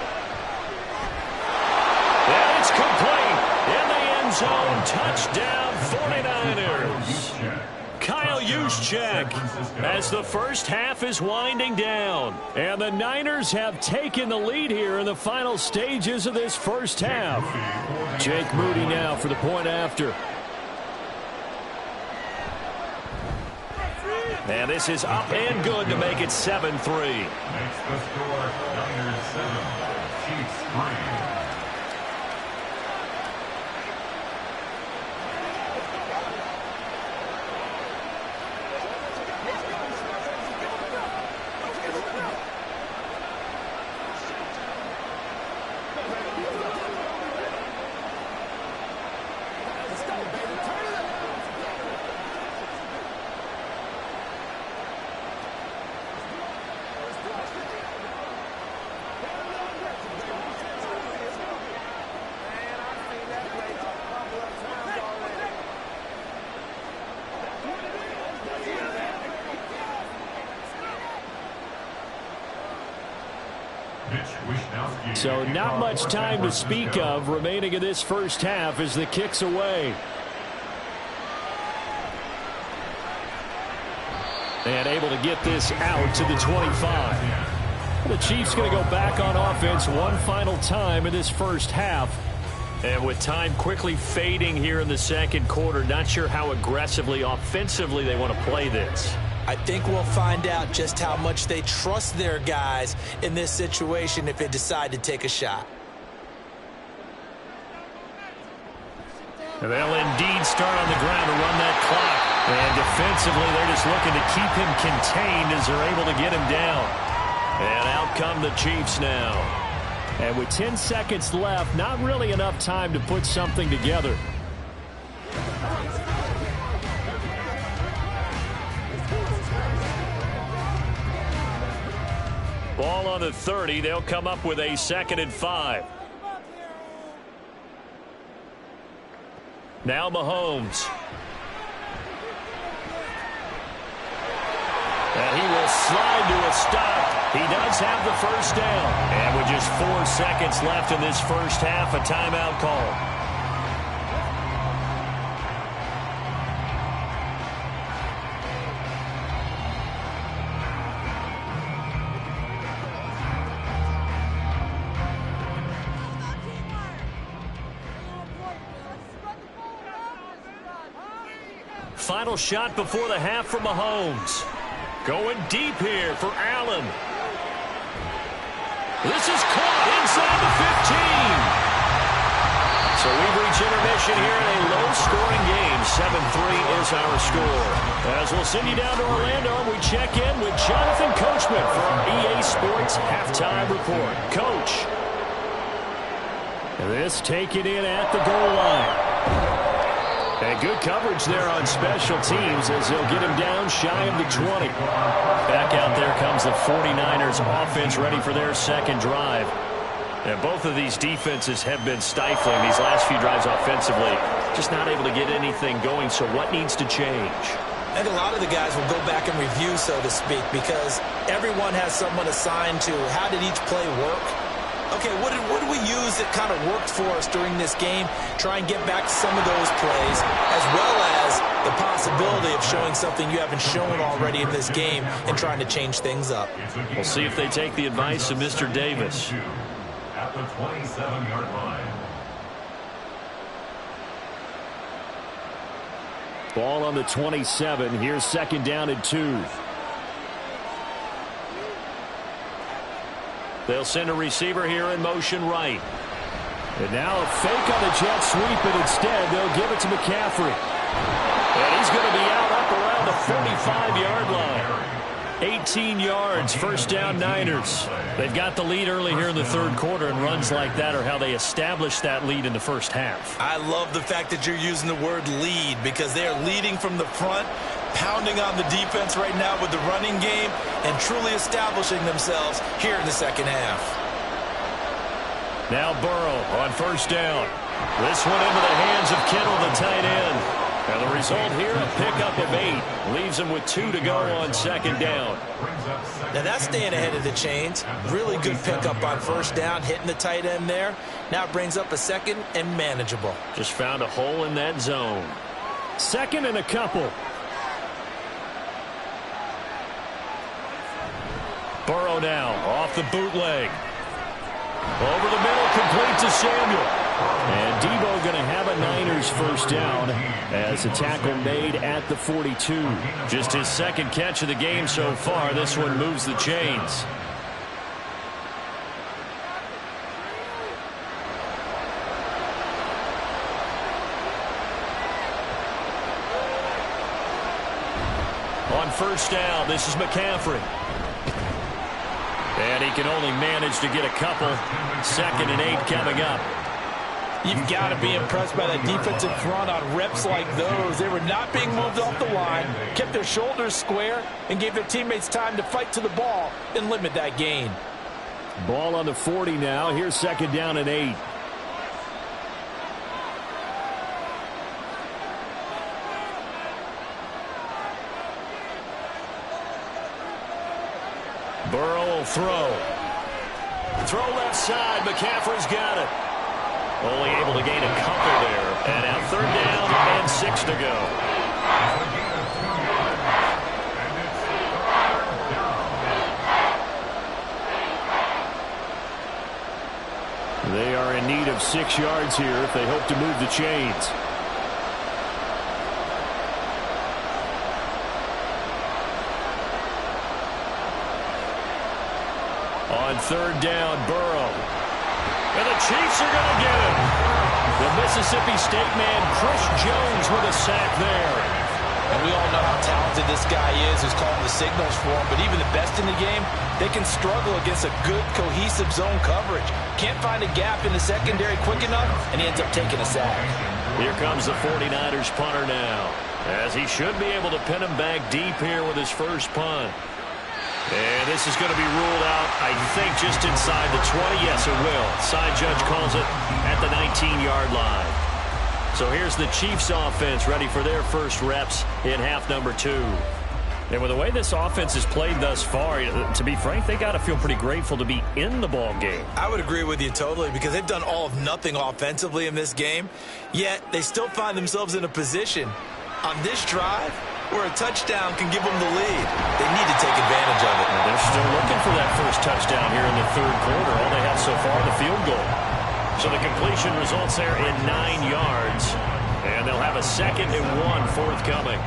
And it's complete. In the end zone, touchdown 49ers. Kyle Juszczyk as the first half is winding down. And the Niners have taken the lead here in the final stages of this first half. Jake Moody now for the point after. And this is up and good to make it 7-3. Makes the score Niners 7, Chiefs 3. So not much time to speak of remaining in this first half as the kick's away. And able to get this out to the 25. The Chiefs going to go back on offense one final time in this first half. And with time quickly fading here in the second quarter, not sure how aggressively, offensively they want to play this. I think we'll find out just how much they trust their guys in this situation if they decide to take a shot. And they'll indeed start on the ground to run that clock. And defensively, they're just looking to keep him contained as they're able to get him down. And out come the Chiefs now. And with 10 seconds left, not really enough time to put something together. Ball on the 30. They'll come up with a 2nd and 5. Now Mahomes. And he will slide to a stop. He does have the first down. And with just 4 seconds left in this first half, a timeout call. Final shot before the half from Mahomes. Going deep here for Allen. This is caught inside the 15. So we've reached intermission here in a low-scoring game. 7-3 is our score. As we'll send you down to Orlando, we check in with Jonathan Coachman for our EA Sports Halftime Report. Coach. This taken in at the goal line. And good coverage there on special teams as they'll get him down shy of the 20. Back out there comes the 49ers offense ready for their second drive. And both of these defenses have been stifling these last few drives offensively. Just not able to get anything going, so what needs to change? I think a lot of the guys will go back and review, so to speak, because everyone has someone assigned to how did each play work. Okay, what did we use that kind of worked for us during this game? Try and get back to some of those plays, as well as the possibility of showing something you haven't shown already in this game and trying to change things up. We'll see if they take the advice of Mr. Davis. At the 27-yard line. Ball on the 27. Here's 2nd down and 2. They'll send a receiver here in motion right. And now a fake on the jet sweep, but instead they'll give it to McCaffrey. And he's going to be out up around the 45-yard line. 18 yards, first down Niners. They've got the lead early here in the third quarter, and runs like that are how they establish that lead in the first half. I love the fact that you're using the word lead because they are leading from the front, pounding on the defense right now with the running game, and truly establishing themselves here in the second half. Now Burrow on first down. This one into the hands of Kittle, the tight end. And the result here, a pickup of 8. Leaves them with 2 to go on 2nd down. Now that's staying ahead of the chains. Really good pickup on first down, hitting the tight end there. Now it brings up a 2nd and manageable. Just found a hole in that zone. 2nd and a couple. Burrow now off the bootleg. Over the middle, complete to Samuel. And Debo going to have a Niners first down as a tackle made at the 42. Just his second catch of the game so far. This one moves the chains. On first down, this is McCaffrey. And he can only manage to get a couple. 2nd and 8 coming up. You've got to be impressed by that defensive front on reps like those. They were not being moved off the line, kept their shoulders square, and gave their teammates time to fight to the ball and limit that gain. Ball on the 40 now. Here's 2nd down and 8. Burrow will throw. Throw left side. McCaffrey's got it. Only able to gain a couple there. And now 3rd down and 6 to go. They are in need of 6 yards here if they hope to move the chains. On 3rd down, Burrow. And the Chiefs are going to get him. The Mississippi State man, Chris Jones, with a sack there. And we all know how talented this guy is who's calling the signals for him. But even the best in the game, they can struggle against a good, cohesive zone coverage. Can't find a gap in the secondary quick enough, and he ends up taking a sack. Here comes the 49ers punter now, as he should be able to pin him back deep here with his first punt. And this is going to be ruled out, I think, just inside the 20. Yes, it will. Side judge calls it at the 19-yard line. So here's the Chiefs offense ready for their first reps in half number 2. And with the way this offense has played thus far, to be frank, they got to feel pretty grateful to be in the ball game. I would agree with you totally because they've done all of nothing offensively in this game, yet they still find themselves in a position on this drive where a touchdown can give them the lead. They need to take advantage of it. They're still looking for that first touchdown here in the 3rd quarter. All they have so far, the field goal. So the completion results there in 9 yards. And they'll have a 2nd and 1 forthcoming.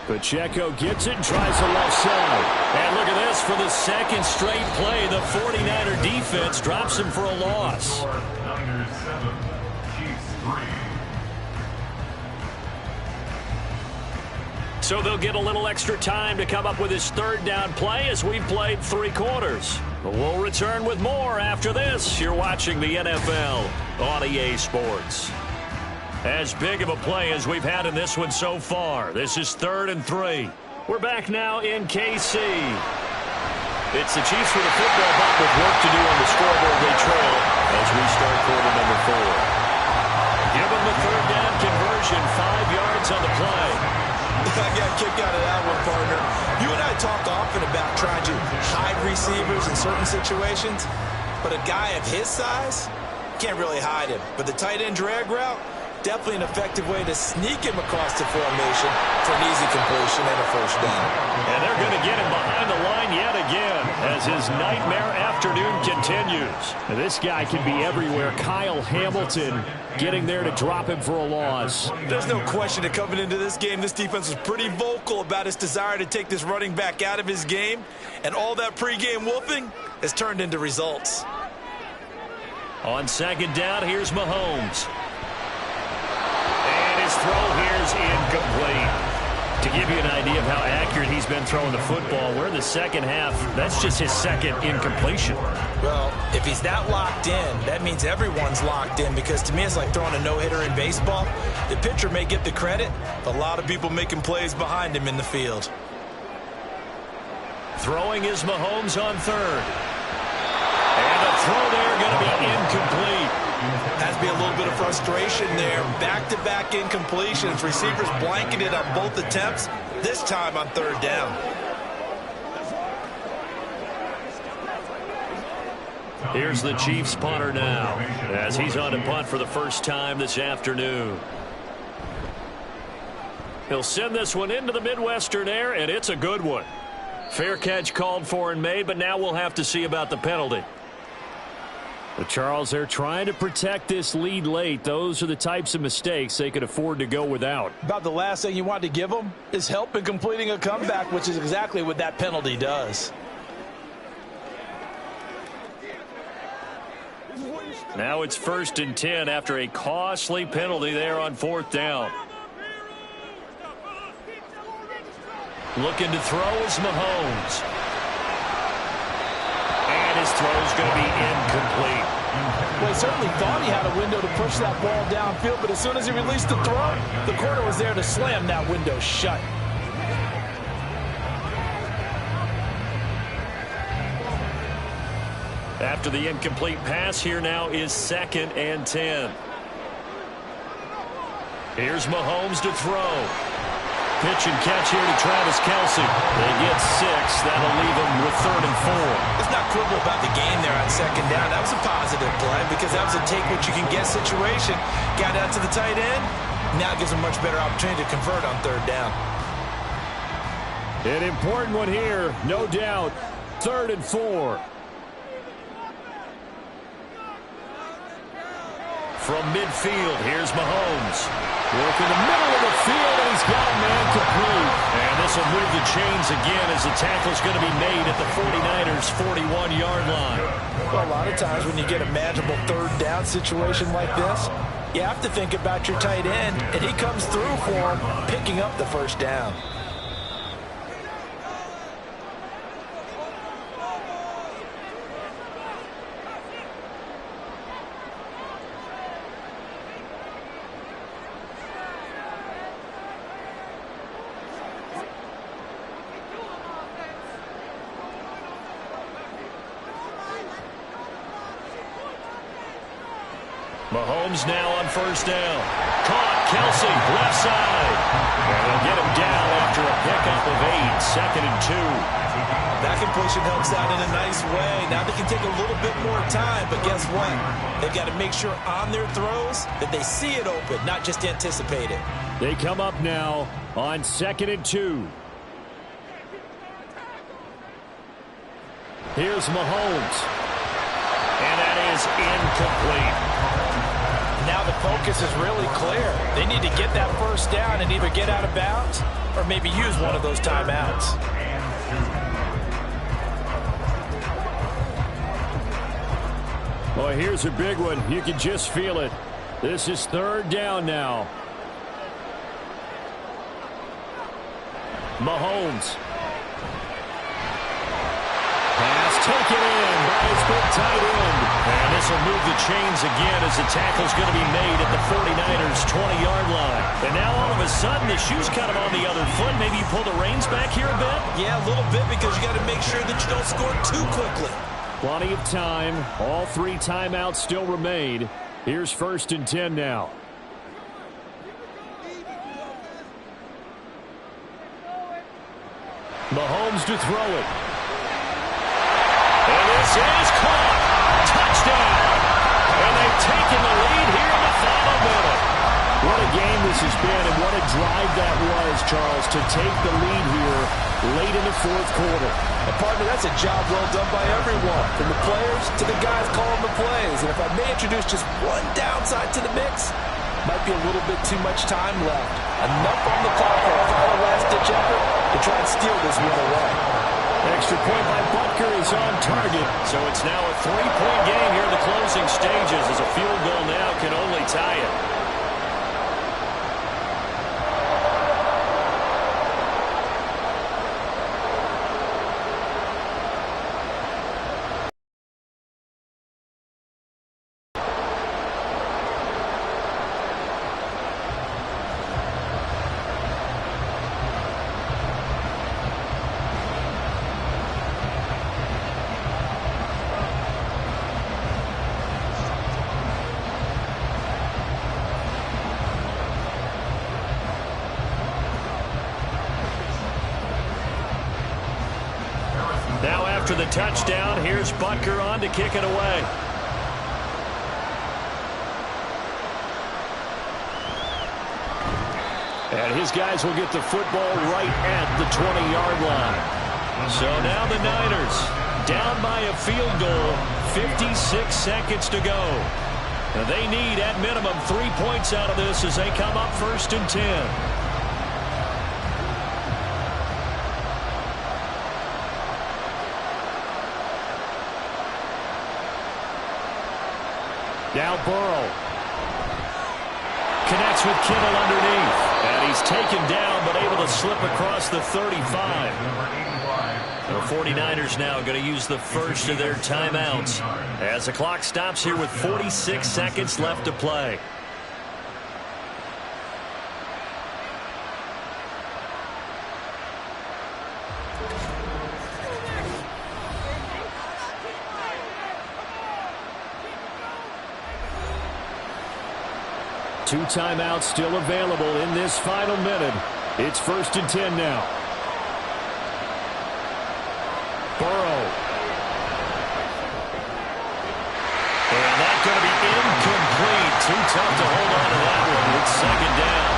Pacheco gets it and tries the left side. And look at this for the 2nd straight play. The 49er defense drops him for a loss. Niners 7, Chiefs 3. So they'll get a little extra time to come up with his 3rd down play as we've played 3 quarters. But we'll return with more after this. You're watching the NFL on EA Sports. As big of a play as we've had in this one so far. This is 3rd and 3. We're back now in KC. It's the Chiefs with a football, but with work to do on the scoreboard. They trail as we start quarter number 4. Give them the 3rd down conversion, 5 yards on the play. I got a kick out of that one, partner. You and I talk often about trying to hide receivers in certain situations, but a guy of his size can't really hide him. But the tight end drag route, definitely an effective way to sneak him across the formation for an easy completion and a first down. And they're going to get him behind the line yet again as his nightmare afternoon continues. Now this guy can be everywhere. Kyle Hamilton getting there to drop him for a loss. There's no question that coming into this game, this defense was pretty vocal about its desire to take this running back out of his game, and all that pregame whooping has turned into results. On 2nd down, here's Mahomes. And his throw here's incomplete. To give you an idea of how accurate he's been throwing the football, we're in the 2nd half. That's just his 2nd incompletion. Well, if he's that locked in, that means everyone's locked in, because to me it's like throwing a no-hitter in baseball. The pitcher may get the credit, but a lot of people making plays behind him in the field. Throwing is Mahomes on 3rd. And the throw there going to be incomplete. Has to be a little bit of frustration there. Back-to-back incompletions. Receivers blanketed on both attempts, this time on 3rd down. Here's the Chiefs punter now, as he's on to punt for the first time this afternoon. He'll send this one into the Midwestern air, and it's a good one. Fair catch called for and made, but now we'll have to see about the penalty. But Charles, they're trying to protect this lead late. Those are the types of mistakes they could afford to go without. About the last thing you want to give them is help in completing a comeback, which is exactly what that penalty does. Now it's 1st and 10 after a costly penalty there on 4th down. Looking to throw is Mahomes. And his throw's going to be incomplete. Well, he certainly thought he had a window to push that ball downfield, but as soon as he released the throw, the corner was there to slam that window shut. After the incomplete pass, here now is 2nd and 10. Here's Mahomes to throw. Pitch and catch here to Travis Kelce. They get 6. That'll leave them with 3rd and 4. Let's not quibble about the game there on 2nd down. That was a positive play because that was a take-what-you-can-get situation. Got out to the tight end. Now it gives them a much better opportunity to convert on 3rd down. An important one here, no doubt. 3rd and 4. From midfield, here's Mahomes. Working the middle of the field, and he's got a man complete. And this will move the chains again as the tackle's going to be made at the 49ers' 41-yard line. Well, a lot of times when you get a manageable 3rd down situation like this, you have to think about your tight end, and he comes through for him, picking up the 1st down. Mahomes now on 1st down. Caught, Kelce, left side. And they'll get him down after a pickup of 8, 2nd and 2. That completion helps out in a nice way. Now they can take a little bit more time, but guess what? They've got to make sure on their throws that they see it open, not just anticipate it. They come up now on 2nd and 2. Here's Mahomes. And that is incomplete. Now the focus is really clear. They need to get that 1st down and either get out of bounds or maybe use one of those timeouts. Well, here's a big one. You can just feel it. This is 3rd down now. Mahomes. Pass taken in by his big tight end. And this will move the chains again as the tackle's going to be made at the 49ers' 20-yard line. And now all of a sudden the shoe's kind of on the other foot. Maybe you pull the reins back here a bit? Yeah, a little bit because you got to make sure that you don't score too quickly. Plenty of time. All 3 timeouts still remain. Here's 1st and 10 now. Mahomes to throw it. And this is caught. Touchdown. And they've taken the lead here in the final minute. What a game this has been, and what a drive that was, Charles, to take the lead here late in the 4th quarter. And partner, that's a job well done by everyone, from the players to the guys calling the plays. And if I may introduce just one downside to the mix, might be a little bit too much time left. Enough on the clock for a final last-ditch effort to try and steal this one away. Extra point by Butker is on target. So it's now a 3-point game here in the closing stages as a field goal now can only tie it. after the touchdown. Here's Butker on to kick it away. And his guys will get the football right at the 20-yard line. So now the Niners down by a field goal, 56 seconds to go. And they need, at minimum, 3 points out of this as they come up 1st and 10. Now Burrow connects with Kittle underneath. And he's taken down, but able to slip across the 35. The 49ers now going to use the first of their timeouts as the clock stops here with 46 seconds left to play. Two timeouts still available in this final minute. It's 1st and 10 now. Burrow. And that's going to be incomplete. Too tough to hold on to that one. It's 2nd down.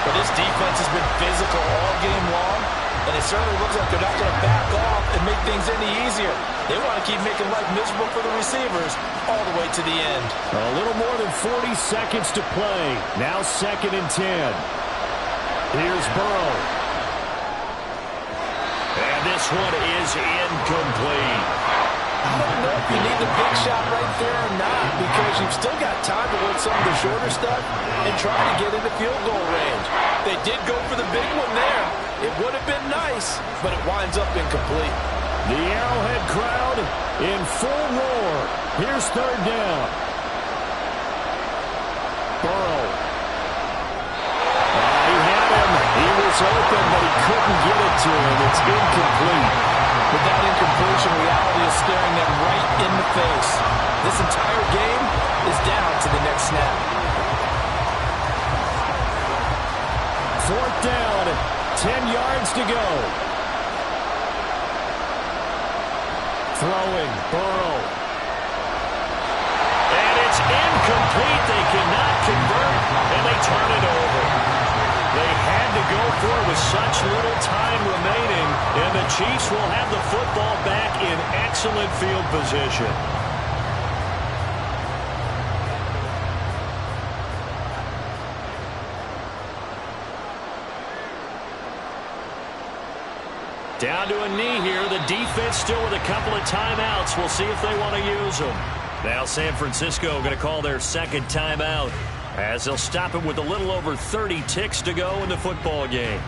But this defense has been physical all game long, and it certainly looks like they're not going to back off and make things any easier. They want to keep making life miserable for the receivers all the way to the end. A little more than 40 seconds to play. Now 2nd and 10. Here's Burrow. And this one is incomplete. I don't know if you need the big shot right there or not, because you've still got time to work some of the shorter stuff and try to get into field goal range. They did go for the big one there. It would have been nice, but it winds up incomplete. The Arrowhead crowd in full roar. Here's 3rd down. Burrow. He had him. He was open, but he couldn't get it to him. It's incomplete. With that incompletion, reality is staring them right in the face. This entire game is down to the next snap. 4th down, 10 yards to go. Throwing, Burrow. And it's incomplete. They cannot convert, and they turn it over. They had to go for it with such little time remaining, and the Chiefs will have the football back in excellent field position. Down to a knee here. The defense still with a couple of timeouts. We'll see if they want to use them. Now San Francisco going to call their 2nd timeout as they'll stop it with a little over 30 ticks to go in the football game.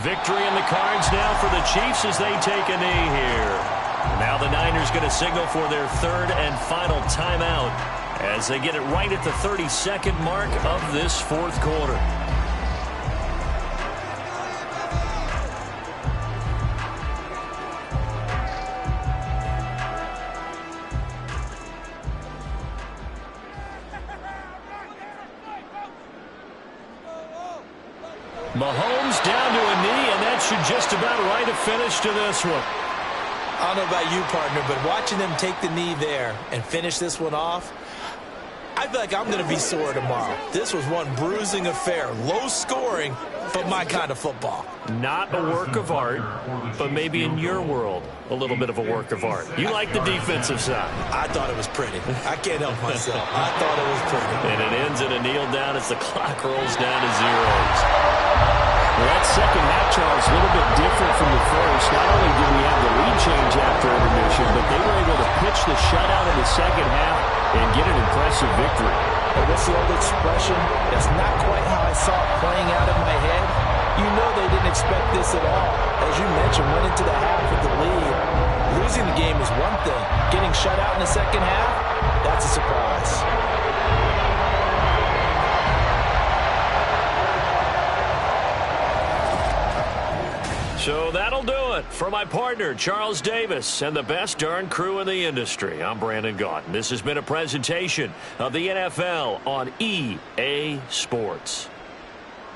Victory in the cards now for the Chiefs as they take a knee here. Now the Niners going to signal for their 3rd and final timeout as they get it right at the 32nd mark of this 4th quarter. Mahomes down to a knee, and that should just about write a finish to this one. I don't know about you, partner, but watching them take the knee there and finish this one off, I feel like I'm going to be sore tomorrow. This was one bruising affair. Low scoring, but my kind of football. Not a work of art, but maybe in your world, a little bit of a work of art. You like the defensive side. I thought it was pretty. I can't help myself. I thought it was pretty. And it ends in a kneel down as the clock rolls down to zeros. Well, that second half, Charles, a little bit different from the first. Not only did we have the lead change after intermission, but they were able to pitch the shutout in the second half and get an impressive victory. And what's the old expression? That's not quite how I saw it playing out in my head. You know they didn't expect this at all. As you mentioned, went into the half with the lead. Losing the game is one thing. Getting shut out in the second half, that's a surprise. So that'll do it. For my partner, Charles Davis, and the best darn crew in the industry, I'm Brandon Gaudin. This has been a presentation of the NFL on EA Sports.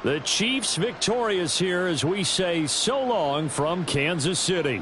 The Chiefs victorious here as we say so long from Kansas City.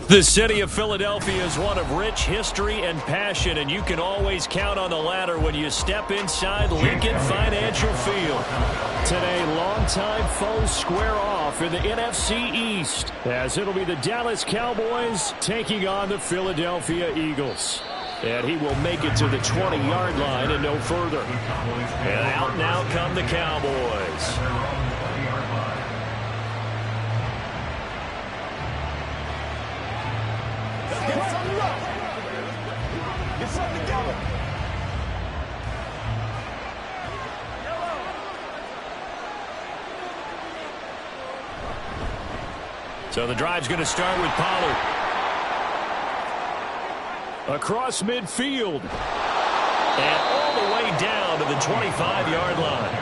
The city of Philadelphia is one of rich history and passion, and you can always count on the ladder when you step inside Lincoln Financial Field. Today, longtime foes square off in the NFC East, as it'll be the Dallas Cowboys taking on the Philadelphia Eagles. And he will make it to the 20-yard line and no further. And out now come the Cowboys. So the drive's going to start with Pollard. Across midfield. And all the way down to the 25-yard line.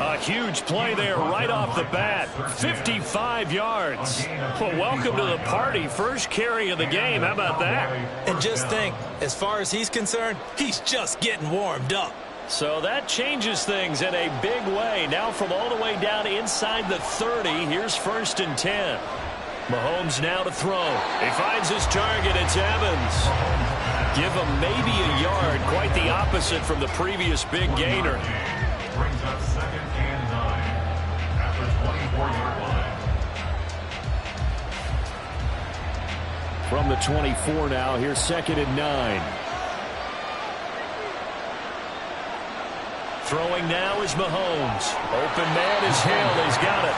A huge play there right off the bat. 55 yards. Well, welcome to the party. First carry of the game. How about that? And just think, as far as he's concerned, he's just getting warmed up. So that changes things in a big way. Now from all the way down inside the 30, here's 1st and 10. Mahomes now to throw. He finds his target. It's Evans. Give him maybe a yard. Quite the opposite from the previous big gainer. Brings up 2nd and 9 at the 24-yard line. From the 24 now, here's 2nd and 9. Throwing now is Mahomes. Open man is Hill. He's got it.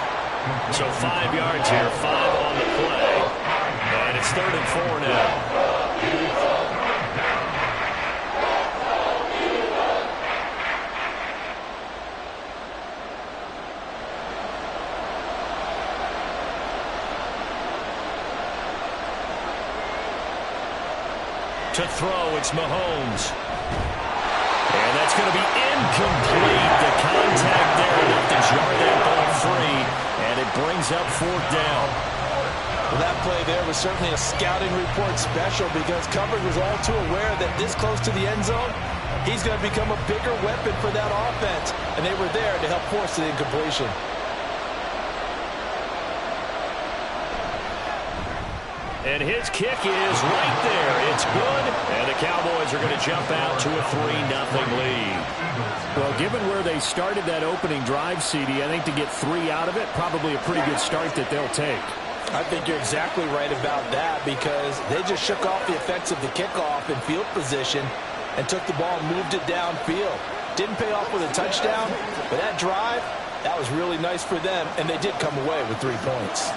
So 5 yards here, 5 on the play. And it's 3rd and 4 now. To throw, it's Mahomes. And that's going to be incomplete. The contact there enough to jar that ball free. And it brings up 4th down. Well, that play there was certainly a scouting report special because coverage was all too aware that this close to the end zone, he's going to become a bigger weapon for that offense. And they were there to help force the incompletion. And his kick is right there. It's good. And the Cowboys are going to jump out to a 3-0 lead. Well, given where they started that opening drive, CD, I think to get 3 out of it, probably a pretty good start that they'll take. I think you're exactly right about that because they just shook off the effects of the kickoff in field position and took the ball and moved it downfield. Didn't pay off with a touchdown, but that drive, that was really nice for them, and they did come away with 3 points.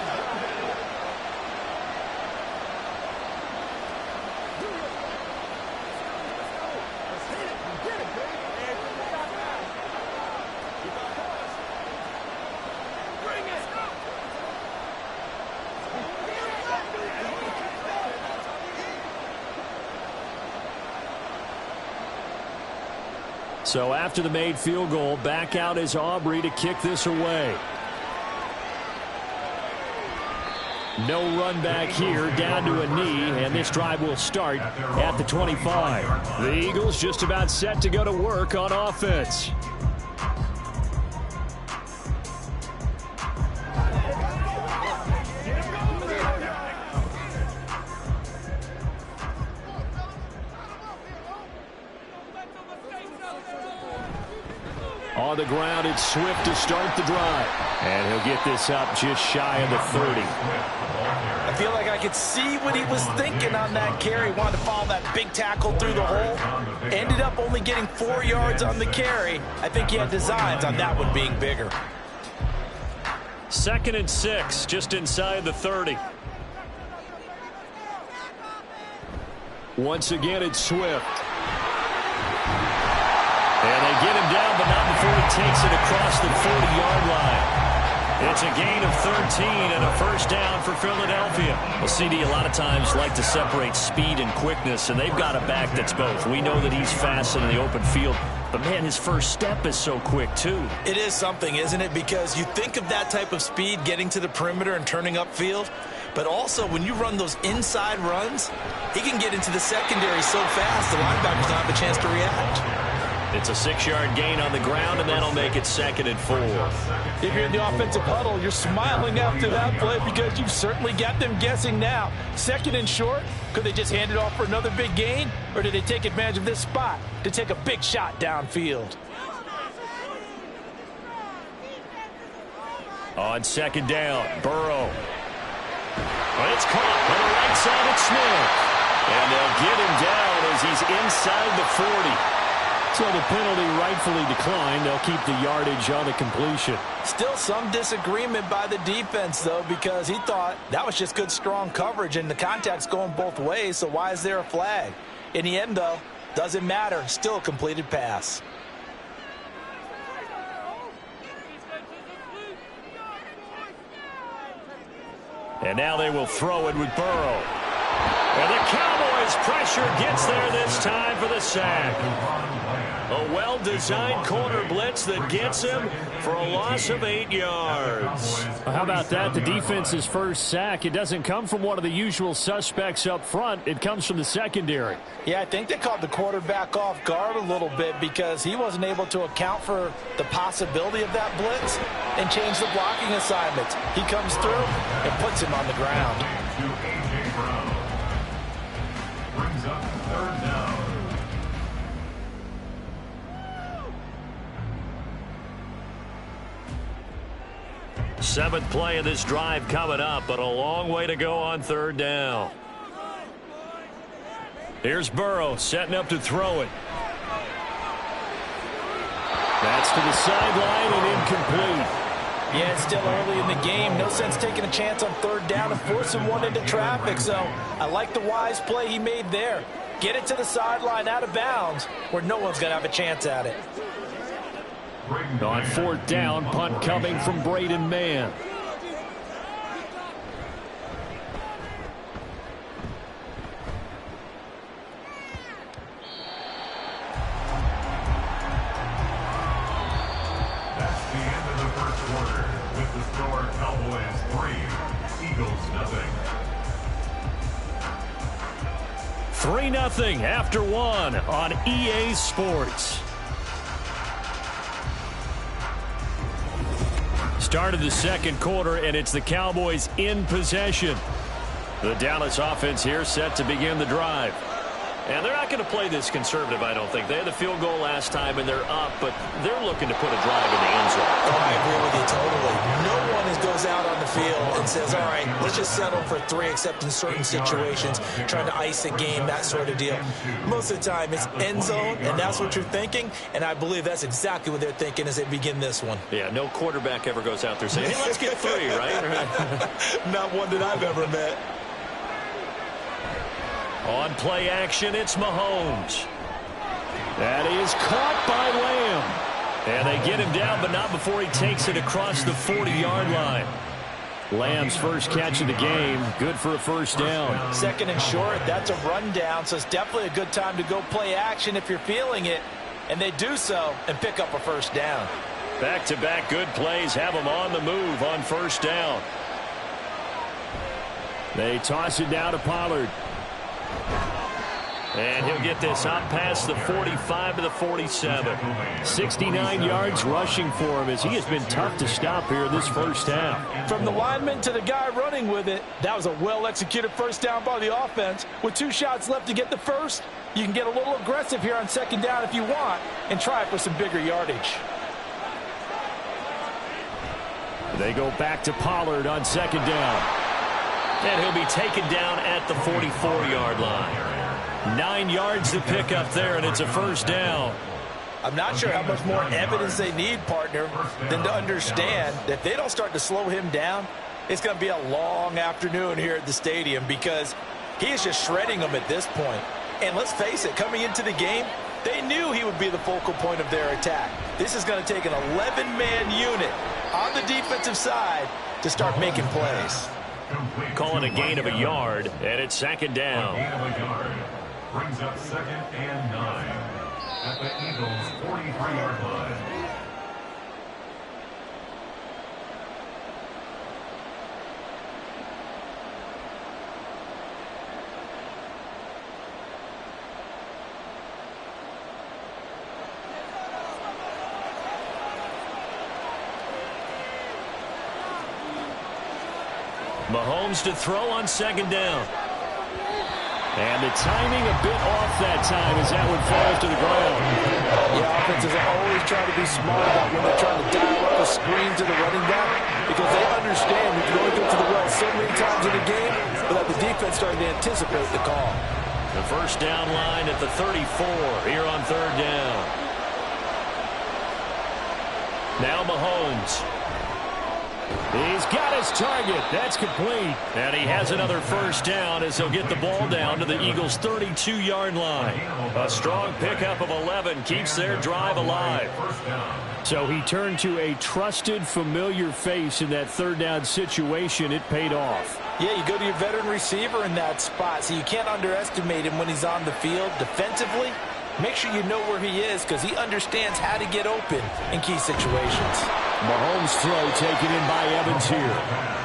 So after the made field goal, back out is Aubrey to kick this away. No run back here, down to a knee, and this drive will start at the 25. The Eagles just about set to go to work on offense. On the ground, it's Swift to start the drive. And he'll get this up just shy of the 30. I feel like I could see what he was thinking on that carry. Wanted to follow that big tackle through the hole. Ended up only getting 4 yards on the carry. I think he had designs on that one being bigger. 2nd and 6, just inside the 30. Once again, it's Swift. And they get him down, but not before he takes it across the 40-yard line. It's a gain of 13 and a first down for Philadelphia. Well, CD, a lot of times like to separate speed and quickness, and they've got a back that's both. We know that he's fast in the open field, but, man, his first step is so quick, too. It is something, isn't it? Because you think of that type of speed getting to the perimeter and turning upfield, but also when you run those inside runs, he can get into the secondary so fast the linebackers don't have a chance to react. It's a 6-yard gain on the ground, and that'll make it 2nd and 4. If you're in the offensive huddle, you're smiling after that play because you've certainly got them guessing now. 2nd and short, could they just hand it off for another big gain, or did they take advantage of this spot to take a big shot downfield? On 2nd down, Burrow. Well, it's caught on the right side at Smith. And they'll get him down as he's inside the 40. So the penalty rightfully declined. They'll keep the yardage on the completion. Still some disagreement by the defense, though, because he thought that was just good, strong coverage, and the contact's going both ways, so why is there a flag? In the end, though, doesn't matter. Still a completed pass. And now they will throw it with Burrow. And the Cowboys' pressure gets there this time for the sack. A well-designed corner blitz that gets him for a loss of 8 yards. How about that? The defense's first sack. It doesn't come from one of the usual suspects up front. It comes from the secondary. Yeah, I think they caught the quarterback off guard a little bit because he wasn't able to account for the possibility of that blitz and change the blocking assignments. He comes through and puts him on the ground. To A.J. Brown. Brings up 3rd down. Seventh play of this drive coming up, but a long way to go on 3rd down. Here's Burrow setting up to throw it. That's to the sideline and incomplete. Yeah, it's still early in the game. No sense taking a chance on 3rd down and forcing one into traffic. So I like the wise play he made there. Get it to the sideline out of bounds where no one's going to have a chance at it. On 4th down, punt coming from Braden Mann. That's the end of the first quarter with the score Cowboys 3, Eagles 0. 3-0 after 1 on EA Sports. Start of the 2nd quarter, and it's the Cowboys in possession. The Dallas offense here set to begin the drive. And they're not going to play this conservative, I don't think. They had the field goal last time, and they're up, but they're looking to put a drive in the end zone. Oh, I agree with you totally. No one goes out on the field and says, all right, let's just settle for 3, except in certain situations, trying to ice a game, that sort of deal. Most of the time, it's end zone, and that's what you're thinking, and I believe that's exactly what they're thinking as they begin this one. Yeah, no quarterback ever goes out there saying, hey, let's get 3, right? Not one that I've ever met. On play action, it's Mahomes. That is caught by Lamb. And they get him down, but not before he takes it across the 40-yard line. Lamb's first catch of the game, good for a first down. 2nd and short, that's a rundown, so it's definitely a good time to go play action if you're feeling it. And they do so and pick up a first down. Back-to-back good plays have them on the move on first down. They toss it down to Pollard. And he'll get this up past the 45 to the 47. 69 yards rushing for him as he has been tough to stop here this first half. From the lineman to the guy running with it, that was a well-executed first down by the offense. With 2 shots left to get the first, you can get a little aggressive here on 2nd down if you want and try for some bigger yardage. They go back to Pollard on 2nd down. And he'll be taken down at the 44-yard line. 9 yards to pick up there, and it's a first down. I'm not sure how much more evidence they need, partner, than to understand that if they don't start to slow him down, it's going to be a long afternoon here at the stadium because he is just shredding them at this point. And let's face it, coming into the game, they knew he would be the focal point of their attack. This is going to take an 11-man unit on the defensive side to start making plays. Calling a gain of a yard, and it's second down. A gain of a yard brings up 2nd and 9 at the Eagles' 43-yard line. Mahomes to throw on second down. And the timing a bit off that time as that one falls to the ground. Yeah, offenses are always trying to be smart about when they're trying to dial up a screen to the running back because they understand we can only go to the well so many times in a game without the defense starting to anticipate the call. The first down line at the 34 here on third down. Now Mahomes. He's got his target. That's complete. And he has another first down as he'll get the ball down to the Eagles' 32-yard line. A strong pickup of 11 keeps their drive alive. So he turned to a trusted, familiar face in that third down situation. It paid off. Yeah, you go to your veteran receiver in that spot, so you can't underestimate him when he's on the field defensively. Make sure you know where he is because he understands how to get open in key situations. Mahomes' throw taken in by Evans here.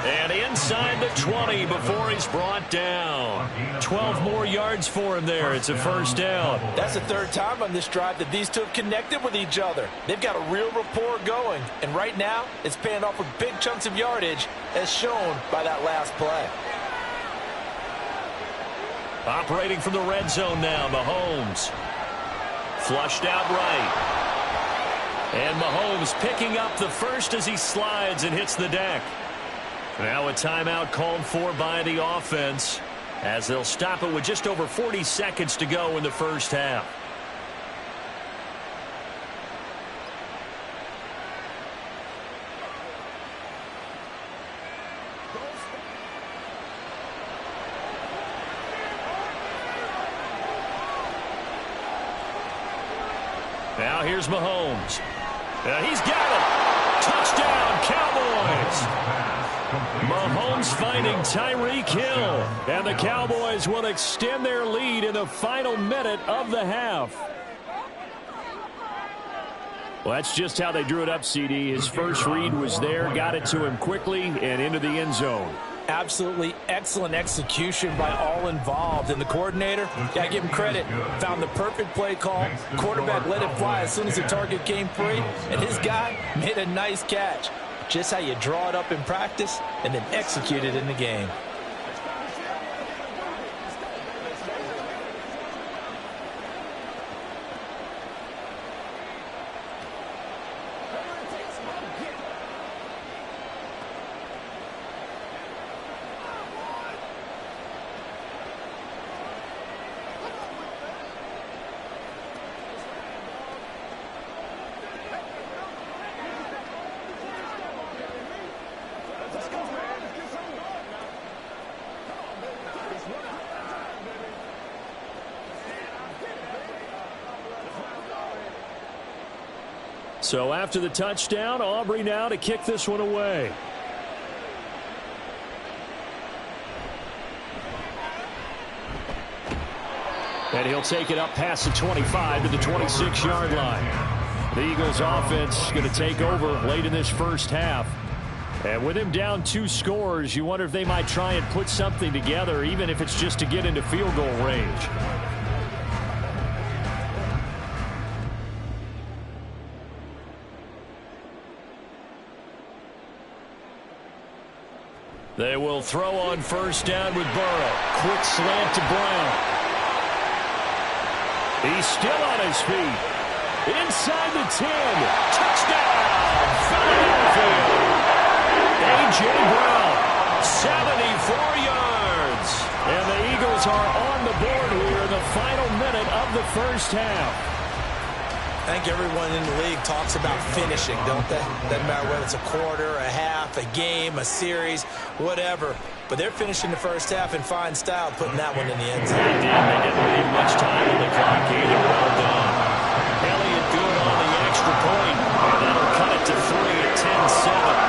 And inside the 20 before he's brought down. 12 more yards for him there. It's a first down. That's the third time on this drive that these two have connected with each other. They've got a real rapport going. And right now, it's paying off with big chunks of yardage as shown by that last play. Operating from the red zone now, Mahomes. Flushed out right. And Mahomes picking up the first as he slides and hits the deck. Now a timeout called for by the offense as they'll stop it with just over 40 seconds to go in the first half. Now here's Mahomes. He's got it. Touchdown, Cowboys. Mahomes finding Tyreek Hill. And the Cowboys will extend their lead in the final minute of the half. Well, that's just how they drew it up, CD. His first read was there, got it to him quickly, and into the end zone. Absolutely excellent execution by all involved. And the coordinator, I give him credit, found the perfect play call. Quarterback let it fly as soon as the target came free. And his guy made a nice catch. Just how you draw it up in practice and then execute it in the game. So after the touchdown, Aubrey now to kick this one away. And he'll take it up past the 25 to the 26-yard line. The Eagles offense going to take over late in this first half. And with him down 2 scores, you wonder if they might try and put something together, even if it's just to get into field goal range. They will throw on first down with Burrow. Quick slant to Brown. He's still on his feet. Inside the 10. Touchdown! Philadelphia! A.J. Brown, 74 yards. And the Eagles are on the board here in the final minute of the first half. I think everyone in the league talks about finishing, don't they? Doesn't matter whether it's a quarter, a half, a game, a series, whatever. But they're finishing the first half in fine style, putting that one in the end zone. They didn't leave much time on the clock either. Well done. Elliott good on the extra point, and that'll cut it to 3 at 10-7.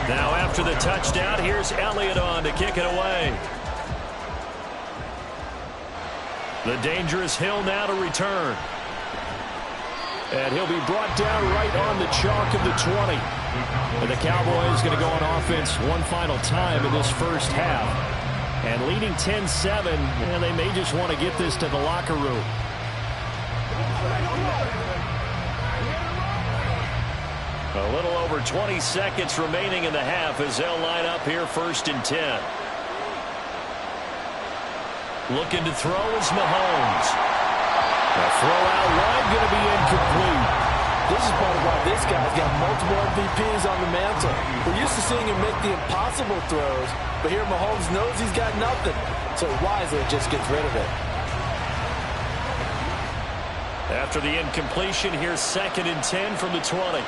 Now after the touchdown, here's Elliott on to kick it away. The dangerous Hill now to return. And he'll be brought down right on the chalk of the 20. And the Cowboys going to go on offense one final time in this first half. And leading 10-7, and they may just want to get this to the locker room. A little over 20 seconds remaining in the half as they'll line up here 1st and 10. Looking to throw is Mahomes. The throw out wide going to be incomplete. This is part of why this guy's got multiple MVPs on the mantle. We're used to seeing him make the impossible throws, but here Mahomes knows he's got nothing, so wisely just gets rid of it. After the incompletion, here's 2nd and 10 from the 20.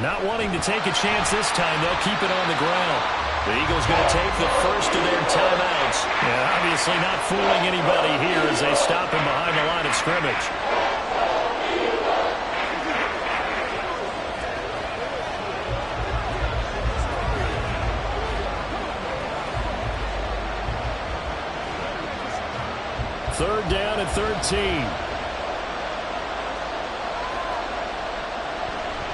Not wanting to take a chance this time, they'll keep it on the ground. The Eagles going to take the first of their timeouts. And obviously not fooling anybody here as they stop him behind the line of scrimmage. Third down and 13.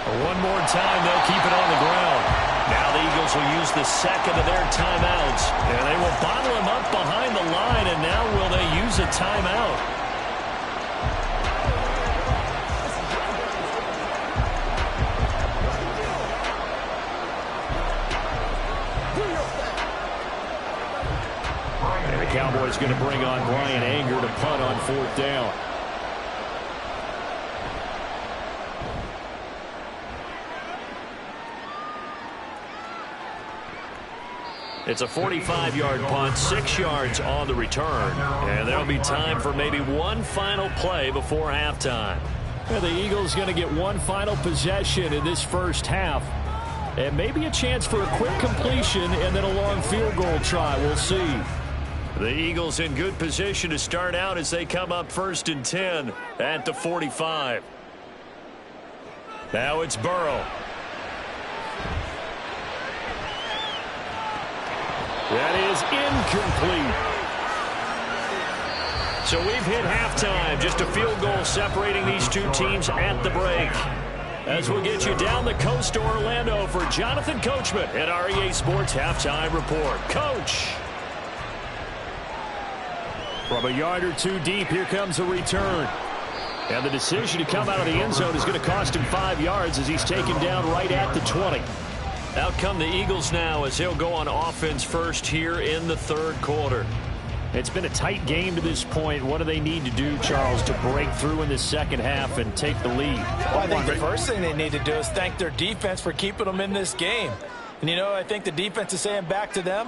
One more time, they'll keep it on the ground. Now the Eagles will use the second of their timeouts. And they will bottle him up behind the line, and now will they use a timeout? And the Cowboys going to bring on Brian Anger to punt on 4th down. It's a 45-yard punt, 6 yards on the return. And there'll be time for maybe one final play before halftime. And the Eagles going to get one final possession in this first half. And maybe a chance for a quick completion and then a long field goal try. We'll see. The Eagles in good position to start out as they come up 1st and 10 at the 45. Now it's Burrow. That is incomplete. So we've hit halftime. Just a field goal separating these two teams at the break. As we'll get you down the coast to Orlando for Jonathan Coachman at REA Sports Halftime Report. Coach. From a yard or two deep, here comes a return. And the decision to come out of the end zone is going to cost him 5 yards as he's taken down right at the 20. Out come the Eagles now as he'll go on offense first here in the 3rd quarter. It's been a tight game to this point. What do they need to do, Charles, to break through in the second half and take the lead? Well, I think the first thing they need to do is thank their defense for keeping them in this game. And, you know, I think the defense is saying back to them,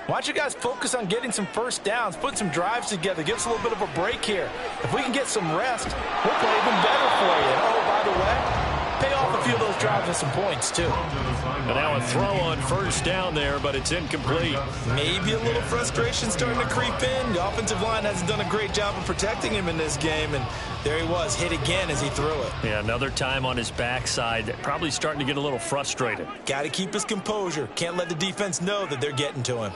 why don't you guys focus on getting some first downs, put some drives together, give us a little bit of a break here. If we can get some rest, we'll play even better for you. And, oh, by the way, pay off a few of those drives with some points, too. And now a throw on 1st down there, but it's incomplete. Maybe a little frustration starting to creep in. The offensive line hasn't done a great job of protecting him in this game, and there he was, hit again as he threw it. Yeah, another time on his backside, probably starting to get a little frustrated. Got to keep his composure. Can't let the defense know that they're getting to him.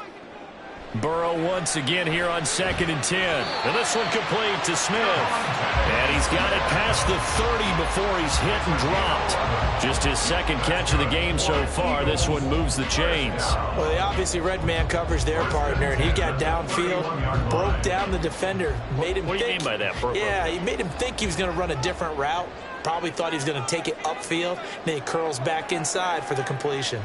Burrow once again here on 2nd and 10. And this one complete to Smith. And he's got it past the 30 before he's hit and dropped. Just his second catch of the game so far. This one moves the chains. Well, they obviously read man coverage their partner, and he got downfield, broke down the defender, made him What do you mean by that, Burrow? Yeah, he made him think he was going to run a different route. Probably thought he was going to take it upfield. Then he curls back inside for the completion.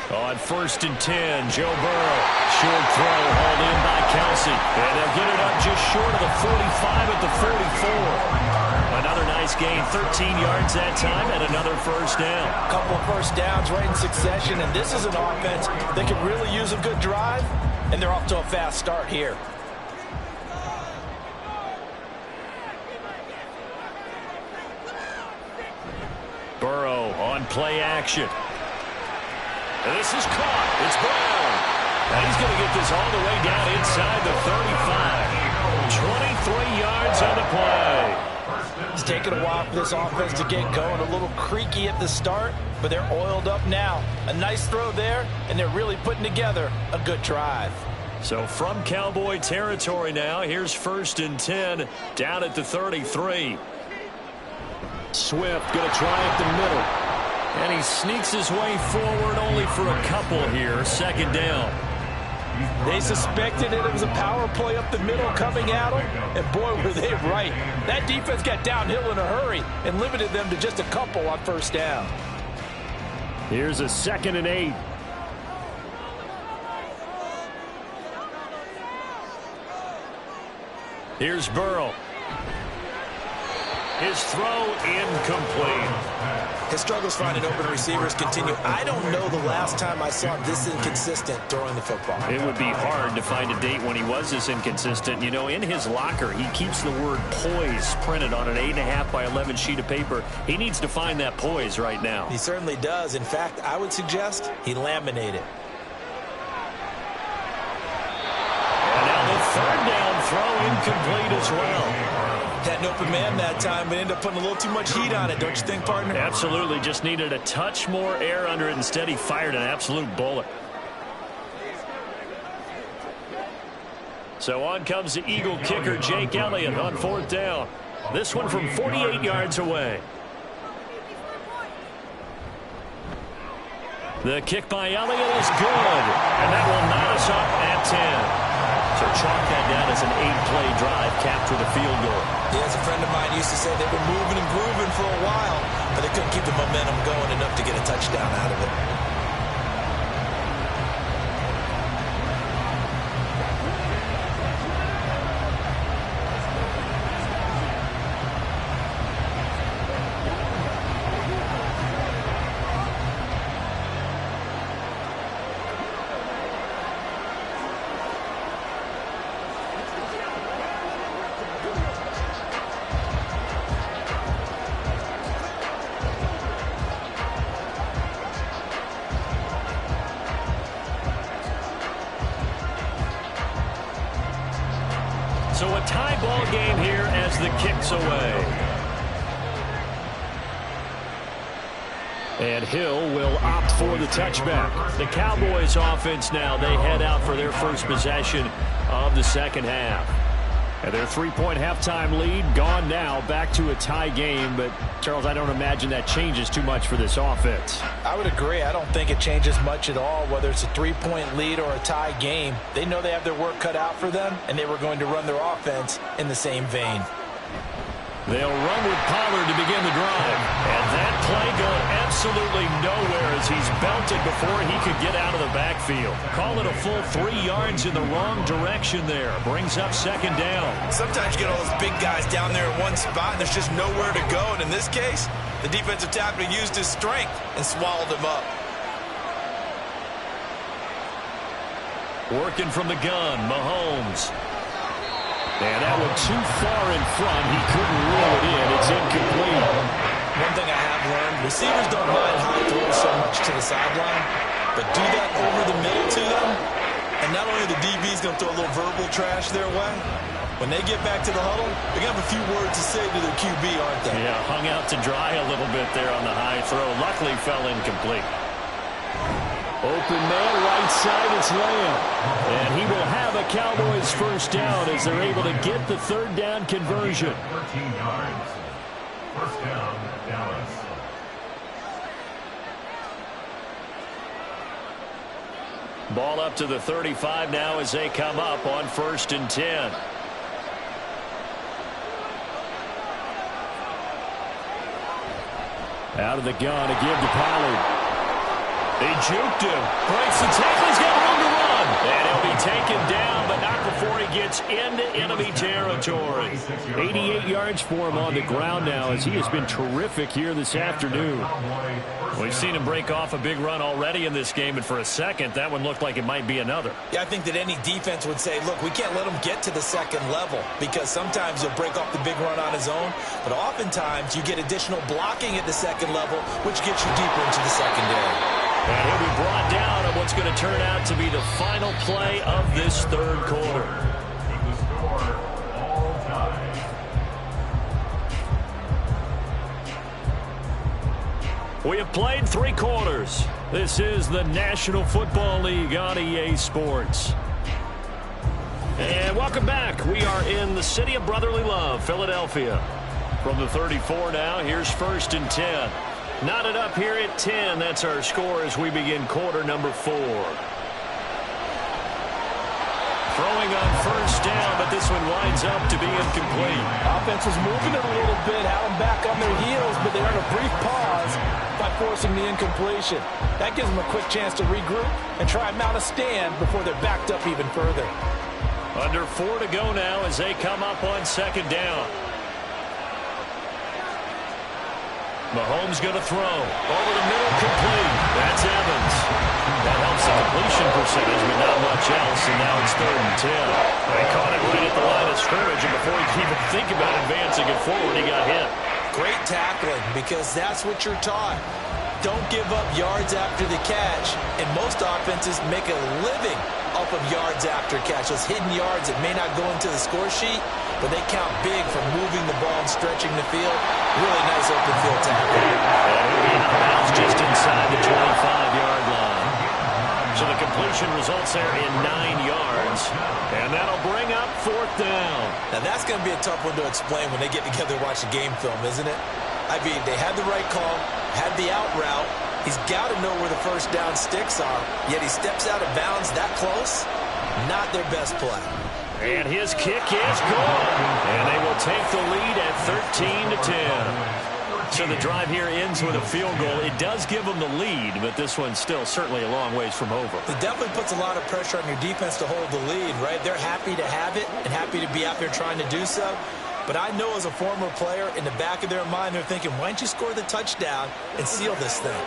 On 1st and 10, Joe Burrow. Short throw hauled in by Kelsey. And they'll get it up just short of the 45 at the 44. Another nice gain, 13 yards that time, and another first down. A couple of first downs right in succession, and this is an offense that could really use a good drive, and they're off to a fast start here. Burrow on play action. And this is caught. It's Brown. And he's going to get this all the way down inside the 35. 23 yards on the play. It's taken a while for this offense to get going. A little creaky at the start, but they're oiled up now. A nice throw there, and they're really putting together a good drive. So from Cowboy territory now, here's 1st and 10 down at the 33. Swift going to try up the middle. And he sneaks his way forward only for a couple here. 2nd down. They suspected it was a power play up the middle coming at them, and boy, were they right. That defense got downhill in a hurry and limited them to just a couple on 1st down. Here's a 2nd and 8. Here's Burrow. His throw incomplete. His struggles finding open receivers continue. I don't know the last time I saw him this inconsistent throwing the football. It would be hard to find a date when he was this inconsistent. You know, in his locker, he keeps the word poise printed on an 8.5 by 11 sheet of paper. He needs to find that poise right now. He certainly does. In fact, I would suggest he laminate it. And now the 3rd down throw incomplete as well. Had an open man that time, but ended up putting a little too much heat on it, don't you think, partner? Absolutely. Just needed a touch more air under it. Instead, he fired an absolute bullet. So on comes the Eagle kicker, Jake Elliott, on 4th down. This one from 48 yards away. The kick by Elliott is good. And that will knot us up at 10. So chalk that down as an 8-play drive, capped with a field goal. Yeah, as a friend of mine used to say, they've been moving and grooving for a while, but they couldn't keep the momentum going enough to get a touchdown out of it. So a tie ball game here as the kick's away. And Hill will opt for the touchback. The Cowboys offense now, they head out for their first possession of the 2nd half. And their 3-point halftime lead gone now, back to a tie game. But, Charles, I don't imagine that changes too much for this offense. I would agree. I don't think it changes much at all, whether it's a 3-point lead or a tie game. They know they have their work cut out for them, and they were going to run their offense in the same vein. They'll run with Pollard to begin the drive. And that play going absolutely nowhere as he's belted before he could get out of the backfield. Call it a full 3 yards in the wrong direction there. Brings up 2nd down. Sometimes you get all those big guys down there in one spot, and there's just nowhere to go. And in this case, the defensive tackle used his strength and swallowed him up. Working from the gun, Mahomes. And that one too far in front. He couldn't reel it in. It's incomplete. One thing I have learned, receivers don't mind high throws so much to the sideline, but do that over the middle to them, and not only the DB's going to throw a little verbal trash their way, when they get back to the huddle, they're going to have a few words to say to their QB, aren't they? Yeah, hung out to dry a little bit there on the high throw. Luckily fell incomplete. Open man, right side, it's Lamb. And he will have a Cowboys first down as they're able to get the third down conversion. 13 yards. First down, Dallas. Ball up to the 35 now as they come up on 1st and 10. Out of the gun, a give to Pollard. They juked him. Breaks the tackle. He's got room to run. And he'll be taken down, but not before he gets into enemy territory. 88 yards for him on the ground now as he has been terrific here this afternoon. We've seen him break off a big run already in this game, and for a second, that one looked like it might be another. Yeah, I think that any defense would say, look, we can't let him get to the second level because sometimes he'll break off the big run on his own, but oftentimes you get additional blocking at the second level, which gets you deeper into the secondary. And he'll be brought down on what's going to turn out to be the final play of this third quarter. With the score, all tied. We have played 3 quarters. This is the National Football League on EA Sports. And welcome back. We are in the city of brotherly love, Philadelphia. From the 34 now, here's 1st and 10. Knotted up here at 10. That's our score as we begin quarter number 4. Throwing on first down, but this one winds up to be incomplete. Offense was moving it a little bit, had them back on their heels, but they earned a brief pause by forcing the incompletion. That gives them a quick chance to regroup and try and mount a stand before they're backed up even further. Under 4 to go now as they come up on 2nd down. Mahomes going to throw. Over the middle, complete. That's Evans. That helps the completion percentage, but not much else, and now it's 3rd and 10. They caught it right at the line of scrimmage, and before he could even think about advancing it forward, he got hit. Great tackling, because that's what you're taught. Don't give up yards after the catch, and most offenses make a living off of yards after catch. Those hidden yards that may not go into the score sheet, but they count big for moving the ball and stretching the field. Really nice open field tackle. And he'll be out of bounds just inside the 25-yard line. So the completion results there in 9 yards. And that'll bring up 4th down. Now that's going to be a tough one to explain when they get together and watch the game film, isn't it? I mean, they had the right call, had the out route. He's got to know where the first down sticks are, yet he steps out of bounds that close. Not their best play. And his kick is good. And they will take the lead at 13 to 10. So the drive here ends with a field goal. It does give them the lead, but this one's still certainly a long ways from over. It definitely puts a lot of pressure on your defense to hold the lead, right? They're happy to have it and happy to be out there trying to do so. But I know as a former player, in the back of their mind, they're thinking, why don't you score the touchdown and seal this thing?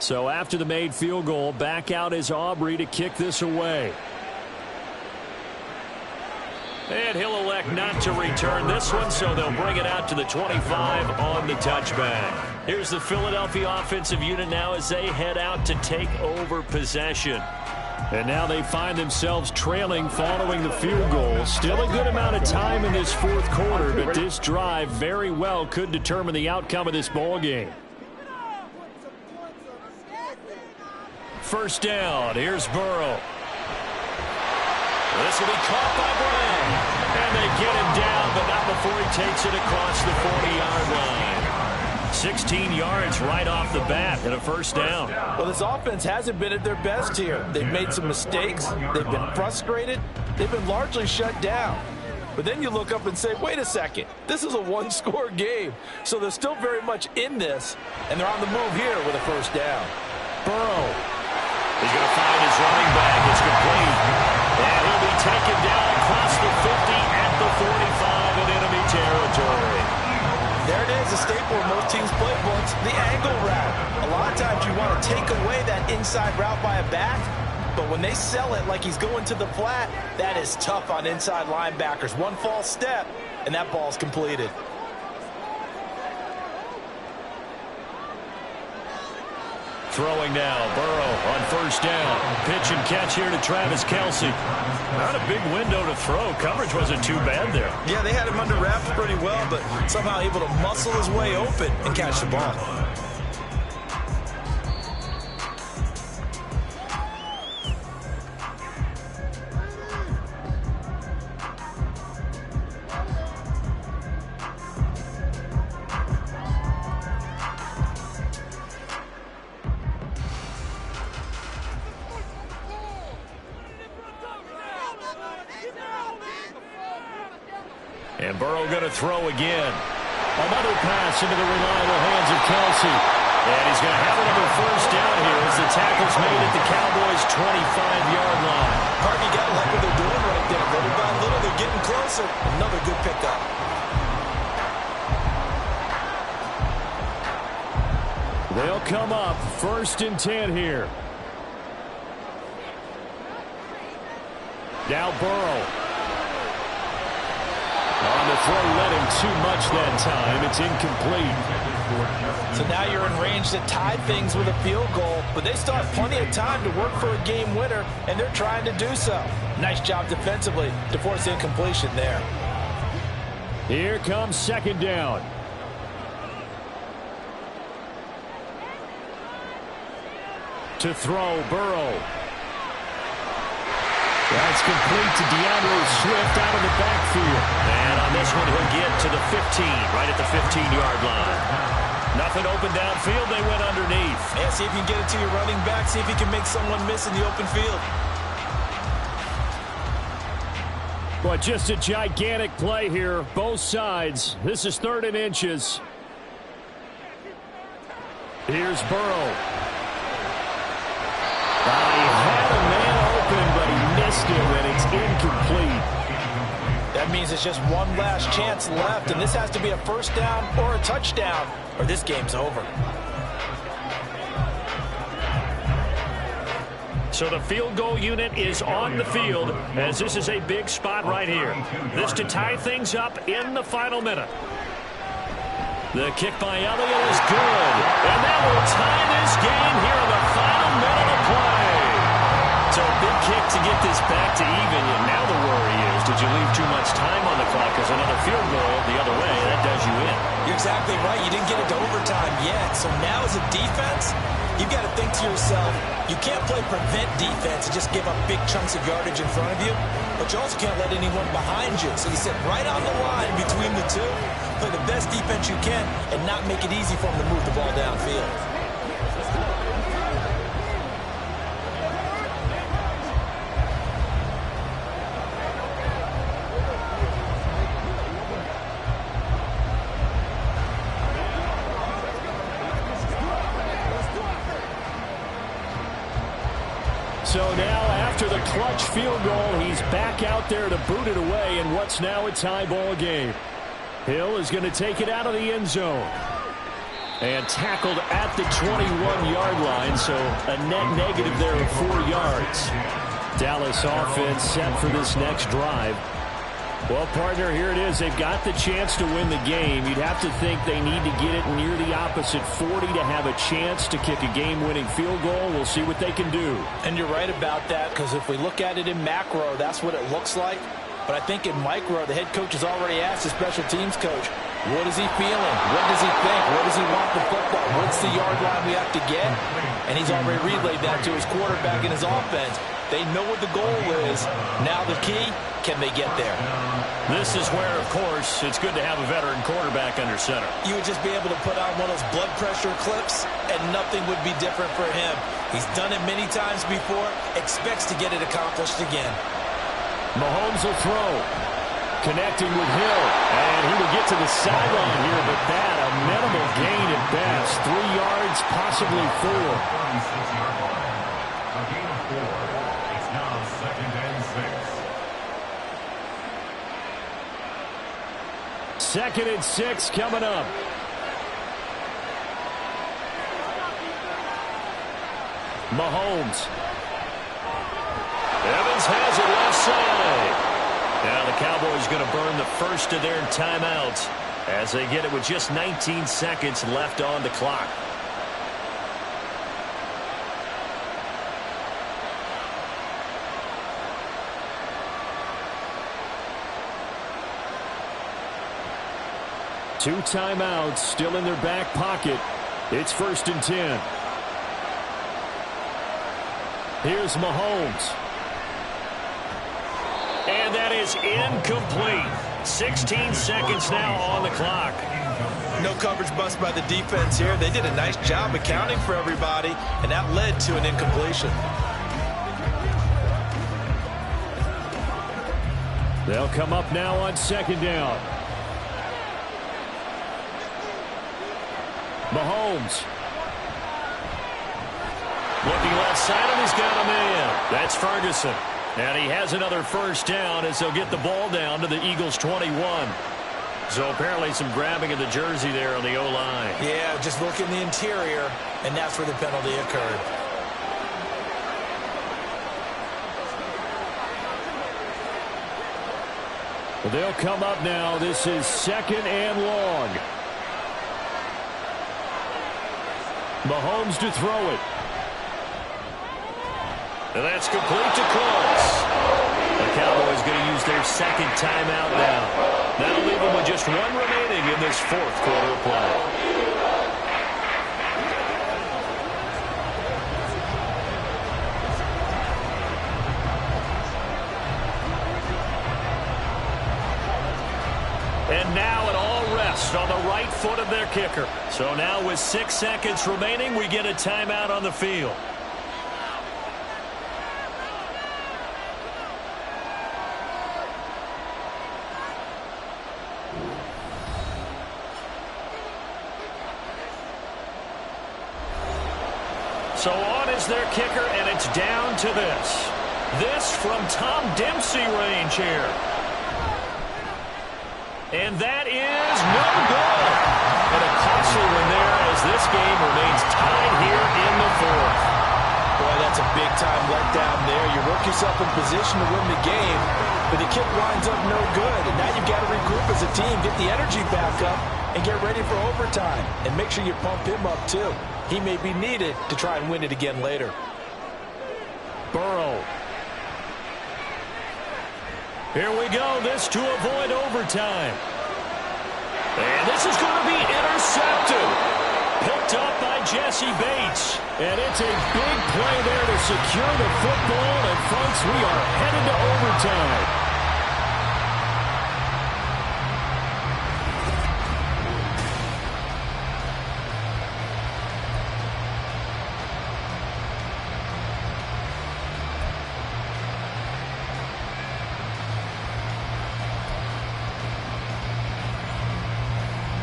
So after the made field goal, back out is Aubrey to kick this away. And he'll elect not to return this one, so they'll bring it out to the 25 on the touchback. Here's the Philadelphia offensive unit now as they head out to take over possession. And now they find themselves trailing following the field goal. Still a good amount of time in this 4th quarter, but this drive very well could determine the outcome of this ball game. First down, here's Burrow. This will be caught by Brown. And they get him down, but not before he takes it across the 40-yard line. 16 yards right off the bat and a first down. Well, this offense hasn't been at their best here. They've made some mistakes. They've been frustrated. They've been largely shut down. But then you look up and say, wait a second, this is a one-score game. So they're still very much in this, and they're on the move here with a first down. Burrow. He's going to find his running back. It's complete. And he'll be taken down across the 50 at the 45 in enemy territory. There it is, a staple of most teams' playbooks, the angle route. A lot of times you want to take away that inside route by a back, But when they sell it like he's going to the flat, that is tough on inside linebackers. One false step, and that ball's completed. Throwing now, Burrow on first down. Pitch and catch here to Travis Kelce. Not a big window to throw. Coverage wasn't too bad there. Yeah, they had him under wraps pretty well, but somehow able to muscle his way open and catch the ball. And Burrow going to throw again. Another pass into the reliable hands of Kelce. And he's going to have another first down here as the tackle's made at the Cowboys' 25-yard line. Harvey got like what they're doing right there. Little by little, they're getting closer. Another good pickup. They'll come up 1st and 10 here. Now Burrow. On the throw, led him too much that time. It's incomplete. So now you're in range to tie things with a field goal, but they still have plenty of time to work for a game winner, and they're trying to do so. Nice job defensively to force incompletion there. Here comes 2nd down. To throw, Burrow. That's complete to DeAndre Swift out of the backfield. And on this one, he'll get to the 15, right at the 15-yard line. Nothing open downfield. They went underneath. Yeah, see if you can get it to your running back. See if you can make someone miss in the open field. But just a gigantic play here, both sides. This is 3rd and inches. Here's Burrow. He had a man open, but he missed him, and it's incomplete. That means it's just one last chance left, and this has to be a first down or a touchdown, or this game's over. So the field goal unit is on the field, as this is a big spot right here. This to tie things up in the final minute. The kick by Elliott is good, and that will tie this game here in the final minute of play. So a big kick to get this back to even. And now the worry is, did you leave too much time on the clock? Because another field goal the other way, that does you in. You're exactly right. You didn't get it to overtime yet. So now as a defense, you've got to think to yourself, you can't play prevent defense and just give up big chunks of yardage in front of you, but you also can't let anyone behind you. So you sit right on the line between the two, play the best defense you can, and not make it easy for them to move the ball downfield. So now after the clutch field goal, he's back out there to boot it away in what's now a tie ball game. Hill is going to take it out of the end zone. And tackled at the 21-yard line, so a net negative there of 4 yards. Dallas offense set for this next drive. Well, partner, here it is. They've got the chance to win the game. You'd have to think they need to get it near the opposite 40 to have a chance to kick a game-winning field goal. We'll see what they can do. And you're right about that, because if we look at it in macro, that's what it looks like. But I think in micro, the head coach has already asked the special teams coach, what is he feeling? What does he think? What does he want for football? What's the yard line we have to get? And he's already relayed that to his quarterback and his offense. They know what the goal is. Now the key, can they get there? This is where, of course, it's good to have a veteran quarterback under center. You would just be able to put on one of those blood pressure clips, and nothing would be different for him. He's done it many times before, expects to get it accomplished again. Mahomes will throw. Connecting with Hill. And he will get to the sideline here, but that, a minimal gain at best. 3 yards, possibly 4. 36-yard line. A gain of 4. It's now 2nd and 6. 2nd and 6 coming up. Mahomes. Evans has it left side. Now the Cowboys going to burn the first of their timeouts as they get it with just 19 seconds left on the clock. Two timeouts still in their back pocket. It's 1st and 10. Here's Mahomes. And that is incomplete. 16 seconds now on the clock. No coverage bust by the defense here. They did a nice job accounting for everybody, and that led to an incompletion. They'll come up now on 2nd down. Mahomes. Looking left side, and he's got a man. That's Ferguson. And he has another first down as they'll get the ball down to the Eagles' 21. So apparently some grabbing of the jersey there on the O-line. Yeah, just look in the interior, and that's where the penalty occurred. Well, they'll come up now. This is 2nd and long. Mahomes to throw it. And that's complete to close. The Cowboys going to use their 2nd timeout now. That'll leave them with just one remaining in this 4th quarter of play. And now it all rests on the right foot of their kicker. So now with 6 seconds remaining, we get a timeout on the field. So on is their kicker, and it's down to this. This from Tom Dempsey range here. And that is no good. And a costly one there as this game remains tied here in the 4th. Boy, that's a big-time letdown there. You work yourself in position to win the game, but the kick winds up no good. And now you've got to regroup as a team, get the energy back up, and get ready for overtime. And make sure you pump him up, too. He may be needed to try and win it again later. Burrow. Here we go. This to avoid overtime. And this is going to be intercepted. Picked up by Jesse Bates. And it's a big play there to secure the football. And, folks, we are headed to overtime.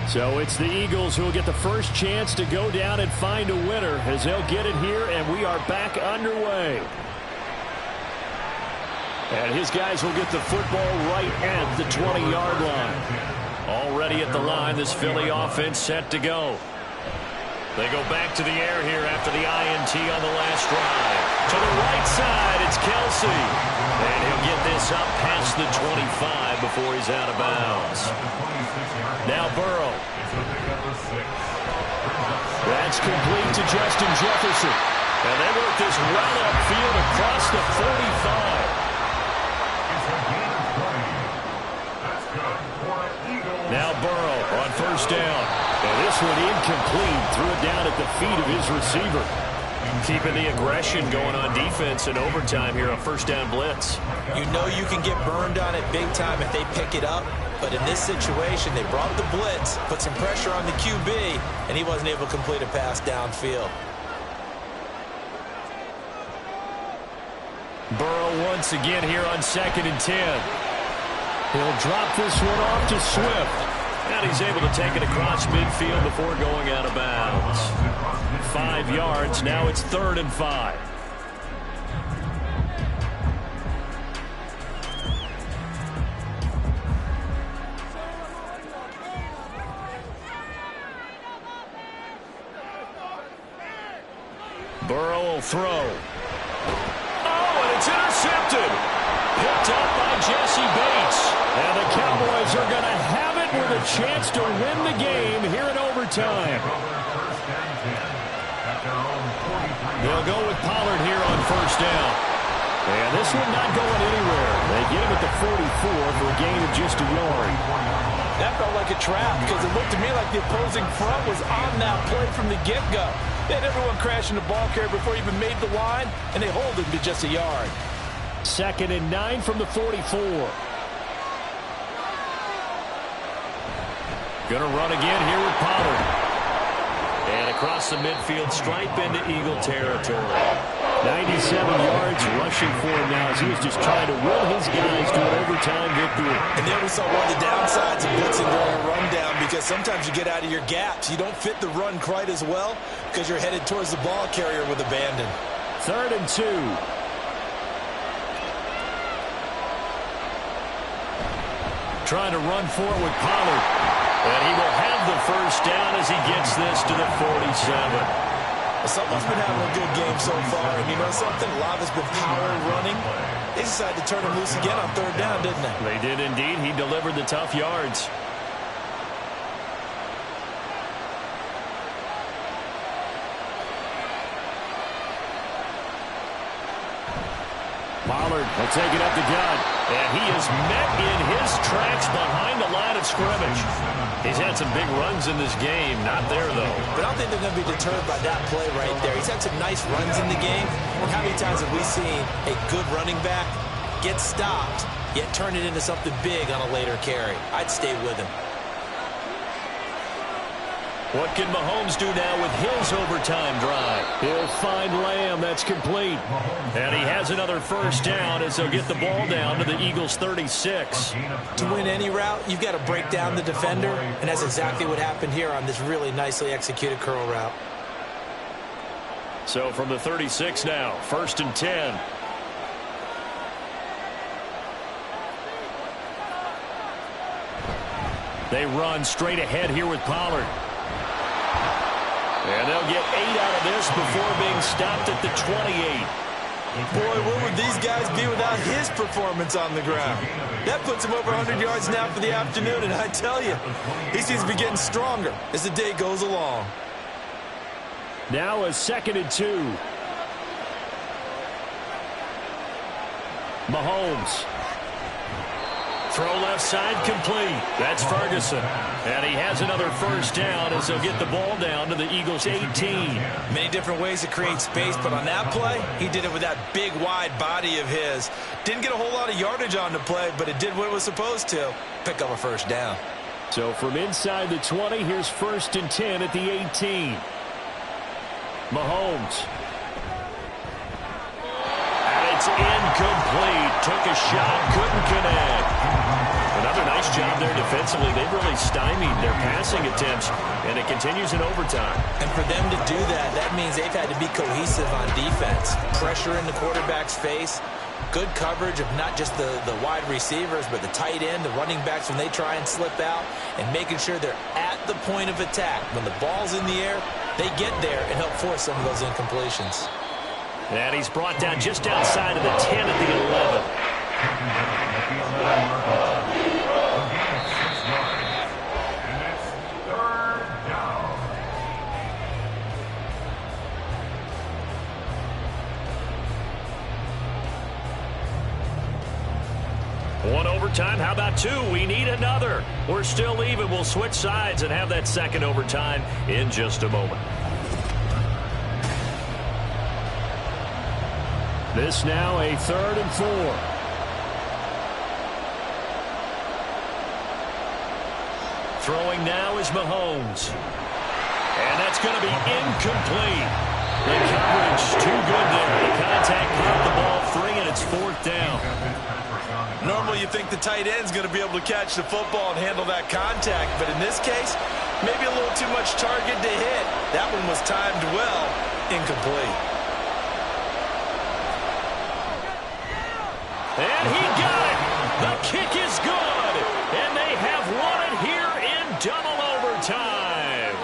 So it's the Eagles who will get the first chance to go down and find a winner as they'll get it here, and we are back underway. And his guys will get the football right at the 20-yard line. Already at the line, this Philly offense set to go. They go back to the air here after the INT on the last drive. To the right side, it's Kelsey. And he'll get this up past the 25 before he's out of bounds. Now Burrow. That's complete to Justin Jefferson. And they work this well upfield across the 45. Now Burrow on first down. And this one incomplete. Threw it down at the feet of his receiver. Keeping the aggression going on defense in overtime here on first down blitz. You know you can get burned on it big time if they pick it up. But in this situation, they brought the blitz, put some pressure on the QB, and he wasn't able to complete a pass downfield. Burrow once again here on 2nd and 10. He'll drop this one off to Swift. And he's able to take it across midfield before going out of bounds. 5 yards. Now it's 3rd and 5. Burrow will throw. Oh, and It's intercepted. Picked up by Jesse Bates. And the Cowboys are going to have it with a chance to win the game here in overtime. They'll go with Pollard here on first down. And this one not going anywhere. They get him at the 44 for a gain of just a yard. That felt like a trap because it looked to me like the opposing front was on that play from the get-go. They had everyone crashing the ball carrier before he even made the line, and they hold him to just a yard. 2nd and 9 from the 44. Going to run again here with Pollard. And across the midfield, stripe into Eagle territory. 97 yards rushing for him now as he was just trying to will his guys to an overtime victory. And there we saw one of the downsides of blitzing during a rundown because sometimes you get out of your gaps. You don't fit the run quite as well because you're headed towards the ball carrier with abandon. 3rd and 2. Trying to run for it with Pollard. And he will have the first down as he gets this to the 47. Someone's been having a good game so far, and you know something? A lot has been power running. They decided to turn him loose again on 3rd down, didn't they? They did indeed. He delivered the tough yards. Pollard will take it up the gut. And he is met in his tracks behind the line of scrimmage. He's had some big runs in this game. Not there, though. But I don't think they're going to be deterred by that play right there. He's had some nice runs in the game. And how many times have we seen a good running back get stopped, yet turn it into something big on a later carry? I'd stay with him. What can Mahomes do now with his overtime drive? He'll find Lamb. That's complete. And he has another first down as they'll get the ball down to the Eagles' 36. To win any route, you've got to break down the defender, and that's exactly what happened here on this really nicely executed curl route. So from the 36 now, 1st and 10. They run straight ahead here with Pollard. And they'll get 8 out of this before being stopped at the 28. Boy, where would these guys be without his performance on the ground? That puts him over 100 yards now for the afternoon, and I tell you, he seems to be getting stronger as the day goes along. Now a 2nd and 2. Mahomes. Throw left side complete. That's Ferguson. And he has another first down as they'll get the ball down to the Eagles' 18. Many different ways to create space, but on that play, he did it with that big, wide body of his. Didn't get a whole lot of yardage on the play, but it did what it was supposed to. Pick up a first down. So from inside the 20, here's 1st and 10 at the 18. Mahomes. It's incomplete. Took a shot, couldn't connect. Another nice job there defensively. They've really stymied their passing attempts, and it continues in overtime. And for them to do that, that means they've had to be cohesive on defense. Pressure in the quarterback's face. Good coverage of not just the wide receivers, but the tight end, the running backs when they try and slip out, and making sure they're at the point of attack. When the ball's in the air, they get there and help force some of those incompletions. And he's brought down just outside of the 10 at the 11. One overtime, how about 2? We need another. We're still even. We'll switch sides and have that 2nd overtime in just a moment. This now a 3rd and 4. Throwing now is Mahomes. And that's going to be incomplete. The coverage too good there. The contact caught the ball free, and it's 4th down. Normally you think the tight end's going to be able to catch the football and handle that contact, but in this case, maybe a little too much target to hit. That one was timed well, incomplete. And he got it. The kick is good. And they have won it here in double overtime.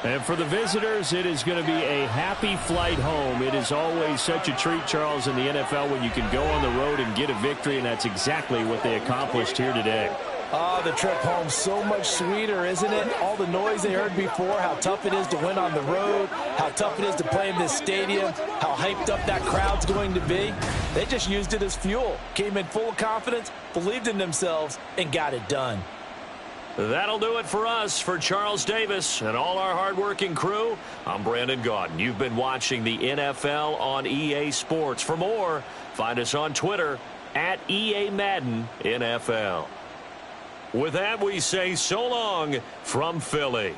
And for the visitors, it is going to be a happy flight home. It is always such a treat, Charles, in the NFL when you can go on the road and get a victory, and that's exactly what they accomplished here today. Oh, the trip home so much sweeter, isn't it? All the noise they heard before, how tough it is to win on the road, how tough it is to play in this stadium, how hyped up that crowd's going to be. They just used it as fuel, came in full of confidence, believed in themselves, and got it done. That'll do it for us. For Charles Davis and all our hardworking crew, I'm Brandon Gaudin. You've been watching the NFL on EA Sports. For more, find us on Twitter at EA Madden NFL. With that, we say so long from Philly.